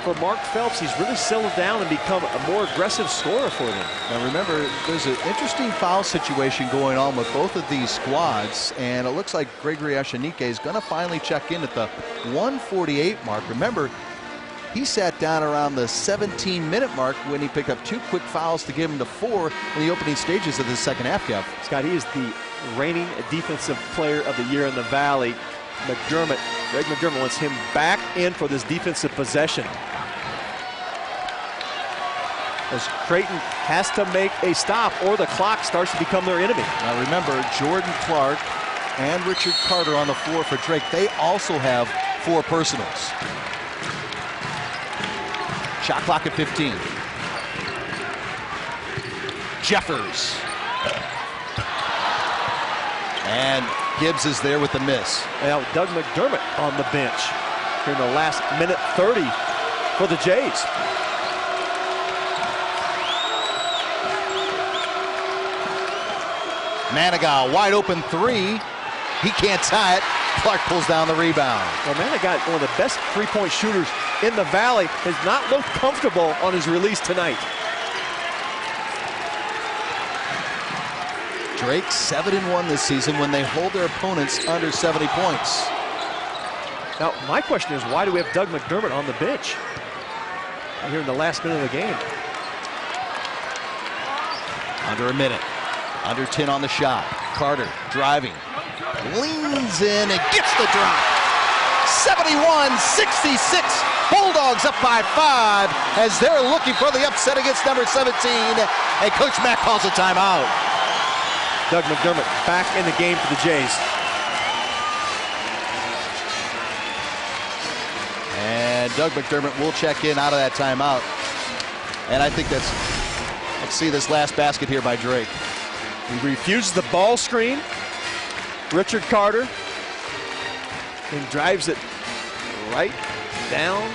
For Mark Phelps, he's really settled down and become a more aggressive scorer for them. Now remember, there's an interesting foul situation going on with both of these squads, and it looks like Gregory Echenike is going to finally check in at the 1:48 mark. Remember, he sat down around the 17-minute mark when he picked up 2 quick fouls to give him to 4 in the opening stages of the second half, Kev. Scott, he is the reigning defensive player of the year in the Valley. Greg McDermott wants him back in for this defensive possession. As Creighton has to make a stop or the clock starts to become their enemy. Now remember, Jordan Clark and Richard Carter on the floor for Drake. They also have 4 personals. Shot clock at 15. Jeffers. And Gibbs is there with the miss. Now Doug McDermott on the bench here in the last minute 30 for the Jays. Manigault, wide open 3. He can't tie it. Clark pulls down the rebound. Well, Manigault, one of the best three-point shooters in the Valley, has not looked comfortable on his release tonight. Drake 7-1 this season when they hold their opponents under 70 points. Now, my question is, why do we have Doug McDermott on the bench here in the last minute of the game? Under a minute. Under 10 on the shot. Carter driving. Leans in and gets the drop. 71-66. Bulldogs up by 5 as they're looking for the upset against number 17. And Coach Mack calls a timeout. Doug McDermott back in the game for the Jays. And Doug McDermott will check in out of that timeout. And I think that's, let's see this last basket here by Drake. He refuses the ball screen. Richard Carter. And drives it right down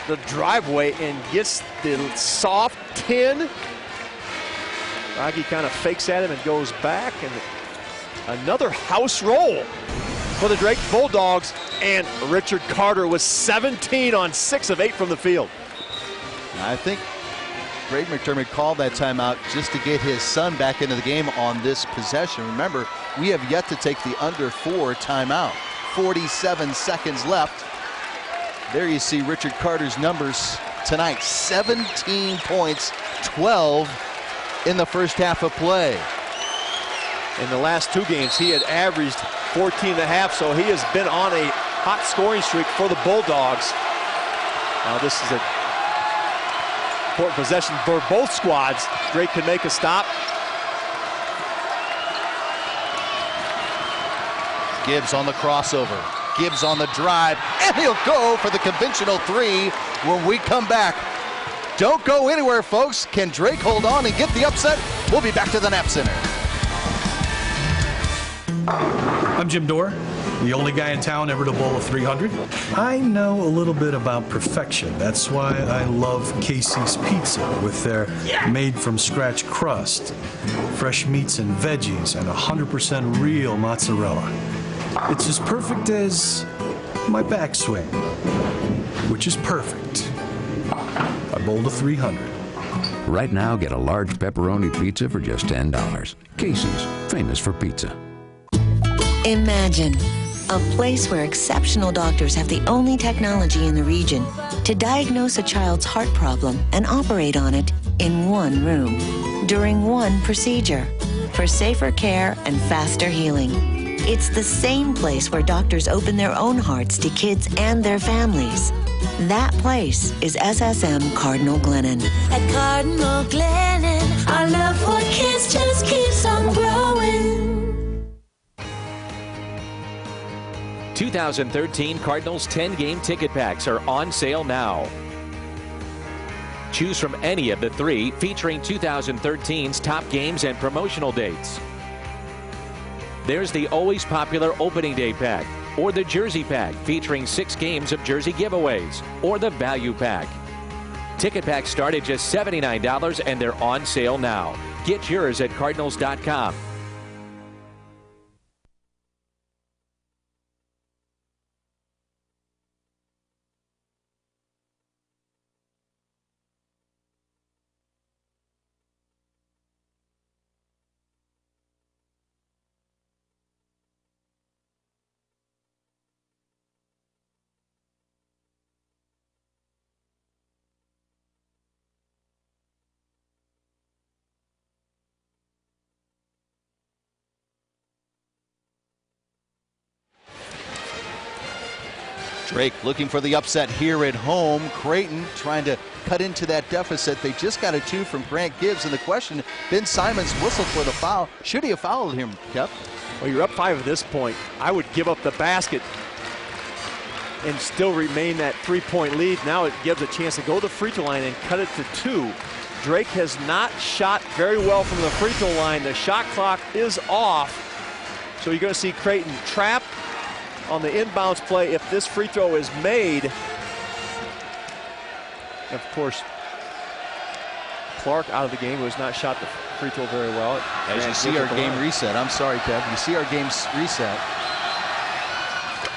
the driveway and gets the soft 10. Rocky kind of fakes at him and goes back, and another house roll for the Drake Bulldogs, and Richard Carter was 17 on 6 of 8 from the field. I think Greg McDermott called that timeout just to get his son back into the game on this possession. Remember, we have yet to take the under 4 timeout. 47 seconds left. There you see Richard Carter's numbers tonight. 17 points, 12 in the first half of play. In the last 2 games, he had averaged 14.5, so he has been on a hot scoring streak for the Bulldogs. Now this is a important possession for both squads. Drake can make a stop. Gibbs on the crossover. Gibbs on the drive, and he'll go for the conventional 3 when we come back. Don't go anywhere, folks. Can Drake hold on and get the upset? We'll be back to the Knapp Center. I'm Jim Dore, the only guy in town ever to bowl a 300. I know a little bit about perfection. That's why I love Casey's Pizza with their made-from-scratch crust, fresh meats and veggies, and 100% real mozzarella. It's as perfect as my backswing, which is perfect. I bowled a 300. Right now, get a large pepperoni pizza for just $10. Casey's, famous for pizza. Imagine a place where exceptional doctors have the only technology in the region to diagnose a child's heart problem and operate on it in one room during one procedure for safer care and faster healing. It's the same place where doctors open their own hearts to kids and their families. That place is SSM Cardinal Glennon. At Cardinal Glennon, our love for kids just keeps on growing. 2013 Cardinals 10-game ticket packs are on sale now. Choose from any of the 3 featuring 2013's top games and promotional dates. There's the always popular opening day pack, or the jersey pack featuring 6 games of jersey giveaways, or the value pack. Ticket packs start at just $79 and they're on sale now. Get yours at Cardinals.com. Drake looking for the upset here at home. Creighton trying to cut into that deficit. They just got a 2 from Grant Gibbs. And the question, Ben Simons whistled for the foul. Should he have fouled him, Kev? Well, you're up 5 at this point. I would give up the basket and still remain that 3-point lead. Now it gives a chance to go to the free throw line and cut it to 2. Drake has not shot very well from the free throw line. The shot clock is off. So you're going to see Creighton trap on the inbounds play if this free throw is made. Of course, Clark out of the game, who has not shot the free throw very well. As you see our game reset. I'm sorry, Kev. You see our game reset.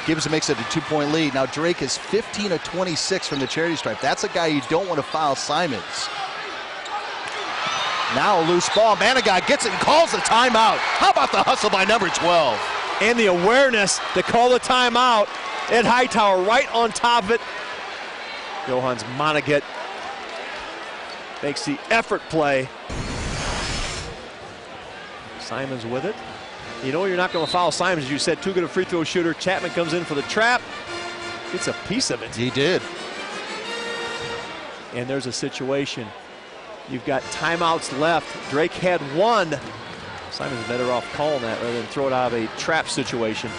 Gibbs makes it a 2-point lead. Now Drake is 15 of 26 from the charity stripe. That's a guy you don't want to foul, Simons. Now a loose ball. Manigat gets it and calls the timeout. How about the hustle by number 12? And the awareness to call the timeout. Ed Hightower right on top of it. Johannes Manigat makes the effort play. Simons with it. You know you're not going to foul Simons. You said too good a free throw shooter. Chapman comes in for the trap. Gets a piece of it. He did. And there's a situation. You've got timeouts left. Drake had 1. Simon's better off calling that rather than throw it out of a trap situation.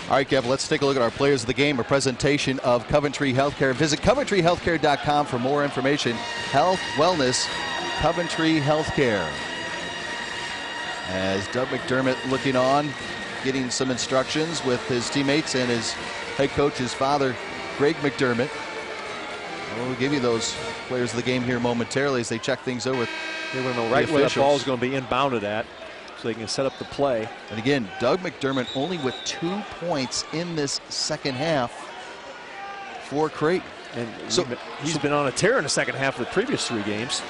All right, Kev, let's take a look at our players of the game, a presentation of Coventry Healthcare. Visit CoventryHealthcare.com for more information. Health, wellness, Coventry Healthcare. As Doug McDermott looking on, getting some instructions with his teammates and his head coach, his father, Greg McDermott. We'll give you those players of the game here momentarily as they check things over with they want to know right where the ball is going to be inbounded at so they can set up the play. And again, Doug McDermott only with 2 points in this second half for Creighton. And so he's been on a tear in the second half of the previous 3 games.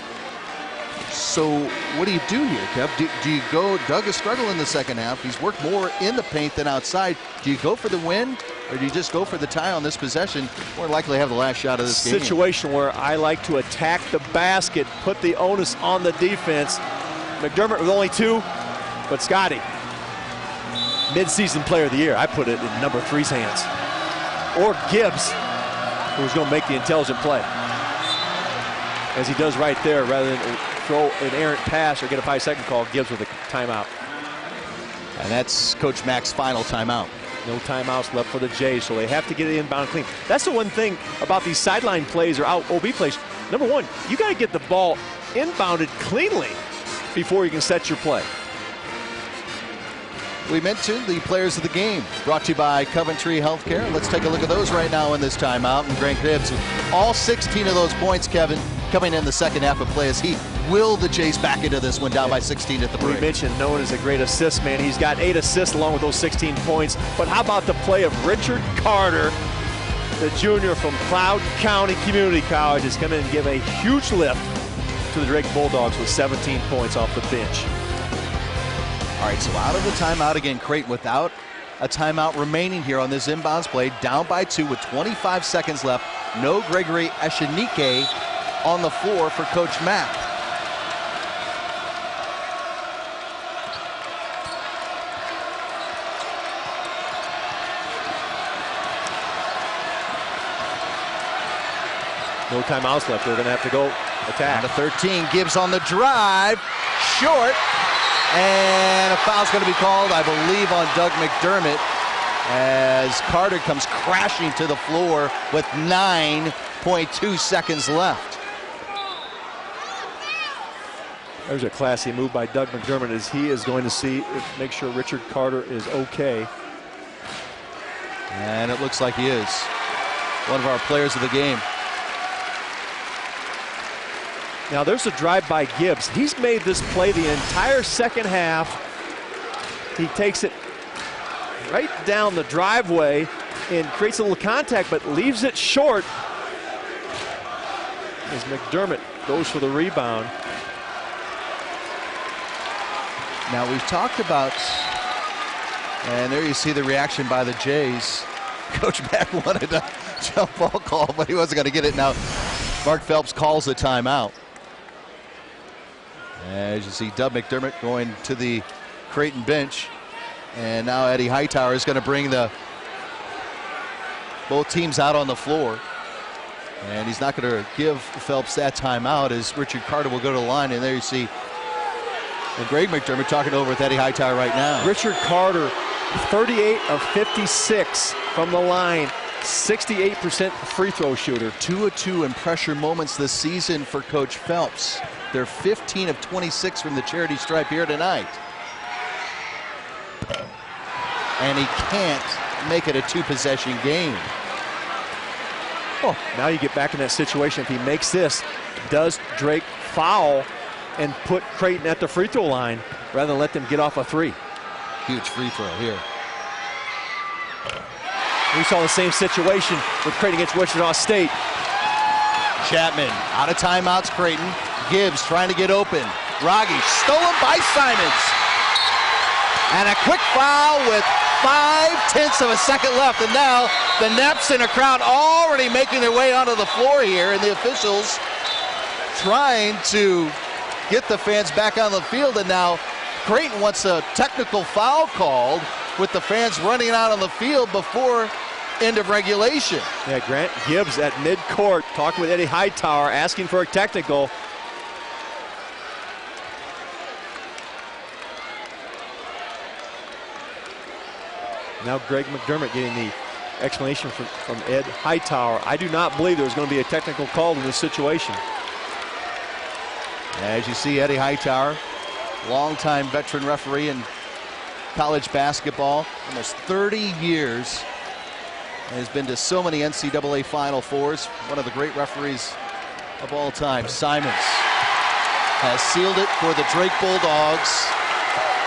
So what do you do here, Kev? Do you go, Doug has struggled in the second half. He's worked more in the paint than outside. Do you go for the win, or do you just go for the tie on this possession? More likely have the last shot of this game. Situation where I like to attack the basket, put the onus on the defense. McDermott with only 2, but Scotty, mid-season player of the year. I put it in number 3's hands. Or Gibbs, who's going to make the intelligent play. As he does right there, rather than throw an errant pass or get a 5-second call, Gibbs with a timeout. And that's Coach Mack's final timeout. No timeouts left for the Jays, so they have to get it inbound clean. That's the one thing about these sideline plays or out OB plays. Number 1, you got to get the ball inbounded cleanly before you can set your play. We mentioned the players of the game, brought to you by Coventry Healthcare. Let's take a look at those right now in this timeout. And Grant Gibbs, all 16 of those points, Kevin, coming in the second half of play as he willed the Jays back into this one, down by 16 at the break. We mentioned known as a great assist man. He's got 8 assists along with those 16 points. But how about the play of Richard Carter, the junior from Cloud County Community College, has come in and give a huge lift to the Drake Bulldogs with 17 points off the bench. All right, so out of the timeout again, Creighton without a timeout remaining here on this inbounds play, down by 2 with 25 seconds left. No Gregory Echenike on the floor for Coach Mack. No timeouts left. They're going to have to go attack. Down to 13, Gibbs on the drive, short. And a foul's going to be called, I believe, on Doug McDermott. as Carter comes crashing to the floor with 9.2 seconds left. There's a classy move by Doug McDermott as he is going to make sure Richard Carter is okay. And it looks like he is. One of our players of the game. Now there's a drive by Gibbs. He's made this play the entire second half. He takes it right down the driveway and creates a little contact, but leaves it short as McDermott goes for the rebound. Now we've talked about, and there you see the reaction by the Jays. Coach Mack wanted a jump ball call, but he wasn't going to get it. Now Mark Phelps calls the timeout. As you see, Doug McDermott going to the Creighton bench. And now Eddie Hightower is going to bring both teams out on the floor. And he's not going to give Phelps that timeout as Richard Carter will go to the line. And there you see Greg McDermott talking over with Eddie Hightower right now. Richard Carter, 38 of 56 from the line, 68% free throw shooter. 2 of 2 in pressure moments this season for Coach Phelps. They're 15 of 26 from the charity stripe here tonight. And he can't make it a 2-possession game. Oh, now you get back in that situation. If he makes this, does Drake foul and put Creighton at the free throw line rather than let them get off a 3? Huge free throw here. We saw the same situation with Creighton against Wichita State. Chapman out of timeouts, Creighton. Gibbs trying to get open. Rogge stolen by Simons. And a quick foul with 0.5 of a second left. And now the Nap Center crowd already making their way onto the floor here, and the officials trying to get the fans back on the field. And now Creighton wants a technical foul called with the fans running out on the field before end of regulation. Yeah, Grant Gibbs at midcourt talking with Eddie Hightower, asking for a technical. Now Greg McDermott getting the explanation from Ed Hightower. I do not believe there's going to be a technical call in this situation. As you see, Eddie Hightower, longtime veteran referee in college basketball, almost 30 years, has been to so many NCAA Final Fours, one of the great referees of all time. Simons has sealed it for the Drake Bulldogs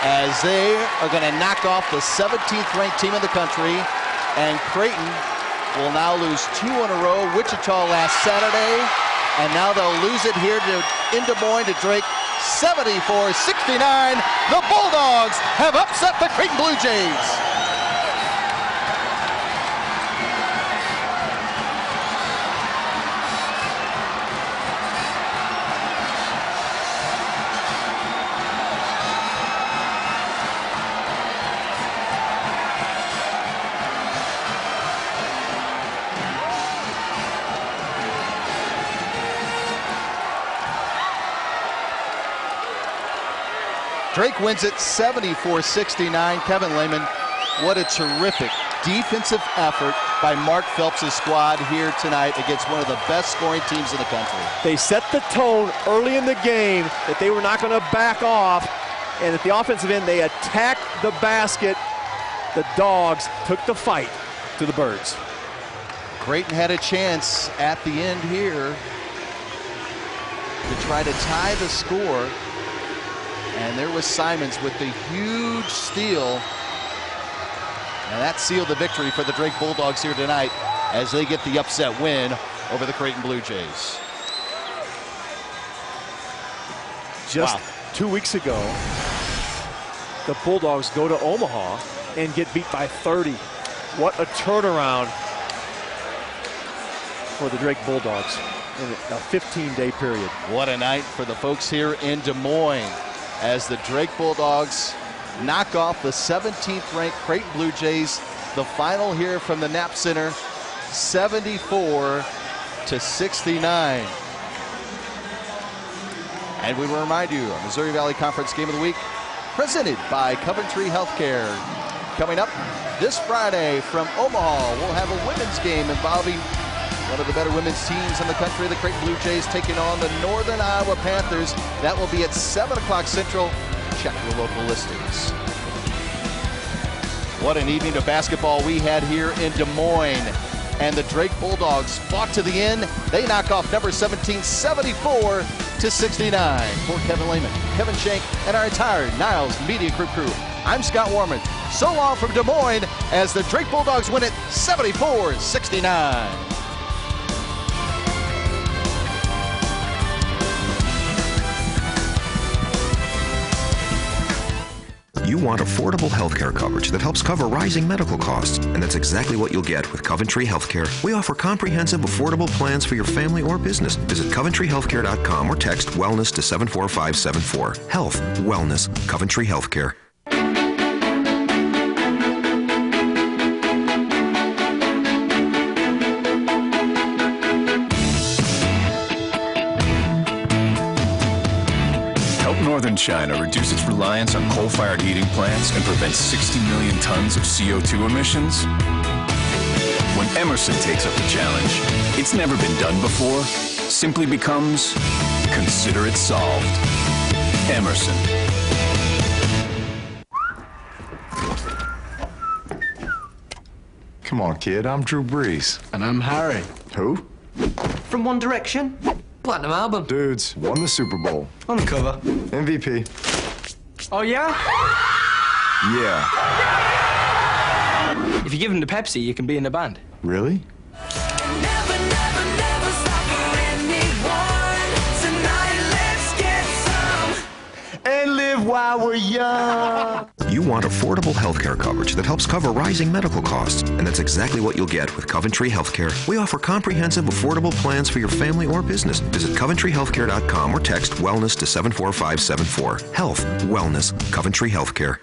as they are going to knock off the 17th ranked team in the country, and Creighton will now lose 2 in a row. Wichita last Saturday, and now they'll lose it here in Des Moines to Drake, 74-69. The Bulldogs have upset the Creighton Blue Jays. Drake wins it 74-69. Kevin Lehman, what a terrific defensive effort by Mark Phelps' squad here tonight against one of the best scoring teams in the country. They set the tone early in the game that they were not going to back off, and at the offensive end, they attacked the basket. The Dogs took the fight to the Birds. Creighton had a chance at the end here to try to tie the score. And there was Simons with the huge steal. And that sealed the victory for the Drake Bulldogs here tonight as they get the upset win over the Creighton Blue Jays. Just 2 weeks ago, the Bulldogs go to Omaha and get beat by 30. What a turnaround for the Drake Bulldogs in a 15-day period. What a night for the folks here in Des Moines as the Drake Bulldogs knock off the 17th ranked Creighton Blue Jays. The final here from the Knapp Center, 74-69. And we will remind you, a Missouri Valley Conference Game of the Week presented by Coventry Healthcare. Coming up this Friday from Omaha, we'll have a women's game involving one of the better women's teams in the country, the Creighton Blue Jays, taking on the Northern Iowa Panthers. That will be at 7 o'clock Central. Check your local listings. What an evening of basketball we had here in Des Moines. And the Drake Bulldogs fought to the end. They knock off number 17, 74-69. For Kevin Lehman, Kevin Shank, and our entire Niles Media Group crew, I'm Scott Warman. So long from Des Moines as the Drake Bulldogs win it 74-69. You want affordable healthcare coverage that helps cover rising medical costs, and that's exactly what you'll get with Coventry Healthcare. We offer comprehensive, affordable plans for your family or business. Visit CoventryHealthcare.com or text wellness to 74574. Health, wellness, Coventry Healthcare. Northern China reduce its reliance on coal-fired heating plants and prevent 60 million tons of CO2 emissions? When Emerson takes up the challenge, it's never been done before, simply becomes, consider it solved. Emerson. Come on, kid, I'm Drew Brees. And I'm Harry. Who? From One Direction. Platinum album. Dudes, won the Super Bowl. On the cover. MVP. Oh, yeah? Yeah. If you give him the Pepsi, you can be in the band. Really? And live while we're young. You want affordable healthcare coverage that helps cover rising medical costs, and that's exactly what you'll get with Coventry Healthcare. We offer comprehensive, affordable plans for your family or business. Visit CoventryHealthcare.com or text wellness to 74574. Health, wellness, Coventry Healthcare.